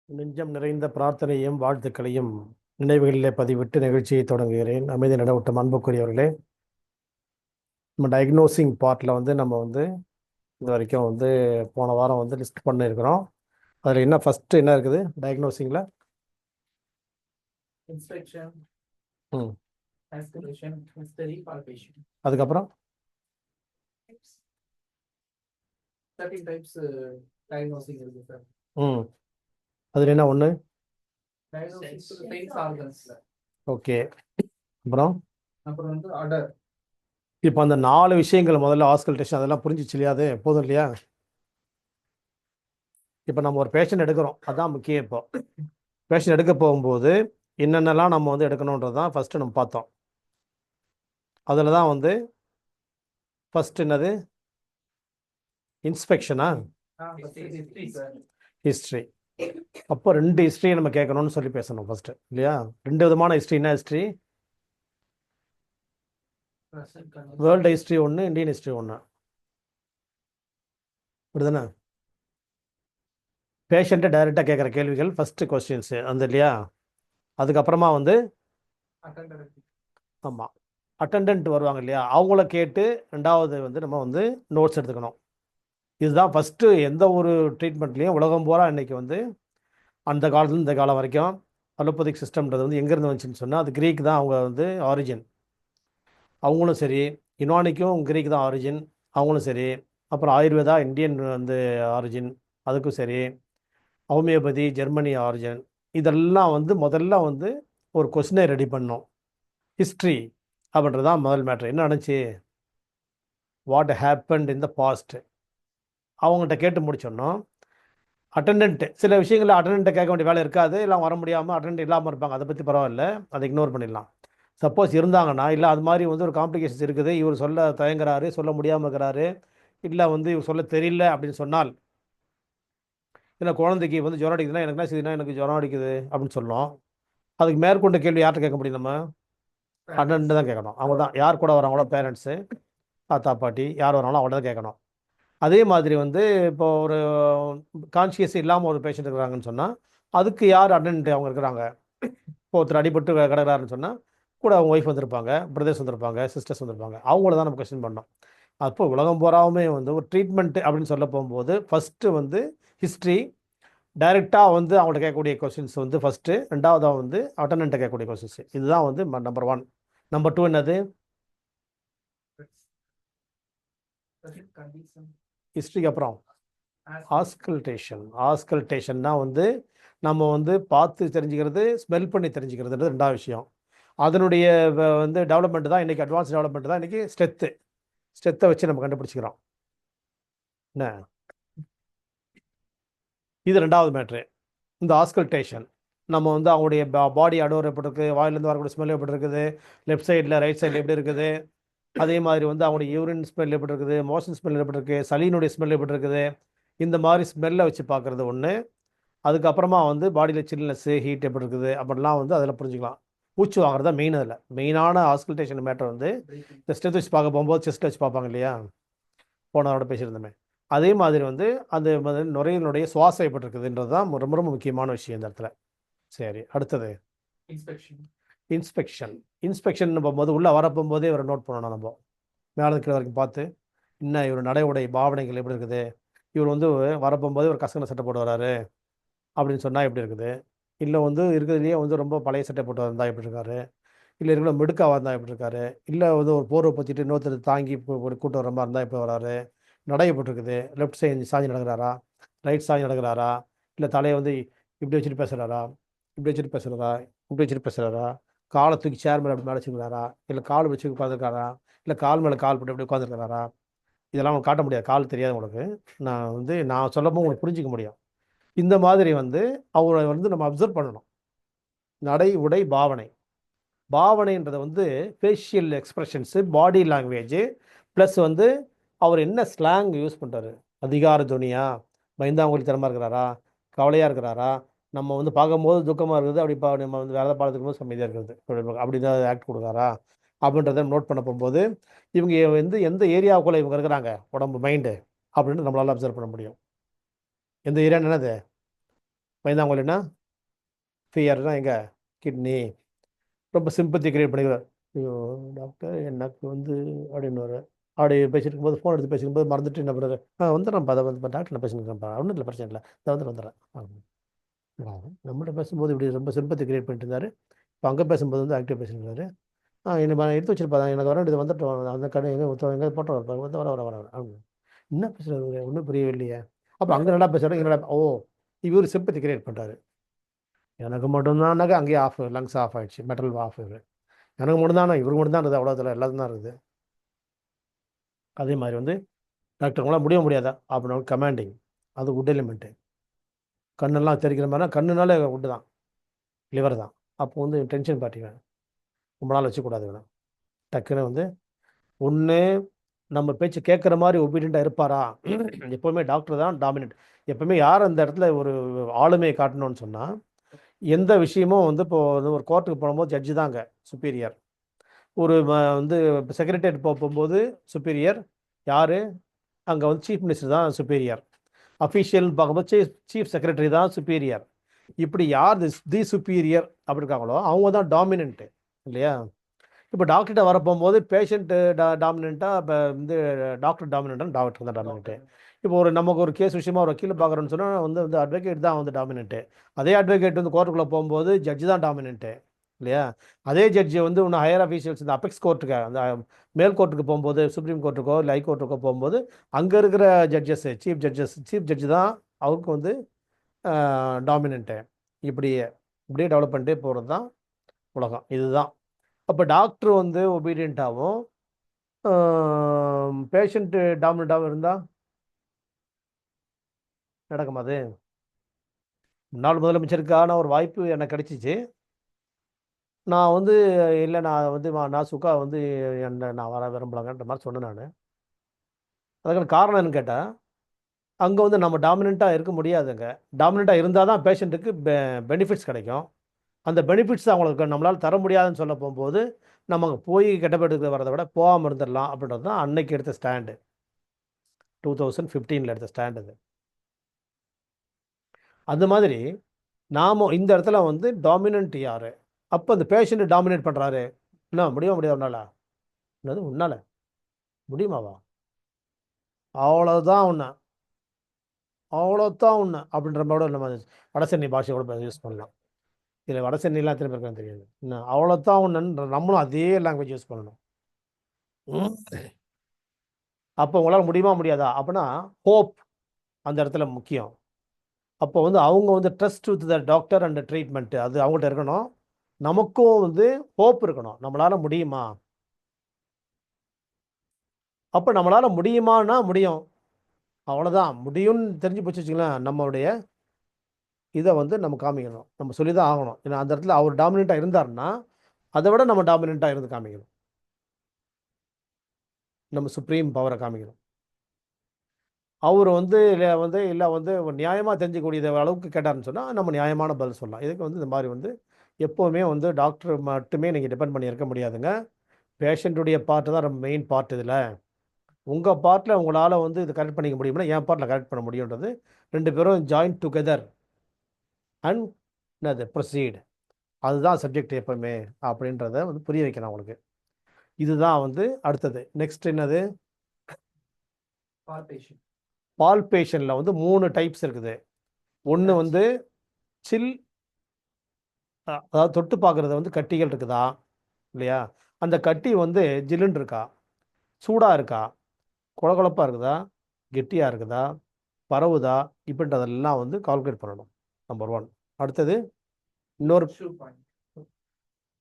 நெஞ்சம் நிறைந்த பிரார்த்தனையும் வாழ்த்துக்களையும் நினைவுகளிலே பதிவிட்டு நிகழ்ச்சியை தொடங்குகிறேன். அமைதி நடவட்டும் அன்புக்குரியவர்களே, நம்ம டயக்னோசிங் பார்ட்டில் நம்ம இது வரைக்கும் போன வாரம் லிஸ்ட் பண்ணியிருக்கிறோம். அதில் என்ன ஃபஸ்ட்டு என்ன இருக்குது டயக்னோசிங்கில்? inspection, ம் aspiration, history, palpation. அதுக்கப்புறம் 13 types diagnosing இருக்கு சார். ம் அதில் என்ன ஒன்று? Diagnosis sense organs. ஓகே. அப்புறம் ஆர்டர். இப்போ அந்த 4 விஷயங்கள் முதல்ல ஆஸ்கல்டேஷன் அதெல்லாம் புரிஞ்சிச்சு இல்லையா? அது போதும் இல்லையா? இப்போ நம்ம ஒரு பேஷண்ட் எடுக்கிறோம், அதான் முக்கியம். இப்போ பேஷண்ட் எடுக்க போகும்போது என்னென்னலாம் நம்ம எடுக்கணுன்றது தான் ஃபஸ்ட்டு நம்ம பார்த்தோம். அதில் தான் ஃபஸ்ட் என்னது? இன்ஸ்பெக்ஷனா? ஹிஸ்ட்ரி. அப்போ 2 ஹிஸ்ட்ரியை நம்ம கேட்கணும்னு சொல்லி பேசணும் ஃபஸ்ட்டு இல்லையா? 2 விதமான ஹிஸ்ட்ரி. என்ன ஹிஸ்ட்ரி? வேர்ல்டு ஹிஸ்ட்ரி ஒன்று, இந்தியன் ஹிஸ்ட்ரி ஒன்று. அப்படிதானே? பேஷண்ட்டை டைரெக்டாக கேட்குற கேள்விகள் ஃபஸ்ட்டு கொஸ்டின்ஸு இல்லையா? அதுக்கப்புறமா ஆமாம் அட்டண்டன்ட் வருவாங்க இல்லையா? அவங்கள கேட்டு ரெண்டாவது நம்ம நோட்ஸ் எடுத்துக்கணும். இதுதான் ஃபஸ்ட்டு எந்த ஒரு ட்ரீட்மெண்ட்லேயும் உலகம் பூரா இன்றைக்கி அந்த காலத்துல இந்த காலம் வரைக்கும் அலோபதிக் சிஸ்டம்ன்றது எங்கேருந்து வந்துச்சுன்னு சொன்னால் அது கிரீக் தான். அவங்க ஆரிஜின். அவங்களும் சரி, யுனானிக்கும் கிரீக் தான் ஆரிஜின், அவங்களும் சரி. அப்புறம் ஆயுர்வேதா இந்தியன் ஆரிஜின், அதுக்கும் சரி. Homeopathy Germany origin. இதெல்லாம் முதல்ல ஒரு கொஸ்டினை ரெடி பண்ணோம். ஹிஸ்ட்ரி அப்படின்றது தான் முதல் மேட்ரு. என்ன நடந்துச்சு, what happened in the past, அவங்ககிட்ட கேட்டு முடிச்சோன்னோம். அட்டெண்டன்ட்டு சில விஷயங்களில் அட்டெண்டன்ட்டை கேட்க வேண்டிய வேலை இருக்காது, எல்லாம் வர முடியாமல் அட்டெண்டன்ட் இல்லாமல் இருப்பாங்க. அதை பற்றி பரவாயில்ல, அதை இக்னோர் பண்ணிடலாம். சப்போஸ் இருந்தாங்கன்னா, இல்லை அது மாதிரி ஒரு காம்ப்ளிகேஷன்ஸ் இருக்குது, இவர் சொல்ல தயங்குறாரு, சொல்ல முடியாமல் இருக்கிறாரு, இல்லை இவர் சொல்ல தெரியல அப்படின்னு சொன்னால், இல்லை குழந்தைக்கு ஜுரம் அடிக்குதுன்னா எனக்கு என்ன செய்யுதுன்னா எனக்கு ஜுரம் அடிக்குது அப்படின்னு சொல்லணும். அதுக்கு மேற்கொண்ட கேள்வி யார்கிட்ட கேட்க முடியும்? நம்ம அட்டெண்டன்ட் தான் கேட்கணும். அவங்க தான் யார் கூட வராங்களோ, பேரண்ட்ஸு, தாத்தா பாட்டி யார் வராங்களோ அவங்கள்ட்ட தான் கேட்கணும். அதே மாதிரி இப்போ ஒரு கான்ஷியஸ் இல்லாமல் ஒரு பேஷண்ட் இருக்கிறாங்கன்னு சொன்னால் அதுக்கு யார் அட்டெண்டன்ட் அவங்க இருக்கிறாங்க? இப்போ ஒருத்தர் அடிபட்டு கிடக்கிறாருன்னு சொன்னால் கூட அவங்க ஒய்ஃப் வந்திருப்பாங்க, பிரதர்ஸ் வந்திருப்பாங்க, சிஸ்டர்ஸ் வந்திருப்பாங்க, அவங்கள தான் நம்ம கொஸ்டின் பண்ணோம். அப்போ உலகம் பூராவுமே ஒரு ட்ரீட்மெண்ட் அப்படின்னு சொல்ல போகும்போது ஃபஸ்ட்டு ஹிஸ்ட்ரி டைரெக்டாக அவங்கள்ட்ட கேட்கக்கூடிய கொஸ்டின்ஸ் ஃபஸ்ட்டு. ரெண்டாவதாக அட்டெண்டன்ட்டை கேட்கக்கூடிய கொஸ்டின்ஸ். இதுதான் நம்பர் 1. நம்பர் 2 என்னது? ஹிஸ்ட்ரிக்கு அப்புறம் ஆஸ்கல்டேஷன். ஆஸ்கல்டேஷன்னா நம்ம பார்த்து தெரிஞ்சுக்கிறது, ஸ்மெல் பண்ணி தெரிஞ்சுக்கிறதுன்றது 2வது விஷயம். அதனுடைய டெவலப்மெண்ட் தான் இன்றைக்கி, அட்வான்ஸ் டெவலப்மெண்ட் தான் இன்றைக்கி ஸ்ட்ரெத்தை வச்சு நம்ம கண்டுபிடிச்சிக்கிறோம். என்ன இது 2வது மேட்ரு. இந்த ஆஸ்கல்டேஷன் நம்ம அவங்களுடைய பாடி அடோர் எப்படி இருக்குது, வாயிலேருந்து வரக்கூடிய ஸ்மெல் எப்படி இருக்குது, லெஃப்ட் சைடில் ரைட் சைடில் எப்படி இருக்குது, அதே மாதிரி அவங்களுடைய யூரின் ஸ்மெல் எப்படி இருக்குது, மோஷன் ஸ்மெல் எப்படி இருக்குது, சளியினுடைய ஸ்மெல் எப்படி இருக்குது, இந்த மாதிரி ஸ்மெல்லை வச்சு பார்க்குறது ஒன்று. அதுக்கப்புறமா பாடியில் சில்னஸ்ஸு ஹீட் எப்படி இருக்குது அப்படிலாம் அதில் புரிஞ்சுக்கலாம். மூச்சு வாங்குறது தான் மெயின். அதில் மெயினான ஆஸ்கல்டேஷன் மேட்டர் இந்த ஸ்டெத் வச்சு பார்க்க போகும்போது செஸ்ட் வச்சு பார்ப்பாங்க இல்லையா? போனதோட பேசியிருந்தோமே. அதே மாதிரி அந்த நுரையீரலுடைய சுவாசம் எப்படி இருக்குதுன்றது தான் ரொம்ப ரொம்ப முக்கியமான விஷயம் இந்த இடத்துல. சரி, அடுத்தது இன்ஸ்பெக்ஷன் போகும்போது உள்ளே வரப்போகும்போதே இவரை நோட் பண்ணணும். நம்ம மேலே கீழே வரைக்கும் பார்த்து என்ன இவர் நடை உடை பாவனைகள் எப்படி இருக்குது, இவர் வரப்போகும்போது ஒரு கசகன சட்டை போட்டு வராரு அப்படின்னு சொன்னால் எப்படி இருக்குது, இல்லை இருக்கிறதுலையே ரொம்ப பழைய சட்டை போட்டு வந்தால் எப்படி இருக்காரு, இல்லை இருக்கிற மிடுக்காக வந்தால் எப்படி இருக்காரு, இல்லை ஒரு போர்வை பற்றிட்டு இன்னொருத்தர் தாங்கி ஒரு கூட்டம் வர மாதிரி இருந்தால் எப்படி வராரு, நடை எப்படி இருக்குது, லெஃப்ட் சைடு சாஞ்சி நடக்கிறாரா, ரைட் சாஞ்சி நடக்கிறாரா, இல்லை தலையை இப்படி வச்சுட்டு பேசுகிறாரா, இப்படி வச்சுட்டு பேசுகிறாரா, இப்படி வச்சுட்டு பேசுகிறாரா, காலை தூக்கி சேர் மேலே அப்படி மேலே வச்சுக்கிறாரா, இல்லை கால் வச்சு உட்காந்துருக்காரா, இல்லை கால் மேலே கால் போட்டு எப்படி உட்காந்துருக்கிறாரா, இதெல்லாம் உங்களுக்கு காட்ட முடியாது, கால் தெரியாது உங்களுக்கு. நான் சொல்லப்போ உங்களுக்கு புரிஞ்சிக்க முடியும். இந்த மாதிரி அவரை நம்ம அப்சர்வ் பண்ணணும். நடை உடை பாவனைன்றது ஃபேஷியல் எக்ஸ்ப்ரெஷன்ஸு, பாடி லாங்குவேஜு, ப்ளஸ் அவர் என்ன ஸ்லாங் யூஸ் பண்ணுறாரு, அதிகார துணியா, பயந்தாங்குழித்தனமாக இருக்கிறாரா, கவலையாக இருக்கிறாரா, நம்ம பார்க்கும்போது துக்கமாக இருக்குது, அப்படி நம்ம வேலை பார்த்துக்கும் போது அமைதியாக இருக்கிறது, அப்படி தான் ஆக்ட் கொடுக்குறாரா அப்படின்றத நோட் பண்ண போகும்போது இவங்க எந்த ஏரியாவுக்குள்ளே இவங்க இருக்கிறாங்க, உடம்பு மைண்டு அப்படின்னு நம்மளால் அப்சர்வ் பண்ண முடியும். எந்த ஏரியான்னு என்னது? பயந்தாங்கோலின்னா ஃபியர்னா எங்கே கிட்னி. ரொம்ப சிம்பத்தி கிரியேட் பண்ணிக்கிறார். ஐயோ டாக்டர் எனக்கு வந்து அப்படின்னு அப்படி பேசிட்டு இருக்கும்போது ஃபோன் எடுத்து பேசிக்கும்போது மறந்துட்டு என்ன பண்ணுறது, வந்துடுறேன்ப்பா, அதை வந்து டாக்டர் நான் பேசிக்கிறேன்ப்பா, ஒன்றும் இல்லை பிரச்சனை இல்லை, அதை வந்துடுறேன். நம்மகிட்ட பேசும்போது இப்படி ரொம்ப சிம்பத்தி கிரியேட் பண்ணிட்டு இருந்தார். இப்போ அங்கே பேசும்போது வந்து ஆக்டிவ் பேசியிருந்தாரு. என்ன எடுத்து வச்சிருப்பா, எனக்கு வர வேண்டியது வந்துட்டு அந்த கடை எங்கே போட்டு வந்து வர அப்படின்னு. என்ன பேசுறது ஒன்றும் புரியவில்லையே. அப்போ அங்கே நல்லா பேசுகிறாரு, இங்கே நல்லா, ஓ இவர் சிம்பத்தி கிரியேட் பண்ணுறாரு. எனக்கு மட்டும்தானாக்கா அங்கேயே ஆஃப், லங்ஸ் ஆஃப் ஆகிடுச்சு, மெட்டல் ஆஃப். எனக்கு மட்டும்தானா, இவருக்கு மட்டும்தான் இருக்குது, அவ்வளோதில் எல்லாத்தையும் தான் இருக்குது. அதே மாதிரி வந்து டாக்டர் உங்களால் முடியாதா அப்படின்னு கமாண்டிங், அது உட் எலிமெண்ட்டு. கண்ணெல்லாம் தெரிக்கிற மாதிரினா கண்ணுனாலே உட்டு தான், லிவர் தான். அப்போ வந்து டென்ஷன் பார்ட்டிங்க ரொம்ப நாள் வச்சுக்கூடாது. வேணும் டக்குன்னு வந்து ஒன்று நம்ம பேச்சு கேட்குற மாதிரி ஒபீடியண்ட்டாக இருப்பாரா. எப்போவுமே டாக்டர் தான் டாமினன்ட். எப்போவுமே யார் அந்த இடத்துல ஒரு ஆளுமையை காட்டணும்னு சொன்னால், எந்த விஷயமும் வந்து இப்போ ஒரு கோர்ட்டுக்கு போகும்போது ஜட்ஜு தாங்க சுப்பீரியர். ஒரு வந்து செக்ரட்டரியேட் போகும்போது சுப்பீரியர் யார், அங்கே வந்து சீஃப் மினிஸ்டர் தான் சுப்பீரியர். அஃபீஷியல் பார்க்கும்போது சீஃப் செக்ரட்டரி தான் சுப்பீரியர். இப்படி யார் தி சுப்பீரியர் அப்படி இருக்காங்களோ அவங்க தான் டாமினன்ட்டு இல்லையா. இப்போ டாக்டர்கிட்ட வரப்போகும்போது பேஷண்ட்டு டாமினண்ட்டாக, இப்போ வந்து டாக்டர் டாமினண்ட்டாக, டாக்டர் தான் டாமினண்ட்டு. இப்போ நமக்கு ஒரு கேஸ் விஷயமா ஒரு வக்கீல் பார்க்குறோன்னு சொன்னால் வந்து அட்வொகேட் தான் வந்து டாமினண்ட்டு. அதே அட்வொகேட் வந்து கோர்ட்டுக்குள்ளே போகும்போது ஜட்ஜு தான் டாமினண்ட்டு இல்லையா. அதே ஜட்ஜி வந்து இன்னும் ஹையர் அஃபீஷியல்ஸ் இந்த அபெக்ஸ் கோர்ட்டுக்கு, அந்த மேல் கோர்ட்டுக்கு போகும்போது, சுப்ரீம் கோர்ட்டுக்கோ இல்லை ஹை கோர்ட்டுக்கோ போகும்போது அங்கே இருக்கிற சீஃப் ஜட்ஜு தான் அவருக்கு வந்து டாமினண்ட்டு. இப்படியே டெவலப் பண்ணிட்டே போகிறது தான் உலகம். இதுதான். அப்போ டாக்டர் வந்து ஒபீடியண்ட்டாகவும் பேஷண்ட்டு டாமினண்ட்டாகவும் இருந்தால் நடக்குமா அது? முன்னாள் முதலமைச்சருக்கான ஒரு வாய்ப்பு எனக்கு கிடைச்சிச்சு. நான் வந்து இல்லை, நான் வந்து நான் சுக்கா வந்து என்ன நான் வர விரும்பலாங்கன்ற மாதிரி சொன்னேன் நான். அதுக்கான காரணம் என்னன்னு கேட்டால், அங்கே வந்து நம்ம டாமினண்ட்டாக இருக்க முடியாதுங்க. டாமினண்ட்டாக இருந்தால் தான் பேஷண்ட்டுக்கு பெனிஃபிட்ஸ் கிடைக்கும். அந்த பெனிஃபிட்ஸ் அவங்களுக்கு நம்மளால் தர முடியாதுன்னு சொல்ல போகும்போது, நம்ம அங்கே போய் கெட்ட பேருக்கு வரதை விட போகாமல் இருந்துடலாம் அப்படின்றது தான் அன்னைக்கு எடுத்த ஸ்டாண்டு. 2015 எடுத்த ஸ்டாண்ட் அது. அந்த மாதிரி நாம் இந்த இடத்துல வந்து டாமினன்ட் யார், அப்போ அந்த பேஷண்ட்டு டாமினேட் பண்ணுறாரு. என்ன முடியாது உன்னால, என்னது உன்னால முடியுமாவா, அவ்வளோதான் ஒன்று, அவ்வளோதான் ஒன்று அப்படின்ற மாதிரி நம்ம வடசென்னை பாஷை கூட யூஸ் பண்ணலாம். இதில் வடசென்னைலாம் எத்தனை பேருக்கு தெரியாது. என்ன அவ்வளோதான் ஒன்றுன்ற நம்மளும் அதே லாங்குவேஜ் யூஸ் பண்ணணும். அப்போ உங்களால் முடியுமா முடியாதா அப்படின்னா ஹோப் அந்த இடத்துல முக்கியம். அப்போ வந்து அவங்க வந்து trust with the doctor and treatment அது அவங்கள்ட்ட இருக்கணும். நமக்கும் வந்து ஹோப் இருக்கணும், நம்மளால் முடியுமா. அப்போ நம்மளால் முடியுமானா முடியும், அவ்வளோதான். முடியும்னு தெரிஞ்சு போச்சு வச்சுக்கலாம். நம்மளுடைய இதை வந்து நம்ம காமிக்கணும், நம்ம சொல்லி தான் ஆகணும். ஏன்னா அந்த இடத்துல அவர் டாமினண்ட்டாக இருந்தாருன்னா அதை விட நம்ம டாமினண்ட்டாக இருந்து காமிக்கணும், நம்ம சுப்ரீம் பவரை காமிக்கணும். அவர் வந்து இல்லை வந்து நியாயமாக தெரிஞ்சுக்கூடிய அளவுக்கு கேட்டார்னு சொன்னால் நம்ம நியாயமான பதில் சொல்லலாம். இதுக்கு வந்து இந்த மாதிரி வந்து எப்போவுமே வந்து டாக்டர் மட்டுமே நீங்கள் டிபெண்ட் பண்ணி இருக்க முடியாதுங்க. பேஷண்ட்டுடைய பார்ட்டு தான் ரொம்ப மெயின் பார்ட். இதில் உங்கள் பார்ட்டில் உங்களால் வந்து இது கரெக்ட் பண்ணிக்க முடியும்னா என் பார்ட்டில் கரெக்ட் பண்ண முடியுன்றது, ரெண்டு பேரும் ஜாயின் டுகெதர் அண்ட் என்னது ப்ரொசீட், அதுதான் சப்ஜெக்ட் எப்போவுமே அப்படின்றத வந்து புரிய வைக்கணும் அவங்களுக்கு. இதுதான் வந்து அடுத்தது. நெக்ஸ்ட் என்னது, பால்பேஷனில் வந்து 3 டைப்ஸ் இருக்குது. ஒன்று வந்து சில், அதாவது தொட்டு பார்க்குறது வந்து கட்டிகள் இருக்குதா இல்லையா, அந்த கட்டி வந்து ஜில்லுன்னு இருக்கா, சூடாக இருக்கா, குழகுழப்பாக இருக்குதா, கெட்டியாக இருக்குதா, பரவுதா, இப்படின்றதெல்லாம் வந்து கால்குலேட் பண்ணணும். நம்பர் 1. அடுத்தது இன்னொரு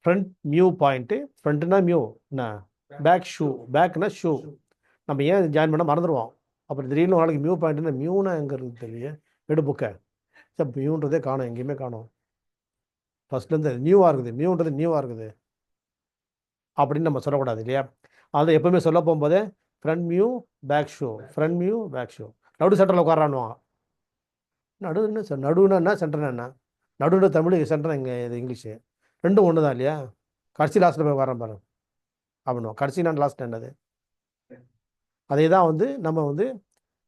ஃப்ரண்ட் மியூ பாயிண்ட்டு. ஃப்ரண்ட்னா மியூ என்ன, பேக் ஷூ, பேக்னா ஷூ. நம்ம ஏன் ஜாயின் பண்ண மறந்துடுவோம். அப்புறம் திடீர்னு நாளைக்கு மியூ பாயிண்ட்னா மியூனா எங்கே இருக்குது தெரியல, எடு புக்கை. சார் மியூன்றதே காணும், எங்கேயுமே காணும். ஃபர்ஸ்ட்லேருந்து நியூவாக இருக்குது, மியூன்றது நியூவாக இருக்குது அப்படின்னு நம்ம சொல்லக்கூடாது இல்லையா. அதை எப்போவுமே சொல்ல போகும்போதே front mu back shoe, front mu back shoe. நடு சென்டரில் உட்காரானுவாங்க. நடுன்னு சார், நடுன்னா என்ன, சென்டர்னா என்ன, நடுன்ற தமிழ், சென்டர் இங்கே இது இங்கிலீஷு, ரெண்டும் ஒன்று தான் இல்லையா. கடைசி லாஸ்ட்டில் போய் உட்காரன் பாருங்க அப்படின்னுவோம். கடைசி நான் லாஸ்ட் என்னது, அதே தான் வந்து நம்ம வந்து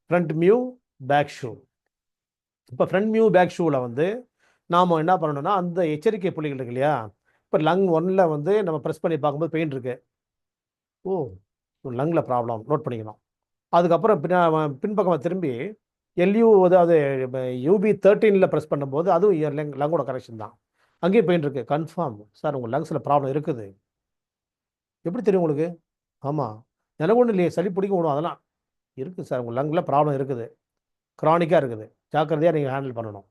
ஃப்ரண்ட் மியூ பேக் ஷூ. இப்போ ஃப்ரண்ட் மியூ பேக் ஷூவில் வந்து நாம் என்ன பண்ணணும்னா அந்த எச்சரிக்கை புள்ளிகள் இருக்கு இல்லையா, இப்போ லங் 1ல் வந்து நம்ம ப்ரெஸ் பண்ணி பார்க்கும்போது பெயின் இருக்கு. ஓ, லங்கில் ப்ராப்ளம் நோட் பண்ணிக்கணும். அதுக்கப்புறம் பின்பக்கமாக திரும்பி எல்யூ அதாவது யூபி 13ல் ப்ரெஸ் பண்ணும்போது அதுவும் லங்கோட கரெக்ஷன் தான். அங்கேயும் பெயின் இருக்குது. கன்ஃபார்ம் சார் உங்கள் லங்ஸில் ப்ராப்ளம் இருக்குது. எப்படி தெரியும் உங்களுக்கு? ஆமாம், எனக்கு ஒன்றும் இல்லையே, சளி பிடிக்க விடும், அதெல்லாம் இருக்குது சார், உங்கள் லங்கில் ப்ராப்ளம் இருக்குது, க்ரானிக்காக இருக்குது, ஜாக்கிரதையாக நீங்கள் ஹேண்டில் பண்ணணும்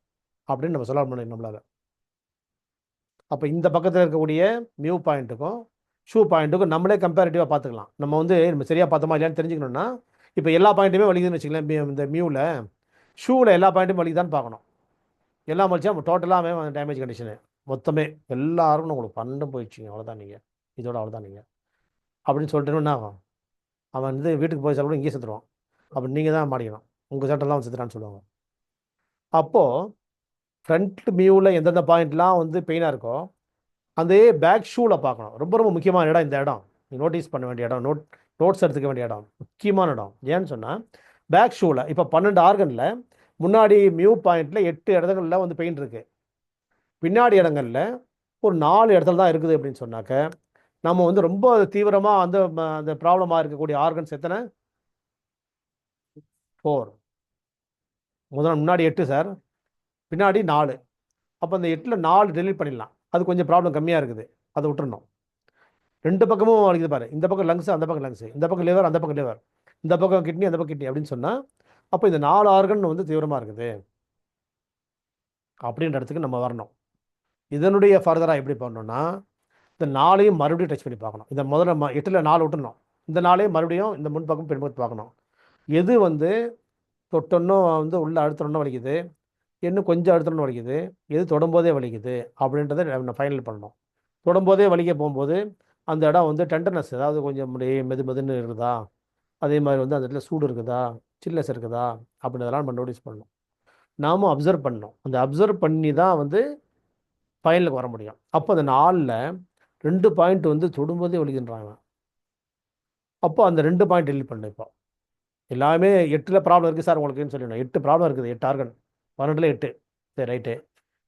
அப்படின்னு நம்ம சொல்ல முடியும் நம்மளால். அப்போ இந்த பக்கத்தில் இருக்கக்கூடிய மியூ பாயிண்ட்டுக்கும் ஷூ பாயிண்ட்டுக்கும் நம்மளே கம்பேரிட்டிவாக பார்த்துக்கலாம். நம்ம வந்து நம்ம சரியாக பார்த்தோமா இல்லையான்னு தெரிஞ்சுக்கணுன்னா, இப்போ எல்லா பாயிண்ட்டுமே வலிக்குதுன்னு வச்சுக்கலாம், இந்த மியூவில் ஷூவில் எல்லா பாயிண்ட்டும் வலிக்குதான்னு பார்க்கணும். எல்லாம் வலிச்சா டோட்டலாகவே டேமேஜ் கண்டிஷனு மொத்தமே எல்லாருக்கும் உங்களுக்கு பன்னெண்டு போயிடுச்சுங்க, அவ்வளோதான் நீங்கள் இதோட அவ்வளோதான் நீங்கள் அப்படின்னு சொல்லிட்டு என்ன ஆகும், அவன் வந்து வீட்டுக்கு போய் சாப்பிட இங்கேயே செத்துருவான். அப்போ நீங்கள் தான் மாட்டிக்கணும், உங்கள் சட்டெல்லாம் செத்துறான்னு சொல்லுவாங்க. அப்போது ஃப்ரண்ட் வியூவில் எந்தெந்த பாயிண்ட்லாம் வந்து பெயினாக இருக்கோ அதே பேக் ஷூவில் பார்க்கணும். ரொம்ப ரொம்ப முக்கியமான இடம் இந்த இடம், நீ நோட்டீஸ் பண்ண வேண்டிய இடம், நோட்ஸ் எடுத்துக்க வேண்டிய இடம், முக்கியமான இடம். ஏன்னு சொன்னால் பேக் ஷூவில் இப்போ 12 ஆர்கனில் முன்னாடி மியூ பாயிண்டில் 8 இடங்களில் வந்து பெயின் இருக்குது, பின்னாடி இடங்களில் ஒரு 4 இடத்துல தான் இருக்குது அப்படின்னு சொன்னாக்க நம்ம வந்து ரொம்ப தீவிரமாக அந்த ப்ராப்ளமாக இருக்கக்கூடிய ஆர்கன்ஸ் எத்தனை? 4. முன்னாடி 8 சார், பின்னாடி 4. அப்போ அந்த 8ல் 4 டெலீட் பண்ணிடலாம். அது கொஞ்சம் ப்ராப்ளம் கம்மியாக இருக்குது, அதை விட்டுறணும். 2 பக்கமும் வலிக்குது பாரு, இந்த பக்கம் லங்ஸ் அந்த பக்கம் லங்ஸ், இந்த பக்கம் லிவர் அந்த பக்கம் லிவர், இந்த பக்கம் கிட்னி அந்த பக்கம் கிட்னி அப்படின்னு சொன்னால் அப்போ இந்த 4 ஆர்கன் வந்து தீவிரமாக இருக்குது அப்படின்ற இடத்துக்கு நம்ம வரணும். இதனுடைய ஃபர்தராக எப்படி பண்ணணும்னா இந்த 4ஐயும் மறுபடியும் டச் பண்ணி பார்க்கணும். இந்த முதல்ல 8ல் 4 விட்டுணும், இந்த 4ஐயும் மறுபடியும் இந்த முன்பக்கம் பின்பக்கம் பார்க்கணும். எது வந்து தொட்டொன்னும் வந்து உள்ளே அழுத்தணும்னு வலிக்குது, இன்னும் கொஞ்சம் அழுத்தணும்னு வலிக்குது, எது தொடும்போதே வலிக்குது அப்படின்றத நம்ம ஃபைனல் பண்ணணும். தொடும்போதே வலிக்க போகும்போது அந்த இடம் வந்து டெண்டர்னஸ், அதாவது கொஞ்சம் அப்படியே மெதுன்னு இருக்குதா, அதே மாதிரி வந்து அந்த இடத்துல சூடு இருக்குதா, சில்னஸ் இருக்குதா அப்படின்றதெல்லாம் நம்ம நோட்டீஸ் பண்ணணும். நாமும் அப்சர்வ் பண்ணணும். அந்த அப்சர்வ் பண்ணி தான் வந்து ஃபைனலுக்கு வர முடியும். அப்போ அந்த 4ல் 2 பாயிண்ட் வந்து தொடும்போதே வலிக்குன்றாங்க. அப்போ அந்த 2 பாயிண்ட் டெலிட் பண்ணணும். இப்போ எல்லாமே 8ல் ப்ராப்ளம் இருக்குது சார் உங்களுக்குன்னு சொல்லிடணும். 8 ப்ராப்ளம் இருக்குது, 8 ஆர்கன், 12ல் 8, சரி ரைட்டு.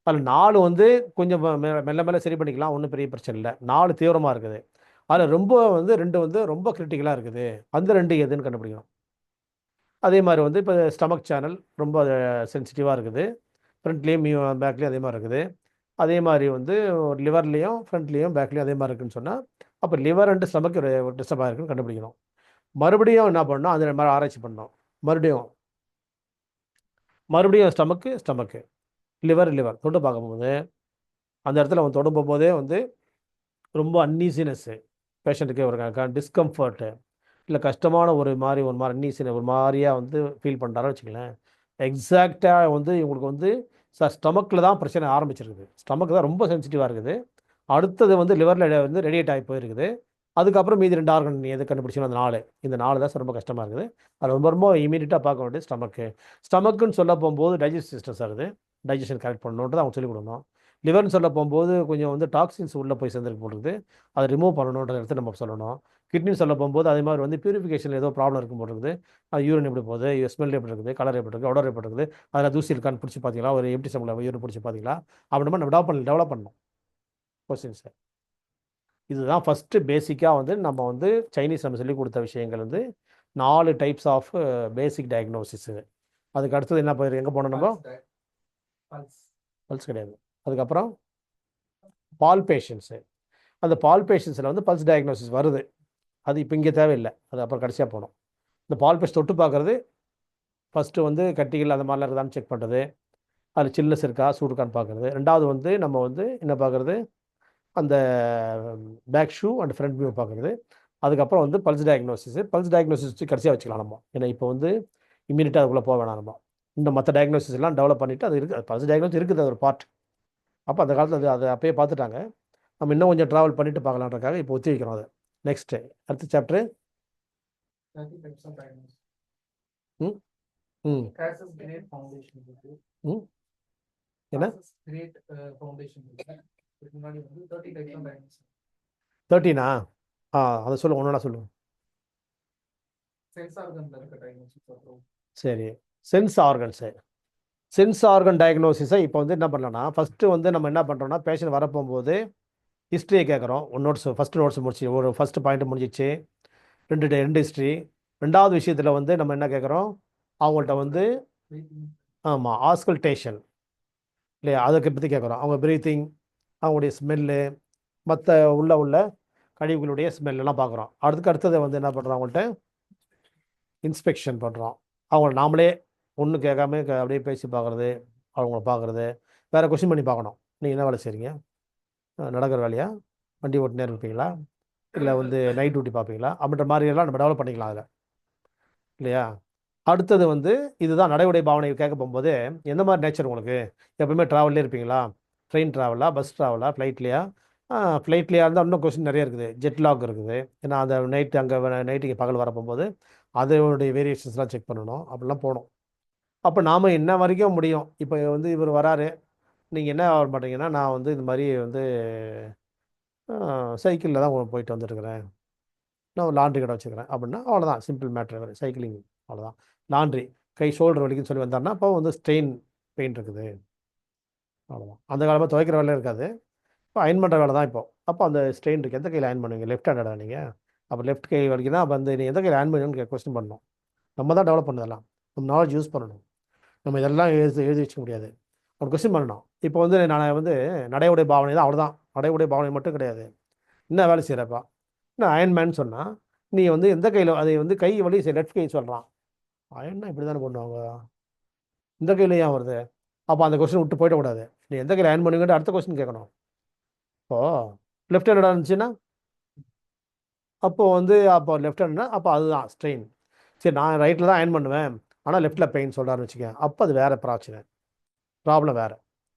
அதில் 4 வந்து கொஞ்சம் மெல்ல மெல்ல சரி பண்ணிக்கலாம், ஒன்றும் பெரிய பிரச்சனை இல்லை. 4 தீவிரமாக இருக்குது, அதில் ரொம்ப வந்து 2 வந்து ரொம்ப கிரிட்டிக்கலாக இருக்குது, அந்த 2 எதுன்னு கண்டுபிடிக்கணும். அதே மாதிரி வந்து இப்போ ஸ்டமக் சேனல் ரொம்ப சென்சிட்டிவாக இருக்குது, ஃப்ரண்ட்லேயும் பேக்லேயும் அதே மாதிரி இருக்குது. அதே மாதிரி வந்து லிவர்லேயும் ஃப்ரண்ட்லேயும் பேக்லேயும் அதே மாதிரி இருக்குன்னு சொன்னால் அப்போ லிவர் அண்ட் ஸ்டமக் டிஸ்டர்ப் ஆகிருக்குன்னு கண்டுபிடிக்கணும். மறுபடியும் என்ன பண்ணணும், அந்த மாதிரி ஆராய்ச்சி பண்ணணும். மறுபடியும் ஸ்டமக்கு லிவர் தொட்டு பார்க்கும்போது அந்த இடத்துல அவன் தொடும் போதே வந்து ரொம்ப அன்னீசினஸ்ஸு, பேஷண்ட்டுக்கு ஒரு டிஸ்கம்ஃபர்ட்டு, இல்லை கஷ்டமான ஒரு மாதிரி அன்னீசின ஒரு மாதிரியாக வந்து ஃபீல் பண்ணுறாருன்னு வச்சுக்கலேன். எக்ஸாக்டாக வந்து இவங்களுக்கு வந்து ஸ்டமக்கில் தான் பிரச்சனை ஆரம்பிச்சிருக்குது, ஸ்டமக் தான் ரொம்ப சென்சிட்டிவாக இருக்குது. அடுத்தது வந்து லிவரில் வந்து ரெடியேட் ஆகி போயிருக்குது. அதுக்கப்புறம் மீதி 2 ஆர்கன் நீ எது கண்டுபிடிச்சணும், அந்த 4, இந்த 4 தான் ரொம்ப கஷ்டமாக இருக்குது. அது ரொம்ப ரொம்ப இமீடியட்டாக பார்க்க வேண்டியது ஸ்டமக்குன்னு சொல்ல போகும்போது டைஜஸ்ட் சிஸ்டம் சார், அது டைஜஷன் கரெக்ட் பண்ணணுன்றது அவங்க சொல்லிக் கொடுக்கணும். லிவர்னு சொல்ல போகும்போது கொஞ்சம் வந்து டாக்ஸின்ஸ் உள்ளே போய் சேர்ந்துருக்கு போடுறது, அதை ரிமூவ் பண்ணணுன்ற இடத்துல நம்ம சொல்லணும். கிட்னின்னு சொல்ல போகும்போது அதே மாதிரி வந்து பியூரிஃபிகேஷன் ஏதோ ப்ராப்ளம் இருக்கும் போடுறது, அது யூரின் எப்படி போகுது, ஸ்மெல் எப்படி இருக்குது, கலர் எப்படி இருக்குது, ஒடர் எப்படி இருக்குது, அதில் தூசி இருக்கான்னு பிடிச்சி பார்த்தீங்களா, ஒரு எம்டி ஸ்டமக்கில் யூரின் பிடிச்சி பார்த்தீங்களா, அப்படி நம்ம டெவலப் பண்ணணும் கொஸ்டின்ஸ். இதுதான் ஃபஸ்ட்டு பேசிக்காக வந்து நம்ம வந்து சைனீஸ் நம்ம சொல்லிக் கொடுத்த விஷயங்கள் வந்து 4 டைப்ஸ் ஆஃப் பேசிக் டயக்னோசிஸு. அதுக்கு அடுத்தது என்ன எங்கே போனோம் நம்ம? பல்ஸ் கிடையாது. அதுக்கப்புறம் பால்பேஷன்ஸு. அந்த பால்பேஷன்ஸில் வந்து பல்ஸ் டயக்னோசிஸ் வருது, அது இப்போ இங்கே தேவையில்லை, அது அப்புறம் கடைசியாக போகணும். இந்த பால்பேஷ் தொட்டு பார்க்குறது ஃபஸ்ட்டு வந்து கட்டிகள் அந்த மாதிரிலாம் இருக்குதான்னு செக் பண்ணுறது, அதில் சில்னஸ் இருக்கா சூடு இருக்கான்னு பார்க்குறது. ரெண்டாவது வந்து நம்ம வந்து என்ன பார்க்குறது, அந்த back shoe and front view பார்க்குறது. அதுக்கப்புறம் வந்து பல்ஸ் டயக்னோசிஸ் கடைசியாக வச்சுக்கலாம் நம்ம, ஏன்னா இப்போ வந்து இம்மீடியட்டாக அதுக்குள்ளே போக வேணாம் நம்ம. இந்த மற்ற டயக்னோசிஸ் எல்லாம் டெவலப் பண்ணிவிட்டு அது இருக்குது, பல்ஸ் டயக்னோசிஸ் இருக்குது, அது ஒரு பார்ட். அப்போ அந்த காலத்தில் அதை அப்பயே பார்த்துட்டாங்க, நம்ம இன்னும் கொஞ்சம் ட்ராவல் பண்ணிவிட்டு பார்க்கலான்றக்காக இப்போ ஒத்தி வைக்கிறோம் அதை. நெக்ஸ்ட்டு அடுத்த சாப்டரு. ம் ம் ம் என்ன 13ஆ? அதை சொல்லுங்க, ஒன்றா சொல்லுங்கள். சரி, சென்ஸ் ஆர்கன்ஸு. சென்ஸ் ஆர்கன் டயக்னோசிஸை இப்போ வந்து என்ன பண்ணலாம்னா, ஃபஸ்ட்டு வந்து நம்ம என்ன பண்ணுறோம்னா, பேஷண்ட் வரப்போகும்போது ஹிஸ்ட்ரியை கேட்குறோம். ஒரு நோட்ஸ் ஃபஸ்ட்டு நோட்ஸ் முடிச்சு ஒரு ஃபஸ்ட்டு பாயிண்ட் முடிஞ்சிச்சு. 2 ஹிஸ்ட்ரி. 2வது விஷயத்தில் வந்து நம்ம என்ன கேட்குறோம், அவங்கள்ட்ட வந்து ஆமாம் ஆஸ்கல்டேஷன் இல்லையா, அதுக்கு பற்றி கேட்குறோம். அவங்க ப்ரீத்திங், அவங்களுடைய ஸ்மெல்லு, மற்ற உள்ள கழிவுகளுடைய ஸ்மெல்லாம் பார்க்குறோம். அடுத்தது வந்து என்ன பண்ணுறோம், அவங்கள்ட்ட இன்ஸ்பெக்ஷன் பண்ணுறோம். அவங்கள நாமளே ஒன்றும் கேட்காம அப்படியே பேசி பார்க்குறது, அவங்கள பார்க்குறது, வேறு கொஸ்டின் பண்ணி பார்க்கணும். நீங்கள் என்ன வேலை செய்கிறீங்க, நடக்கிற வேலையா, வண்டி ஓட்டுனே இருப்பீங்களா, இல்லை வந்து நைட் டியூட்டி பார்ப்பீங்களா, அப்படின்ற மாதிரியெல்லாம் நம்ம டெவலப் பண்ணிக்கலாம் அதில் இல்லையா. அடுத்தது வந்து இதுதான் நடைமுறை பாவனை கேட்க போகும்போது, எந்த மாதிரி நேச்சர் உங்களுக்கு, எப்பவுமே ட்ராவல்லே இருப்பீங்களா, ட்ரெயின் ட்ராவலா, பஸ் ட்ராவலா, ஃப்ளைட்லையா. ஃப்ளைட்லையா இருந்தால் இன்னும் கொஸ்டின் நிறைய இருக்குது. ஜெட் லாக் இருக்குது, ஏன்னா அந்த நைட்டு அங்கே நைட்டுக்கு பகல் வர போகும்போது அதோடைய வேரியேஷன்ஸ்லாம் செக் பண்ணணும், அப்படிலாம் போகணும். அப்போ நாம் என்ன வரைக்கும் முடியும், இப்போ வந்து இவர் வராரு, நீங்கள் என்ன வர மாட்டீங்கன்னா, நான் வந்து இது மாதிரி வந்து சைக்கிளில் தான் போயிட்டு வந்துட்டுருக்கிறேன், நான் ஒரு லாண்ட்ரி கடை வச்சுக்கிறேன் அப்படின்னா அவ்வளோதான், சிம்பிள் மேட்ரு, சைக்கிளிங் அவ்வளோதான். லாண்ட்ரி கை ஷோல்டர் வலிக்குன்னு சொல்லி வந்தாருன்னா அப்போ வந்து ஸ்ட்ரெயின் பெயின் இருக்குது, அவ்வளோதான். அந்த காலமாக துவைக்கிற வேலை இருக்காது, இப்போ அயன் பண்ணுற வேலை தான் இப்போ. அப்போ அந்த ஸ்ட்ரெயின் இருக்குது, எந்த கையில் அயன் பண்ணுவீங்க, லெஃப்ட் ஹேண்டடா நீங்கள், அப்போ லெஃப்ட் கை வலிக்குன்னா அப்போ வந்து நீங்கள் எந்த கையில் அயன் பண்ணுவீங்கன்னு கொஸ்டின் பண்ணணும். நம்ம தான் டெவலப் பண்ணதெல்லாம், நம்ம நாலேஜ் யூஸ் பண்ணணும். நம்ம இதெல்லாம் எழுதி வச்சுக்க முடியாது, ஒரு கொஸ்டின் பண்ணணும். இப்போ வந்து நான் வந்து நடைமுறை பாவனை தான், அவ்வளோதான். நடைமுறை பாவனை மட்டும் கிடையாது, என்ன வேலை செய்கிறப்பா, நான் அயன்மேன் சொன்னால் நீ வந்து எந்த கையில், அதை வந்து கை வலி லெஃப்ட் கை சொல்கிறான், அயன்னா இப்படி தானே பண்ணுவாங்க, இந்த கையில் ஏன் வருது, அப்போ அந்த கொஸ்டின் விட்டு போயிடக்கூடாது. நீ எந்த கையில் அயன் பண்ணுங்கன்னு அடுத்த கொஸ்டின் கேட்கணும். இப்போது லெஃப்ட் ஹேண்டடாக இருந்துச்சுன்னா அப்போ லெஃப்ட் ஹேண்ட்னா அப்போ அதுதான் ஸ்ட்ரெயின். சரி, நான் ரைட்டில் தான் அயன் பண்ணுவேன், ஆனால் லெஃப்ட்டில் பெயின் சொல்கிறாருன்னு வச்சுக்கேன், அப்போ அது வேறு பிரச்சனை, ப்ராப்ளம் வேறு.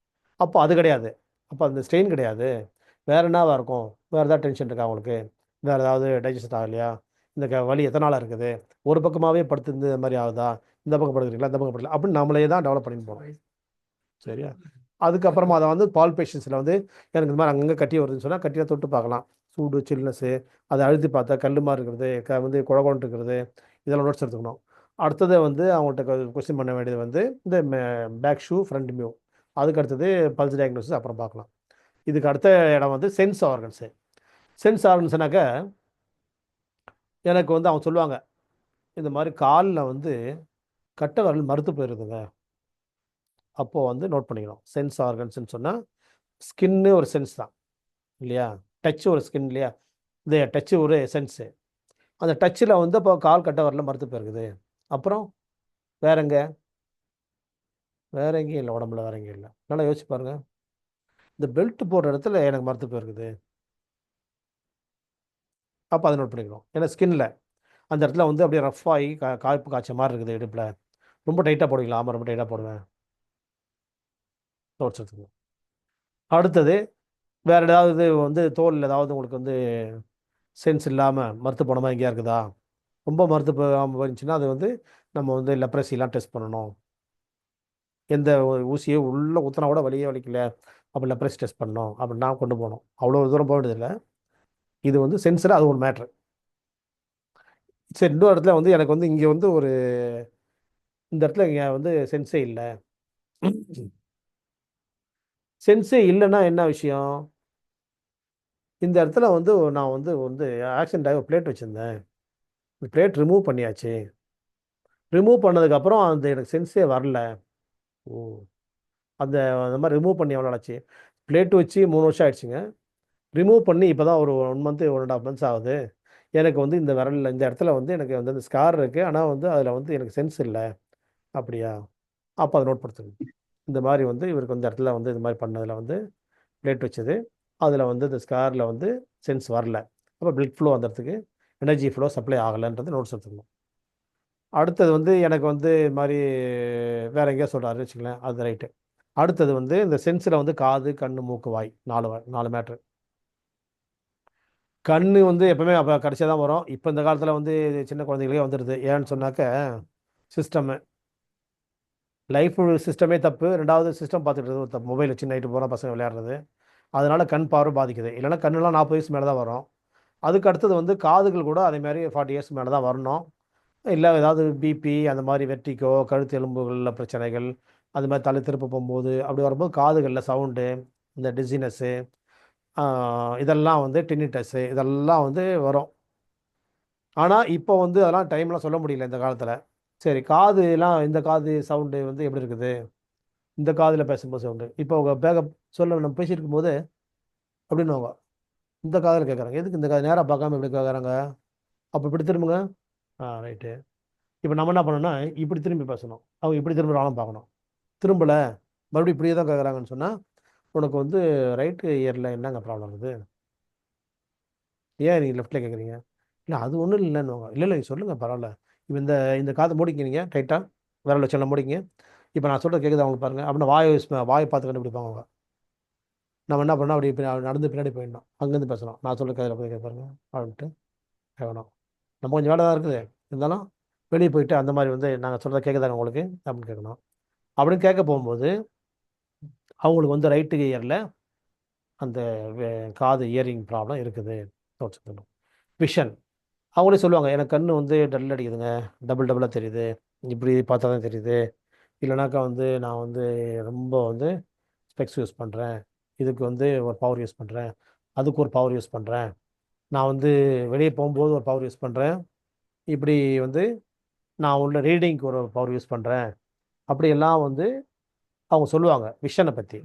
அப்போ அது கிடையாது, அப்போ அந்த ஸ்ட்ரெயின் கிடையாது, வேறு என்னவாக இருக்கும், வேறு ஏதாவது டென்ஷன் இருக்கா உங்களுக்கு, வேறு ஏதாவது டைஜஸ்ட் ஆகலையா, இந்த வலி எத்தனை நாளாக இருக்குது, ஒரு பக்கமாகவே படுத்து இந்த மாதிரி ஆகுதா, இந்த பக்கம் படுக்கிறீங்களா, இந்த பக்கம் படுக்கல, அப்படின்னு நம்மளே தான் டெவலப் பண்ணிட்டு போகணும். சரியா. அதுக்கப்புறமா அதை வந்து பால்பேஷன்ஸில் வந்து எனக்கு இந்த மாதிரி அங்கங்கே கட்டி வருதுன்னு சொன்னால் கட்டியாக தொட்டு பார்க்கலாம், சூடு சில்னஸ்ஸு, அதை அழுத்தி பார்த்தா கல் மாதிரி இருக்கிறது, வந்து குழகுழன்னு இருக்கிறது, இதெல்லாம் நோட்ஸ் எடுத்துக்கணும். அடுத்தது வந்து அவங்கள்ட்ட கொஸ்டின் பண்ண வேண்டியது வந்து இந்த பேக் ஷூ ஃப்ரண்ட் மியூ, அதுக்கு அடுத்தது பல்ஸ் டயக்னோசிஸ் அப்புறம் பார்க்கலாம். இதுக்கு அடுத்த இடம் வந்து சென்ஸ் ஆர்கன்ஸு. சென்ஸ் ஆர்கன்ஸ்னாக்க எனக்கு வந்து அவங்க சொல்லுவாங்க, இந்த மாதிரி காலில் வந்து கட்டை விரல் மறுத்து போயிருக்குதுங்க, அப்போது வந்து நோட் பண்ணிக்கணும். சென்ஸ் ஆர்கன்ஸ்ன்னு சொன்னால் ஸ்கின்னு ஒரு சென்ஸ் தான் இல்லையா, டச்சு ஒரு ஸ்கின் இல்லையா, இந்த டச்சு ஒரு சென்ஸு, அந்த டச்சில் வந்து இப்போ கால் கட்டை வரல மறுத்து போயிருக்குது, அப்புறம் வேற எங்கேயும் இல்லை, உடம்புல வேற எங்கேயும் இல்லை, நல்லா யோசிச்சு பாருங்கள். இந்த பெல்ட் போடுற இடத்துல எனக்கு மறுத்து போயிருக்குது, அப்போ அதை நோட் பண்ணிக்கணும். ஏன்னா ஸ்கின்னில் அந்த இடத்துல வந்து அப்படியே ரஃப் ஆகி காய்ப்பு காய்ச்ச மாதிரி இருக்குது இடுப்பில், ரொம்ப டைட்டாக போடுவீங்களா, ஆமாம் ரொம்ப டைட்டாக போடுவேன், நோட்ஸ் எடுத்துக்கணும். அடுத்தது வேறு ஏதாவது வந்து தோல் ஏதாவது உங்களுக்கு வந்து சென்ஸ் இல்லாமல் மறுத்து போன மாதிரி எங்கேயா இருக்குதா, ரொம்ப மறுத்து போயிருந்துச்சுன்னா அது வந்து நம்ம வந்து லெப்ரஸிலாம் டெஸ்ட் பண்ணணும். எந்த ஊசியை உள்ளே ஊற்றினா கூட வலியே வலிக்கல, அப்போ லெப்ரஸி டெஸ்ட் பண்ணணும் அப்படின்னா கொண்டு போகணும். அவ்வளோ தூரம் போக வேண்டியதில்லை, இது வந்து சென்ஸில் அது ஒரு மேட்ரு. சரி, இன்னொரு இடத்துல வந்து எனக்கு வந்து இங்கே வந்து இந்த இடத்துல இங்கே வந்து சென்ஸே இல்லை, சென்ஸே இல்லைன்னா என்ன விஷயம், இந்த இடத்துல வந்து நான் வந்து ஆக்சிடென்ட் ஆகி பிளேட் வச்சுருந்தேன், பிளேட் ரிமூவ் பண்ணியாச்சு, ரிமூவ் பண்ணதுக்கப்புறம் அந்த எனக்கு சென்ஸே வரல. ஓ, அந்த மாதிரி ரிமூவ் பண்ணி எவ்வளோ ஆச்சு, பிளேட் வச்சு 3 வருஷம் ஆயிடுச்சுங்க, ரிமூவ் பண்ணி இப்போ தான் ஒரு 1 மந்த்து 1.5 மந்த்ஸ் ஆகுது, எனக்கு வந்து இந்த விரலில் இந்த இடத்துல வந்து எனக்கு வந்து அந்த ஸ்கார் இருக்குது, ஆனால் வந்து அதில் வந்து எனக்கு சென்ஸ் இல்லை, அப்படியா, அப்போ அதை நோட் படுத்துங்க. இந்த மாதிரி வந்து இவருக்கு இந்த இடத்துல வந்து இது மாதிரி பண்ணதில் வந்து பிளேட் வச்சது, அதில் வந்து இந்த ஸ்காரில் வந்து சென்ஸ் வரல, அப்போ பிளட் ஃப்ளோ அந்த இடத்துக்கு எனர்ஜி ஃப்ளோ சப்ளை ஆகலைன்றது நோட்ஸ் எடுத்துக்கணும். அடுத்தது வந்து எனக்கு வந்து இது மாதிரி வேற எங்கேயா சொல்கிறாரு வச்சுங்களேன், அது ரைட்டு. அடுத்தது வந்து இந்த சென்ஸில் வந்து காது கண் மூக்கு வாய் 4 மேட்ரு. கண் வந்து எப்பவுமே அப்போ கடைசியாக தான் வரும், இப்போ இந்த காலத்தில் வந்து சின்ன குழந்தைகளே வந்துடுது, ஏன்னு சொன்னாக்க சிஸ்டமு லைஃப் சிஸ்டமே தப்பு, 2வது சிஸ்டம் பார்த்துட்டு தப்பு, மொபைல் வச்சு நைட்டு போகிற பசங்க விளையாடுறது, அதனால் கண் பார்வை பாதிக்குது. இல்லைன்னா கண்ணெலாம் 40 வயசு மேலே தான் வரும். அதுக்கு அடுத்தது வந்து காதுகள் கூட அதேமாதிரி 40 இயர்ஸ் மேலே தான் வரணும். இல்லை ஏதாவது பிபி அந்த மாதிரி வெர்டிகோ, கழுத்து எலும்புகளில் பிரச்சனைகள், அது மாதிரி தலை திருப்ப போகும்போது அப்படி வரும்போது காதுகளில் சவுண்டு, இந்த டிசினஸ்ஸு, இதெல்லாம் வந்து டினிட்டஸ்ஸு இதெல்லாம் வந்து வரும். ஆனால் இப்போ வந்து அதெல்லாம் டைம்லாம் சொல்ல முடியல இந்த காலத்தில். சரி, காதுலாம் இந்த காது சவுண்டு வந்து எப்படி இருக்குது, இந்த காதில் பேசும்போது சவுண்டு, இப்போ உங்கள் பேக்கப் சொல்ல நம்ம பேசிட்டு இருக்கும்போது அப்படின்னுவாங்க. இந்த காதில் கேட்குறாங்க, எதுக்கு இந்த காது நேராக பார்க்காம இப்படி கேட்குறாங்க, அப்போ இப்படி திரும்புங்க. ரைட்டு. இப்போ நம்ம என்ன பண்ணணும்னா இப்படி திரும்பி பேசணும், அவங்க இப்படி திரும்புகிறாலும் பார்க்கணும். திரும்பலை, மறுபடியும் இப்படியே தான் கேட்குறாங்கன்னு சொன்னால் உனக்கு வந்து ரைட்டு இயரில் என்னங்க ப்ராப்ளம் இருக்குது, ஏன் நீங்கள் லெஃப்ட்டில் கேட்குறீங்க, இல்லை அது ஒன்றும் இல்லைன்னுவாங்க. இல்லை இல்லை சொல்லுங்கள் பரவாயில்ல, இப்போ இந்த இந்த காதை மூடிக்கிறீங்க டைட்டாக, விரல் வச்சு எல்லாம் மூடிங்க, இப்போ நான் சொல்கிறது கேட்குது அவங்க பாருங்கள் அப்படின்னு வாயை பார்த்து கண்டுபிடிப்பாங்க அவங்க. நம்ம என்ன பண்ணோம், அப்படி நடந்து பின்னாடி போயிடணும், அங்கேருந்து பேசணும், நான் சொல்கிற கையில் போய் கேட்பாருங்க அப்படின்ட்டு கேட்கணும். நம்ம கொஞ்சம் வேலை தான் இருக்குது, இருந்தாலும் வெளியே போயிட்டு அந்த மாதிரி வந்து நாங்கள் சொல்கிறத கேட்குதாங்க உங்களுக்கு அப்படின்னு கேட்கணும். அப்படின்னு கேட்க போகும்போது அவங்களுக்கு வந்து ரைட்டு இயரில் அந்த காது இயரிங் ப்ராப்ளம் இருக்குது. விஷன், அவங்களே சொல்லுவாங்க, எனக்கு கண் வந்து டல் அடிக்குதுங்க, டபுள் டபுளாக தெரியுது, இப்படி பார்த்தா தான் தெரியுது, இல்லைனாக்கா வந்து நான் வந்து ரொம்ப வந்து ஸ்பெக்ஸ் யூஸ் பண்ணுறேன், இதுக்கு வந்து ஒரு பவர் யூஸ் பண்ணுறேன், அதுக்கு ஒரு பவர் யூஸ் பண்ணுறேன், நான் வந்து வெளியே போகும்போது ஒரு பவர் யூஸ் பண்ணுறேன், இப்படி வந்து நான் உள்ள ரீடிங்க்கு ஒரு பவர் யூஸ் பண்ணுறேன், அப்படியெல்லாம் வந்து அவங்க சொல்லுவாங்க விஷனை பற்றி.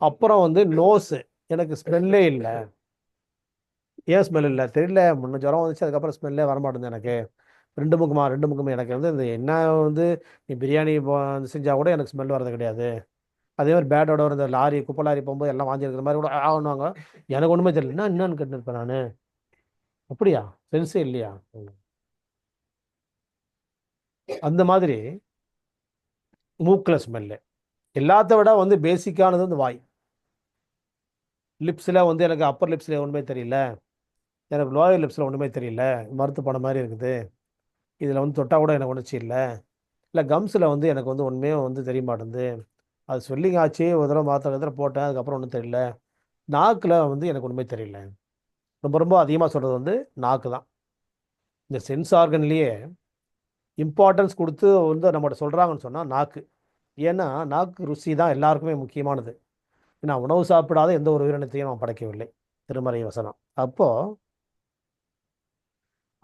அப்புறம் வந்து நோஸு, எனக்கு ஸ்மெல்லே இல்லை, ஏன் ஸ்மெல் இல்லை தெரியல, முன்ன ஜுரம் வந்துச்சு அதுக்கப்புறம் ஸ்மெல்லே வரமாட்டேங்குது எனக்கு, ரெண்டு முகமா எனக்கு வந்து இந்த என்ன வந்து நீ பிரியாணி செஞ்சால் கூட எனக்கு ஸ்மெல் வரது கிடையாது, அதே மாதிரி பேடோட இந்த லாரி குப்பை லாரி போகும்போது எல்லாம் வாங்கி இருக்கிற மாதிரி கூட ஆகணுவாங்க, எனக்கு ஒன்றுமே தெரியல, என்னன்னு கேட்டுருப்பேன் நான், அப்படியா சென்ஸே இல்லையா. அந்த மாதிரி மூக்கில் ஸ்மெல்லு. எல்லாத்த விட வந்து பேசிக்கானது வந்து வாய். லிப்ஸில் வந்து எனக்கு அப்பர் லிப்ஸில் ஒன்றுமே தெரியல, எனக்கு லோயர் லிப்ஸில் ஒன்றுமே தெரியல, மறுத்து போன மாதிரி இருக்குது, இதில் வந்து தொட்டால் கூட எனக்கு உணர்ச்சி இல்லை, இல்லை கம்ஸில் வந்து எனக்கு வந்து ஒன்றுமே வந்து தெரிய மாட்டேங்குது, அது ஸ்வெல்லிங் ஆச்சு, ஒரு தடவை மாத்திரை போட்டேன் அதுக்கப்புறம் ஒன்றும் தெரியல, நாக்கில் வந்து எனக்கு ஒன்றுமே தெரியல. ரொம்ப ரொம்ப அதிகமாக சொல்கிறது வந்து நாக்கு தான். இந்த சென்ஸ் ஆர்கன்லேயே இம்பார்ட்டன்ஸ் கொடுத்து வந்து நம்மகிட்ட சொல்கிறாங்கன்னு சொன்னால் நாக்கு. ஏன்னா நாக்கு ருசி தான் எல்லாருக்குமே முக்கியமானது. ஏன்னா உணவு சாப்பிடாத எந்த ஒரு உயிரினத்தையும் நான் படைக்கவில்லை, திருமறை வசனம். அப்போது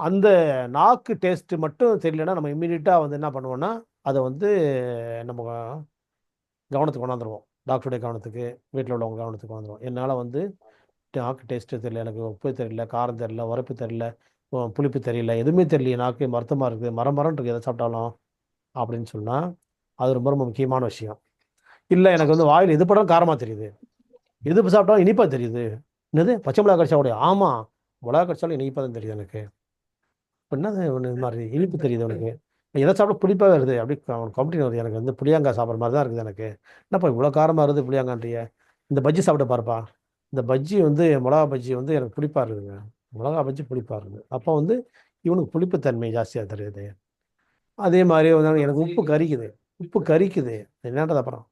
அந்த நாக்கு டேஸ்ட்டு மட்டும் தெரியலன்னா நம்ம இம்மீடியட்டாக வந்து என்ன பண்ணுவோன்னா அதை வந்து நம்ம கவனத்துக்கு கொண்டாந்துருவோம், டாக்டருடைய கவனத்துக்கு, வீட்டில் உள்ளவங்க கவனத்துக்கு கொண்டாந்துருவோம். என்னால் வந்து நாக்கு டேஸ்ட்டு தெரியல, எனக்கு உப்பு தெரியல, காரம் தெரியல, உரப்பு தெரியல, புளிப்பு தெரியல, எதுவுமே தெரியல, நாக்கு மருத்துவமாக இருக்குது, மரமரன்னு இருக்குது எதை சாப்பிட்டாலும் அப்படின்னு சொன்னால் அது ரொம்ப ரொம்ப முக்கியமான விஷயம். இல்லை எனக்கு வந்து வாயில் எது படம் காரமாக தெரியுது, எது சாப்பிட்டாலும் இனிப்பாக தெரியுது, என்னது பச்சை மிளகா கடிச்சா கூட, ஆமாம் மிளகா கடிச்சாலும் இனிப்பாக தான் தெரியுது எனக்கு, இப்போ என்ன ஒன்று இது மாதிரி இனிப்பு தெரியுது உனக்கு, எதை சாப்பிட புளிப்பாக வருது, அப்படி காம்படின் வருது, எனக்கு வந்து புளியாங்காய் சாப்பிட்ற மாதிரி தான் இருக்குது எனக்கு, என்னப்பா இவ்வளோ காரமாக இருக்குது புளியாங்கான்றிய, இந்த பஜ்ஜி சாப்பிட பாருப்பா, இந்த பஜ்ஜி வந்து மிளகா பஜ்ஜி வந்து எனக்கு புளிப்பாக இருக்குதுங்க, மிளகா பஜ்ஜி புளிப்பாக இருக்குது, அப்போ வந்து இவனுக்கு புளிப்புத்தன்மை ஜாஸ்தியாக தெரியுது. அதே மாதிரி வந்து எனக்கு உப்பு கரிக்குது, உப்பு கரிக்குது, என்னன்றது அப்புறம்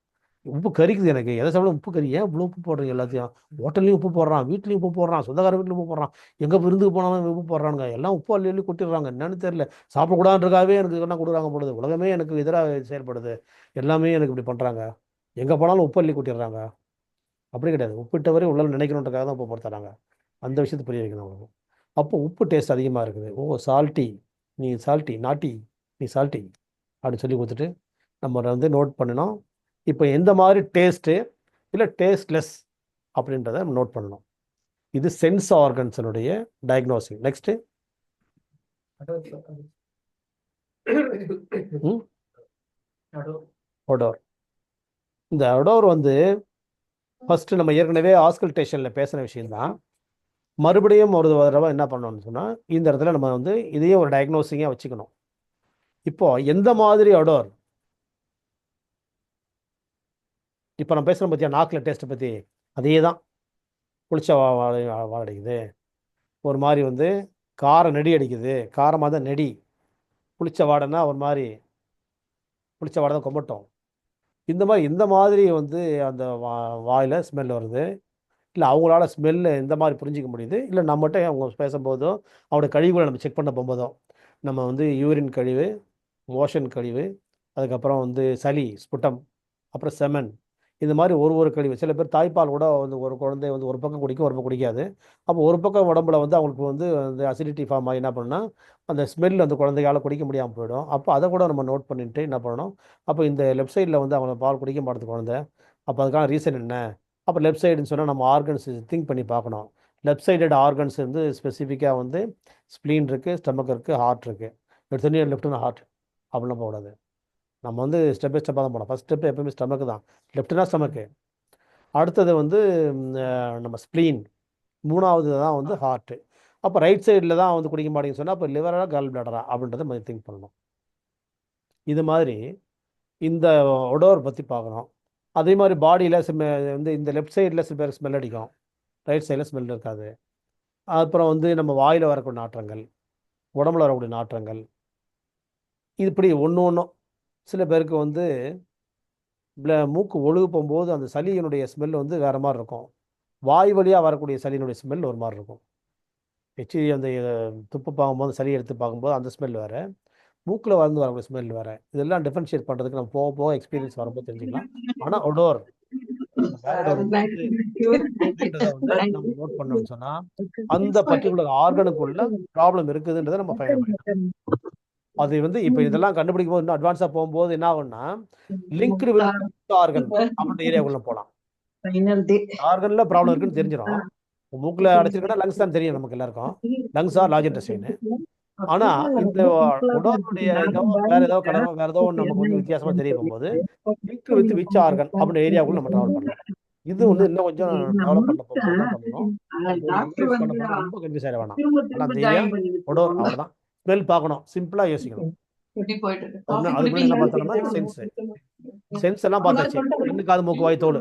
உப்பு கரிக்குது எனக்கு, எதை சாப்பிட உப்பு கறி, ஏன் இவ்வளோ உப்பு போடுறீங்க எல்லாத்தையும், ஹோட்டல்லையும் உப்பு போடுறான், வீட்லேயும் உப்பு போடுறான், சொந்தக்கார வீட்டில் உப்பு போடுறான், எங்கே விருந்துக்கு போனாலும் உப்பு போடுறானுங்க, எல்லாம் உப்பு அள்ளி அள்ளி கொட்டிடுறாங்க, என்னன்னு தெரியல, சாப்பிடக்கூடாதுன்றக்காகவே எனக்கு என்ன கொடுக்குறாங்க பொழுது, உலகமே எனக்கு எதிராக செயல்படுது, எல்லாமே எனக்கு இப்படி பண்ணுறாங்க, எங்கே போனாலும் உப்பு அள்ளி கொட்டிடுறாங்க. அப்படி கிடையாது, உப்பிட்டவரை உள்ள நினைக்கணுன்றக்காக தான் உப்பு போடுறாங்க. அந்த விஷயத்தை புரிய வைக்கணும் அவங்களுக்கு. அப்போ உப்பு டேஸ்ட் அதிகமாக இருக்குது, ஓ சால்ட்டி, நீ சால்ட்டி நாட்டி, நீ சால்ட்டி அப்படின்னு சொல்லி கொடுத்துட்டு நம்ம வந்து நோட் பண்ணணும். இப்போ எந்த மாதிரி டேஸ்ட்டு இல்லை டேஸ்ட்லெஸ் அப்படின்றத நோட் பண்ணணும். இது சென்ஸ் ஆர்கன்ஸனுடைய டயக்னோசிங். நெக்ஸ்ட்டு ஒடோர். இந்த ஒடோர் வந்து ஃபஸ்ட்டு நம்ம ஏற்கனவே ஆஸ்கல்டேஷனில் பேசின விஷயம்தான். மறுபடியும் ஒரு தடவை என்ன பண்ணணும்னு சொன்னால் இந்த இடத்துல நம்ம வந்து இதையே ஒரு டயக்னோசிங்காக வச்சுக்கணும். இப்போ எந்த மாதிரி ஒடோர், இப்போ நம்ம பேசுகிறோம் பார்த்தியா நாக்கில் டேஸ்ட்டை பற்றி, அதே தான் புளிச்ச வாடடிக்குது, ஒரு மாதிரி வந்து கார நெடி அடிக்குது, காரமாக தான் நெடி, புளிச்ச வாடைன்னா ஒரு மாதிரி புளிச்ச வாடை தான் கொமட்டும், இந்த மாதிரி வந்து அந்த வாயில் ஸ்மெல் வருது, இல்லை அவங்களால ஸ்மெல்லு இந்த மாதிரி புரிஞ்சிக்க முடியுது, இல்லை நம்மகிட்ட அவங்க பேசும்போதோ அவங்களோட கழிவுகளை நம்ம செக் பண்ண போகும்போதோ நம்ம வந்து யூரின் கழிவு, மோஷன் கழிவு, அதுக்கப்புறம் வந்து சளி ஸ்புட்டம், அப்புறம் செமன், இந்த மாதிரி ஒரு கழிவு. சில பேர் தாய்ப்பால் கூட வந்து ஒரு குழந்தை வந்து ஒரு பக்கம் குடிக்கும், ஒரு பக்கம் குடிக்காது. அப்போ ஒரு பக்கம் உடம்புல வந்து அவங்களுக்கு வந்து அந்த அசிடிட்டி ஃபார்ம் ஆகி என்ன பண்ணுன்னா அந்த ஸ்மெல் அந்த குழந்தையால குடிக்க முடியாமல் போயிடும். அப்போ அதை கூட நம்ம நோட் பண்ணிட்டு என்ன பண்ணணும், அப்போ இந்த லெஃப்ட் சைடில் வந்து அவங்க பால் குடிக்க மாட்டேது குழந்தை. அப்போ அதுக்கான ரீசன் என்ன? அப்போ லெஃப்ட் சைடுன்னு சொன்னால் நம்ம ஆர்கன்ஸ் திங்க் பண்ணி பார்க்கணும். லெஃப்ட் சைடட் ஆர்கன்ஸ் வந்து ஸ்பெசிஃபிக்காக வந்து ஸ்ப்ளீன் இருக்குது, ஸ்டமக் இருக்குது, ஹார்ட் இருக்குது. எடுத்தோடனே லெஃப்ட்னு ஹார்ட் அப்படிலாம் போகக்கூடாது. நம்ம வந்து ஸ்டெப் பை ஸ்டெப்பாக தான் போகணும். ஃபஸ்ட் ஸ்டெப் எப்பவுமே ஸ்டமக்கு தான். லெஃப்ட்னா ஸ்டமக்கு, அடுத்தது வந்து நம்ம ஸ்ப்ளீன், மூணாவது தான் வந்து ஹார்ட்டு. அப்போ ரைட் சைடில் தான் வந்து குடிக்க மாட்டேங்குன்னு சொன்னால் அப்போ லிவரா கால் பிளாடரா அப்படின்றத நம்ம திங்க் பண்ணணும். இது மாதிரி இந்த ஒடோர் பற்றி பார்க்கணும். அதே மாதிரி பாடியில் வந்து இந்த லெஃப்ட் சைடில் சில பேருக்கு ஸ்மெல் அடிக்கும், ரைட் சைடில் ஸ்மெல் இருக்காது. அப்புறம் வந்து நம்ம வாயில் வரக்கூடிய நாற்றங்கள், உடம்புல வரக்கூடிய நாற்றங்கள், இப்படி ஒன்று ஒன்றும். சில பேருக்கு வந்து மூக்கு ஒழுகு போகும்போது அந்த சளியினுடைய ஸ்மெல் வந்து வேறு மாதிரி இருக்கும். வாய் வழியாக வரக்கூடிய சளியினுடைய ஸ்மெல் ஒரு மாதிரி இருக்கும். எச்சி அந்த துப்பு பார்க்கும்போது சளி எடுத்து பார்க்கும்போது அந்த ஸ்மெல் வேறு, மூக்கில் வந்து வரக்கூடிய ஸ்மெல் வேறு. இதெல்லாம் டிஃப்ரென்ஷியேட் பண்ணுறதுக்கு நம்ம போக போக எக்ஸ்பீரியன்ஸ் வரும்போது தெரிஞ்சுக்கலாம். ஆனால் ஒடோர் பேட் அப்படின்றத வந்து நம்ம நோட் பண்ணோம்னு சொன்னால் அந்த பர்டிகுலர் ஆர்கனுக்குள்ள ப்ராப்ளம் இருக்குதுன்றதை நம்ம ஃபைண்ட் பண்ணிக்கலாம். அது வந்து இப்போ இதெல்லாம் கண்டுபிடிக்கும் போது இன்னும் அட்வான்ஸாக போகும்போது என்ன ஆகும்னா லிங்க்டு வித் ஆர்கன் அப்படின்ற ஏரியாவுக்குள்ள போகலாம். ஆர்கனில் ப்ராப்ளம் இருக்குன்னு தெரிஞ்சிடும். மூக்கில் அடைச்சிருக்கா லங்ஸ் தான் தெரியும் நமக்கு எல்லாருக்கும். Lungs R large intestine. ஆனால் இந்த உடலுடைய இதோ வேற ஏதோ கலரோ வேற ஏதோ ஒன்று நமக்கு வந்து வித்தியாசமாக தெரிய போகும்போது லிங்க்டு வித் விச் ஆர்கன் அப்படின்ற ஏரியாவுக்குள்ள நம்ம ட்ராவல் பண்ணலாம். இது வந்து இன்னும் கொஞ்சம் டெவலப் பண்ண போகும்போது தான் பண்ணணும். இன்க்ரீஸ் பண்ண போது ரொம்ப கன்ஃபியூஸ் ஆகிட வேணாம். ஆனால் அந்த ஏரியா ஒடோர் அவ்வளோதான். ஸ்மெல் பார்க்கணும், சிம்பிளாக யோசிக்கணும். அதுக்கு முன்னாடி என்ன பார்த்தோம்னா சென்ஸ் எல்லாம் பார்த்தாச்சு. கண்ணு காது மூக்கு வாய் தோல்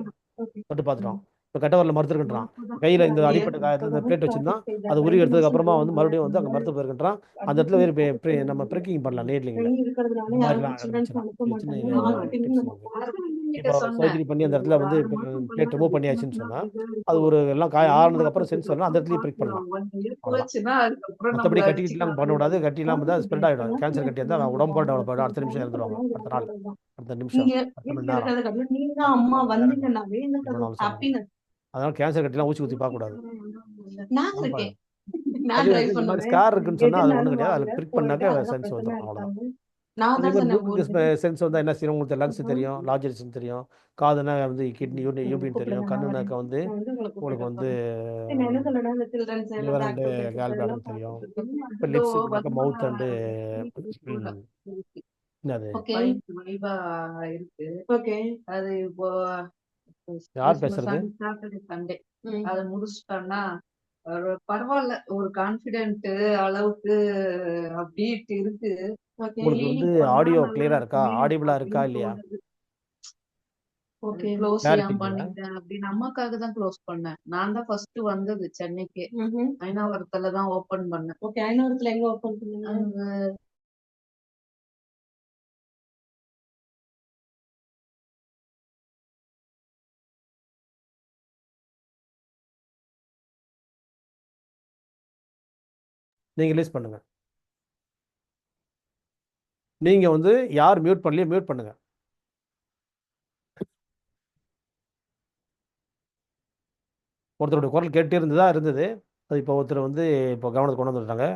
தொட்டு பார்த்துட்டோம். இப்போ கட்டவரில் மருத்துவ இருக்கின்றான், கையில் இந்த அடிப்பட்ட காயத்தில் இந்த பிளேட் வச்சிருந்தான், அதை உருவி எடுத்ததுக்கு அப்புறமா வந்து மறுபடியும் வந்து அங்கே மருத்துவ இருக்கின்றான். அந்த இடத்துல வேறு நம்ம ப்ரெக்கிங் பண்ணலாம் நீட்லிங்கில். இந்த மாதிரிலாம் இருந்துச்சுன்னா இது சின்ன டிப்ஸ் நமக்கு. இப்போ சர்ஜரி பண்ணி அந்த இடத்துல வந்து பிளேட் ரிமூவ் பண்ணியாச்சுன்னு சொன்னால் அது ஒரு எல்லாம் காய ஆறுனதுக்கு அப்புறம் சென்ஸ் வரலாம், அந்த இடத்துலயே பிரிக் பண்ணலாம். அவ்வளோதான். மற்றபடி கட்டிக்கிட்டுலாம் பண்ணக்கூடாது. கட்டிலாம் இருந்தால் ஸ்ப்ரெட் ஆகிடும். கேன்சர் கட்டி இருந்தால் உடம்பு போட டெவலப் ஆகிடும். அடுத்த நிமிஷம் இறந்துருவாங்க. அடுத்த நாள், அடுத்த நிமிஷம், அடுத்த மணி நேரம், இவ்வளோ நாள் சொல்லணும். அதனால கேன்சர் கட்டிலாம் ஊசி ஊற்றி பார்க்கக்கூடாது. அது வந்து இந்த மாதிரி ஸ்கார் இருக்குன்னு சொன்னால் அது ஒன்றும் கிடையாது. அதில் பிரிக் பண்ணாக்க சென்ஸ் வந்துடும். அவ்வளோதான். அதே மாதிரி மூக்குக்கு சென்ஸ் வந்தால் என்ன செய்யணும், உங்களுக்கு லங்ஸ் தெரியும், லார்ஜ் தெரியும், காதுனா வந்து கிட்னி யூபின் தெரியும், கண்ணுனாக்க வந்து உங்களுக்கு வந்து லிவர் அண்டு கால் பிளாடர் தெரியும். இப்போ லிப்ஸுக்குனாக்க மவுத் அண்டு என்னது யார் பேசுறது? சண்டே அதை முடிச்சுட்டோம்னா பரவாயில்ல, ஒரு கான்பிடென்ட் அளவுக்கு அப்படிட்டு இருக்கு. உங்களுக்கு வந்து ஆடியோ கிளியரா இருக்கா, ஆடிபிளா இருக்கா இல்லையா? க்ளோஸ் பண்ணிட்டேன் அப்படின்னு அம்மாக்காக தான் க்ளோஸ் பண்ணேன். நான் தான் ஃபர்ஸ்ட் வந்தது சென்னைக்கு. ஐநாவரத்துல தான் ஓபன் பண்ணேன். ஓகே, ஐநாவரத்துல எங்க ஓபன் பண்ணீங்க? நீங்க ரிலீஸ் பண்ணுங்க. நீங்க வந்து யார் மியூட் பண்ணலையோ மியூட் பண்ணுங்க. ஒருத்தருடைய குரல் கேட்டு இருந்தது. அது இப்போ ஒருத்தர் வந்து இப்போ கவனத்துக்கு கொண்டு வந்துட்டாங்க.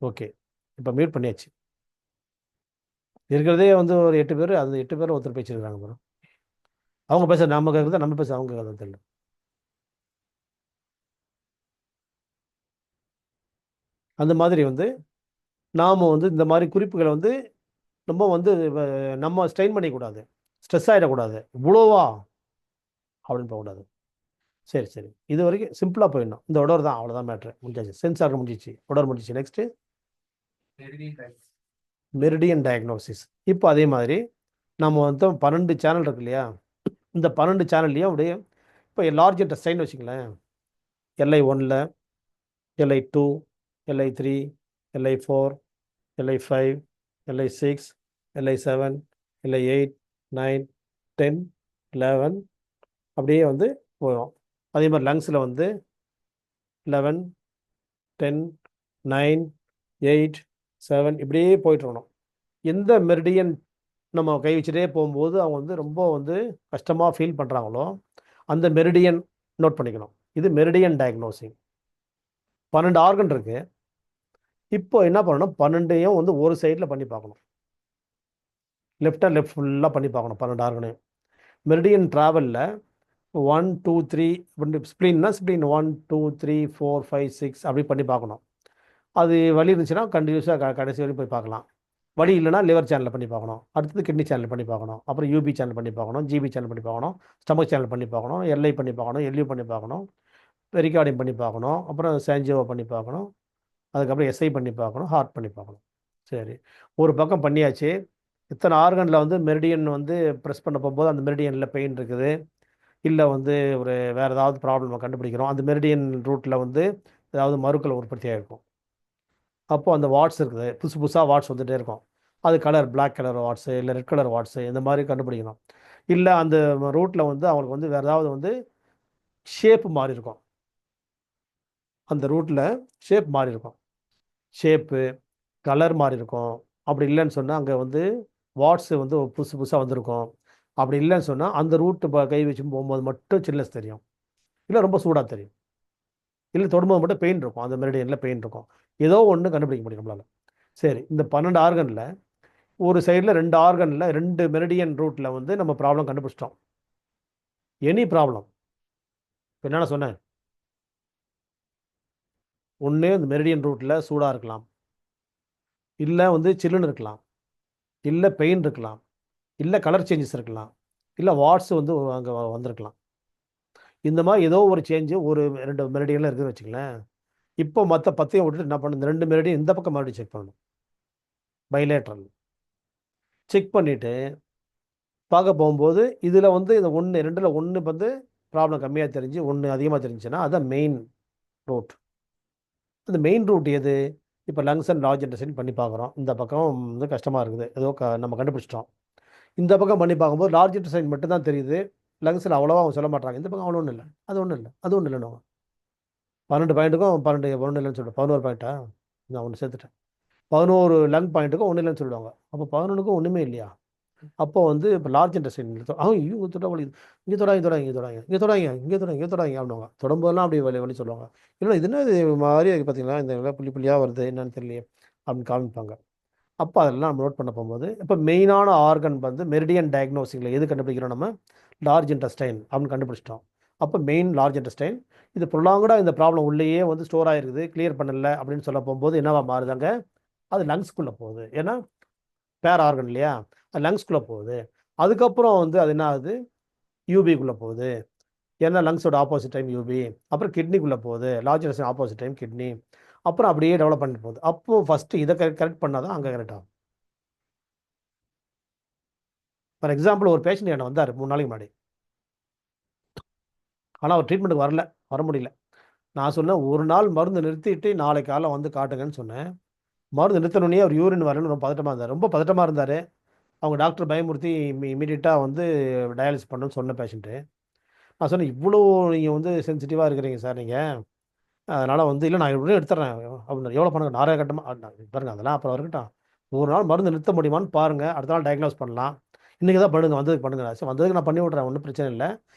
ஓகே, இப்போ மியூட் பண்ணியாச்சு. இருக்கிறதே வந்து ஒரு 8 பேர். அந்த 8 பேர் ஒருத்தர் பேசியிருக்காங்க ப்ரோ. அவங்க பேச நம்ம கேட்குறதா, நம்ம பேச அவங்க கேட்குறதா தெரியல. அந்த மாதிரி வந்து நாம் வந்து இந்த மாதிரி குறிப்புகளை வந்து ரொம்ப வந்து நம்ம ஸ்ட்ரெயின் பண்ணிக்கூடாது, ஸ்ட்ரெஸ் ஆகிடக்கூடாது. இவ்வளோவா அப்படின்னு போகக்கூடாது. சரி சரி, இது வரைக்கும் சிம்பிளாக போயிடணும். இந்த ஒடர் தான், அவ்வளோதான் மேட்ரு, முடிஞ்சாச்சு. சென்சார் முடிஞ்சிச்சு, ஒடர் முடிஞ்சிச்சு. Next meridian diagnosis. இப்போ அதே மாதிரி நம்ம வந்து 12 சேனல் இருக்கு இல்லையா, இந்த 12 சேனல்லையும் அப்படியே இப்போ லார்ஜ் இன்டெஸ்டைன் வச்சுங்களேன். LI1, LI2, LI3, LI4, LI5, LI6, LI7, LI8, 9, 10, 11 அப்படியே வந்து போயிடும். அதே மாதிரி லங்ஸில் வந்து 11, 10, 9, 8, 7 இப்படியே போயிட்டு இருக்கணும். எந்த மெரிடியன் நம்ம கை வச்சுட்டே போகும்போது அவங்க வந்து ரொம்ப வந்து கஷ்டமாக ஃபீல் பண்ணுறாங்களோ அந்த மெரிடியன் நோட் பண்ணிக்கணும். இது மெரிடியன் டயக்னோசிங். 12 ஆர்கன் இருக்கு. இப்போ என்ன பண்ணணும், 12ஐயும் வந்து ஒரு சைடில் பண்ணி பார்க்கணும். லெஃப்ட் ஃபுல்லாக பண்ணி பார்க்கணும் 12 ஆர்கனையும். மெரிடியன் ட்ராவலில் 1 2 3 ஸ்ப்ளீன்னா ஸ்ப்ளீன் 1 2 3 4 5 6 அப்படி பண்ணி பார்க்கணும். அது வலி இருந்துச்சுன்னா கண்டினியூஸாக கடைசி வரைக்கும் போய் பார்க்கலாம். வலி இல்லைனா லிவர் சேனலில் பண்ணி பார்க்கணும். அடுத்தது கிட்னி சேனல் பண்ணி பார்க்கணும். அப்புறம் யூபி சேனல் பண்ணி பார்க்கணும். ஜிபி சேனல் பண்ணி பார்க்கணும். ஸ்டமக் சேனல் பண்ணி பார்க்கணும். எல்ஐ பண்ணி பார்க்கணும். எல்யூ பண்ணி பார்க்கணும். பெரிகார்டியம் பண்ணி பார்க்கணும். அப்புறம் சாஞ்சியோவை பண்ணி பார்க்கணும். அதுக்கப்புறம் எஸ்ஐ பண்ணி பார்க்கணும். ஹார்ட் பண்ணி பார்க்கணும். சரி, ஒரு பக்கம் பண்ணியாச்சு. இத்தனை ஆர்கனில் வந்து மெரிடியன் வந்து ப்ரெஸ் பண்ண போகும்போது அந்த மெரிடியனில் பெயின் இருக்குது, இல்லை வந்து ஒரு வேறு ஏதாவது ப்ராப்ளம் கண்டுபிடிக்கிறோம். அந்த மெரிடியன் ரூட்டில் வந்து ஏதாவது மருக்கள் உற்பத்தியாக இருக்கும். அப்போது அந்த வாட்ஸ் இருக்குது, புதுசு புதுசாக வாட்ஸ் வந்துகிட்டே இருக்கும். அது கலர் பிளாக் கலர் வாட்ஸு இல்லை ரெட் கலர் வாட்ஸு இந்த மாதிரி கண்டுபிடிக்கணும். இல்லை அந்த ரூட்டில் வந்து அவங்களுக்கு வந்து வேறு ஏதாவது வந்து ஷேப்பு மாறி இருக்கும். அந்த ரூட்டில் ஷேப் மாறி இருக்கும், ஷேப்பு கலர் மாறி இருக்கும். அப்படி இல்லைன்னு சொன்னால் அங்கே வந்து வாட்ஸு வந்து புதுசு புதுசாக வந்திருக்கும். அப்படி இல்லைன்னு சொன்னால் அந்த ரூட்டு கை வச்சு போகும்போது மட்டும் சில்னஸ் தெரியும், இல்லை ரொம்ப சூடாக தெரியும், இல்லை தொடும்போது மட்டும் பெயின் இருக்கும். அந்த மெரிடியனில் பெயின் இருக்கும். ஏதோ ஒன்று கண்டுபிடிக்க முடியும் நம்மளால். சரி, இந்த 12 ஆர்கனில் ஒரு சைடில் 2 ஆர்கனில் 2 மெரிடியன் ரூட்டில் வந்து நம்ம ப்ராப்ளம் கண்டுபிடிச்சிட்டோம். எனி ப்ராப்ளம் இப்போ என்னென்ன சொன்னேன், ஒன்று இந்த மெரிடியன் ரூட்டில் சூடாக இருக்கலாம், இல்லை வந்து சில்லுன்னு இருக்கலாம், இல்லை பெயின் இருக்கலாம், இல்லை கலர் சேஞ்சஸ் இருக்கலாம், இல்லை வாட்ஸ் வந்து அங்கே வந்திருக்கலாம். இந்த மாதிரி ஏதோ ஒரு சேஞ்சு ஒரு 2 மெரிடியனில் இருக்குதுன்னு வச்சுங்களேன். இப்போ மற்ற 10ஐயும் விட்டுட்டு என்ன பண்ணணும், இந்த 2 மெரிடியன் இந்த பக்கம் மறுபடியும் செக் பண்ணணும். பைலேட்ரல் செக் பண்ணிவிட்டு பார்க்க போகும்போது இதில் வந்து இந்த 1 2ல் 1 வந்து ப்ராப்ளம் கம்மியாக தெரிஞ்சு 1 அதிகமாக தெரிஞ்சுன்னா அதுதான் மெயின் ரூட். அந்த மெயின் ரூட் எது, இப்போ லங்ஸ் அண்ட் லார்ஜ் இன்டெஸ்டைன் பண்ணி பார்க்குறோம். இந்த பக்கம் வந்து கஷ்டமாக இருக்குது, ஏதோ நம்ம கண்டுபிடிச்சிட்டோம். இந்த பக்கம் பண்ணி பார்க்கும்போது லார்ஜ் இன்டெஸ்டைன் மட்டும் தான் தெரியுது, லங்ஸில் அவ்வளோவா அவங்க சொல்ல மாட்டாங்க. இந்த பக்கம் அவ்வளோ ஒன்றும் இல்லை, அது ஒன்றும் இல்லை, அது ஒன்றும் இல்லைன்னு 12 பாயிண்ட்டுக்கும் 12 ஒன்றும் இல்லைன்னு சொல்லிட்டு 11 பாயிண்ட்டா, நான் ஒன்று சேர்த்துட்டேன். 11 லங் பாயிண்ட்டுக்கும் ஒன்றும் இல்லைன்னு சொல்லுவாங்க. அப்போ 11க்கும் ஒன்றுமே இல்லையா? அப்போ வந்து இப்போ லார்ஜ் இன்டெஸ்டைன் இங்கே தொட வலி, இங்கே தொடாங்க தொடாங்க இங்கே தொடாங்க இங்கே தொடாங்க இங்கே தொடாங்க இங்கே தொடாங்க அப்படின்வாங்க. தொடும்போதெல்லாம் அப்படி வலி வலி சொல்லுவாங்க. இல்லை இது என்ன இது மாதிரி பார்த்தீங்களா, இந்த புள்ளி புள்ளியாக வருது என்னன்னு தெரியலையே அப்படின்னு காமிப்பாங்க. அப்போ அதெல்லாம் நம்ம நோட் பண்ண போகும்போது இப்போ மெயினான ஆர்கன் வந்து மெரிடியன் டயக்னோசிங்கில் எது கண்டுபிடிக்கிறோம், நம்ம லார்ஜ் இன்டெஸ்டைன் அப்படின்னு கண்டுபிடிச்சிட்டோம். அப்போ மெயின் லார்ஜ் இன்டெஸ்டைன் இது ப்ரொலாங்கடாக இந்த ப்ராப்ளம் உள்ளேயே வந்து ஸ்டோர் ஆகிருக்குது, கிளியர் பண்ணல அப்படின்னு சொல்ல போகும்போது என்னவா மாறுதாங்க, அது லங்ஸ்குள்ளே போகுது. ஏன்னா பேர் ஆர்கன் இல்லையா, அது லங்ஸ்குள்ளே போகுது. அதுக்கப்புறம் வந்து அது என்ன ஆகுது, யூபிக்குள்ளே போகுது. ஏன்னா லங்ஸோட ஆப்போசிட் டைம் யூபி. அப்புறம் கிட்னிக்குள்ளே போகுது, large intestine opposite time kidney. அப்புறம் அப்படியே டெவலப் பண்ணிட்டு போகுது. அப்போது ஃபஸ்ட்டு இதை கரெக்ட் பண்ணால் தான் அங்கே கரெக்ட் ஆகும். ஃபார் எக்ஸாம்பிள் ஒரு பேஷண்ட் என்ன வந்தார் 3 நாளைக்கு முன்னாடி. ஆனால் அவர் ட்ரீட்மெண்ட்டுக்கு வர முடியல. நான் சொன்னேன் ஒரு நாள் மருந்து நிறுத்திட்டு நாளைக்கு காலைல வந்து காட்டுங்கன்னு சொன்னேன். மருந்து நிறுத்தணுன்னே அவர் யூரின் வரலன்னு ரொம்ப பதட்டமாக இருந்தார், ரொம்ப பதட்டமாக இருந்தார். அவங்க டாக்டர் பயமுறுத்தி இமீடியட்டாக வந்து டயாலிசிஸ் பண்ணணும்னு சொன்ன பேஷண்ட்டு. நான் சொன்னேன் இவ்வளோ நீங்கள் வந்து சென்சிட்டிவாக இருக்கிறீங்க சார் நீங்கள், அதனால் வந்து இல்லை நான் உடனே எடுத்துட்றேன் அப்படின்னு. எவ்வளோ பண்ணுங்க, 4000 கட்டமாக பாருங்கள், அதெல்லாம் அப்புறம் இருக்கட்டும். ஒரு நாள் மருந்து நிறுத்த முடியுமான்னு பாருங்கள், அடுத்த நாள் டயக்னோஸ் பண்ணலாம். இன்றைக்கி தான் பண்ணுங்க, வந்ததுக்கு பண்ணுங்க. சரி வந்ததுக்கு நான் பண்ணி விட்றேன், ஒன்றும் பிரச்சனை இல்லை.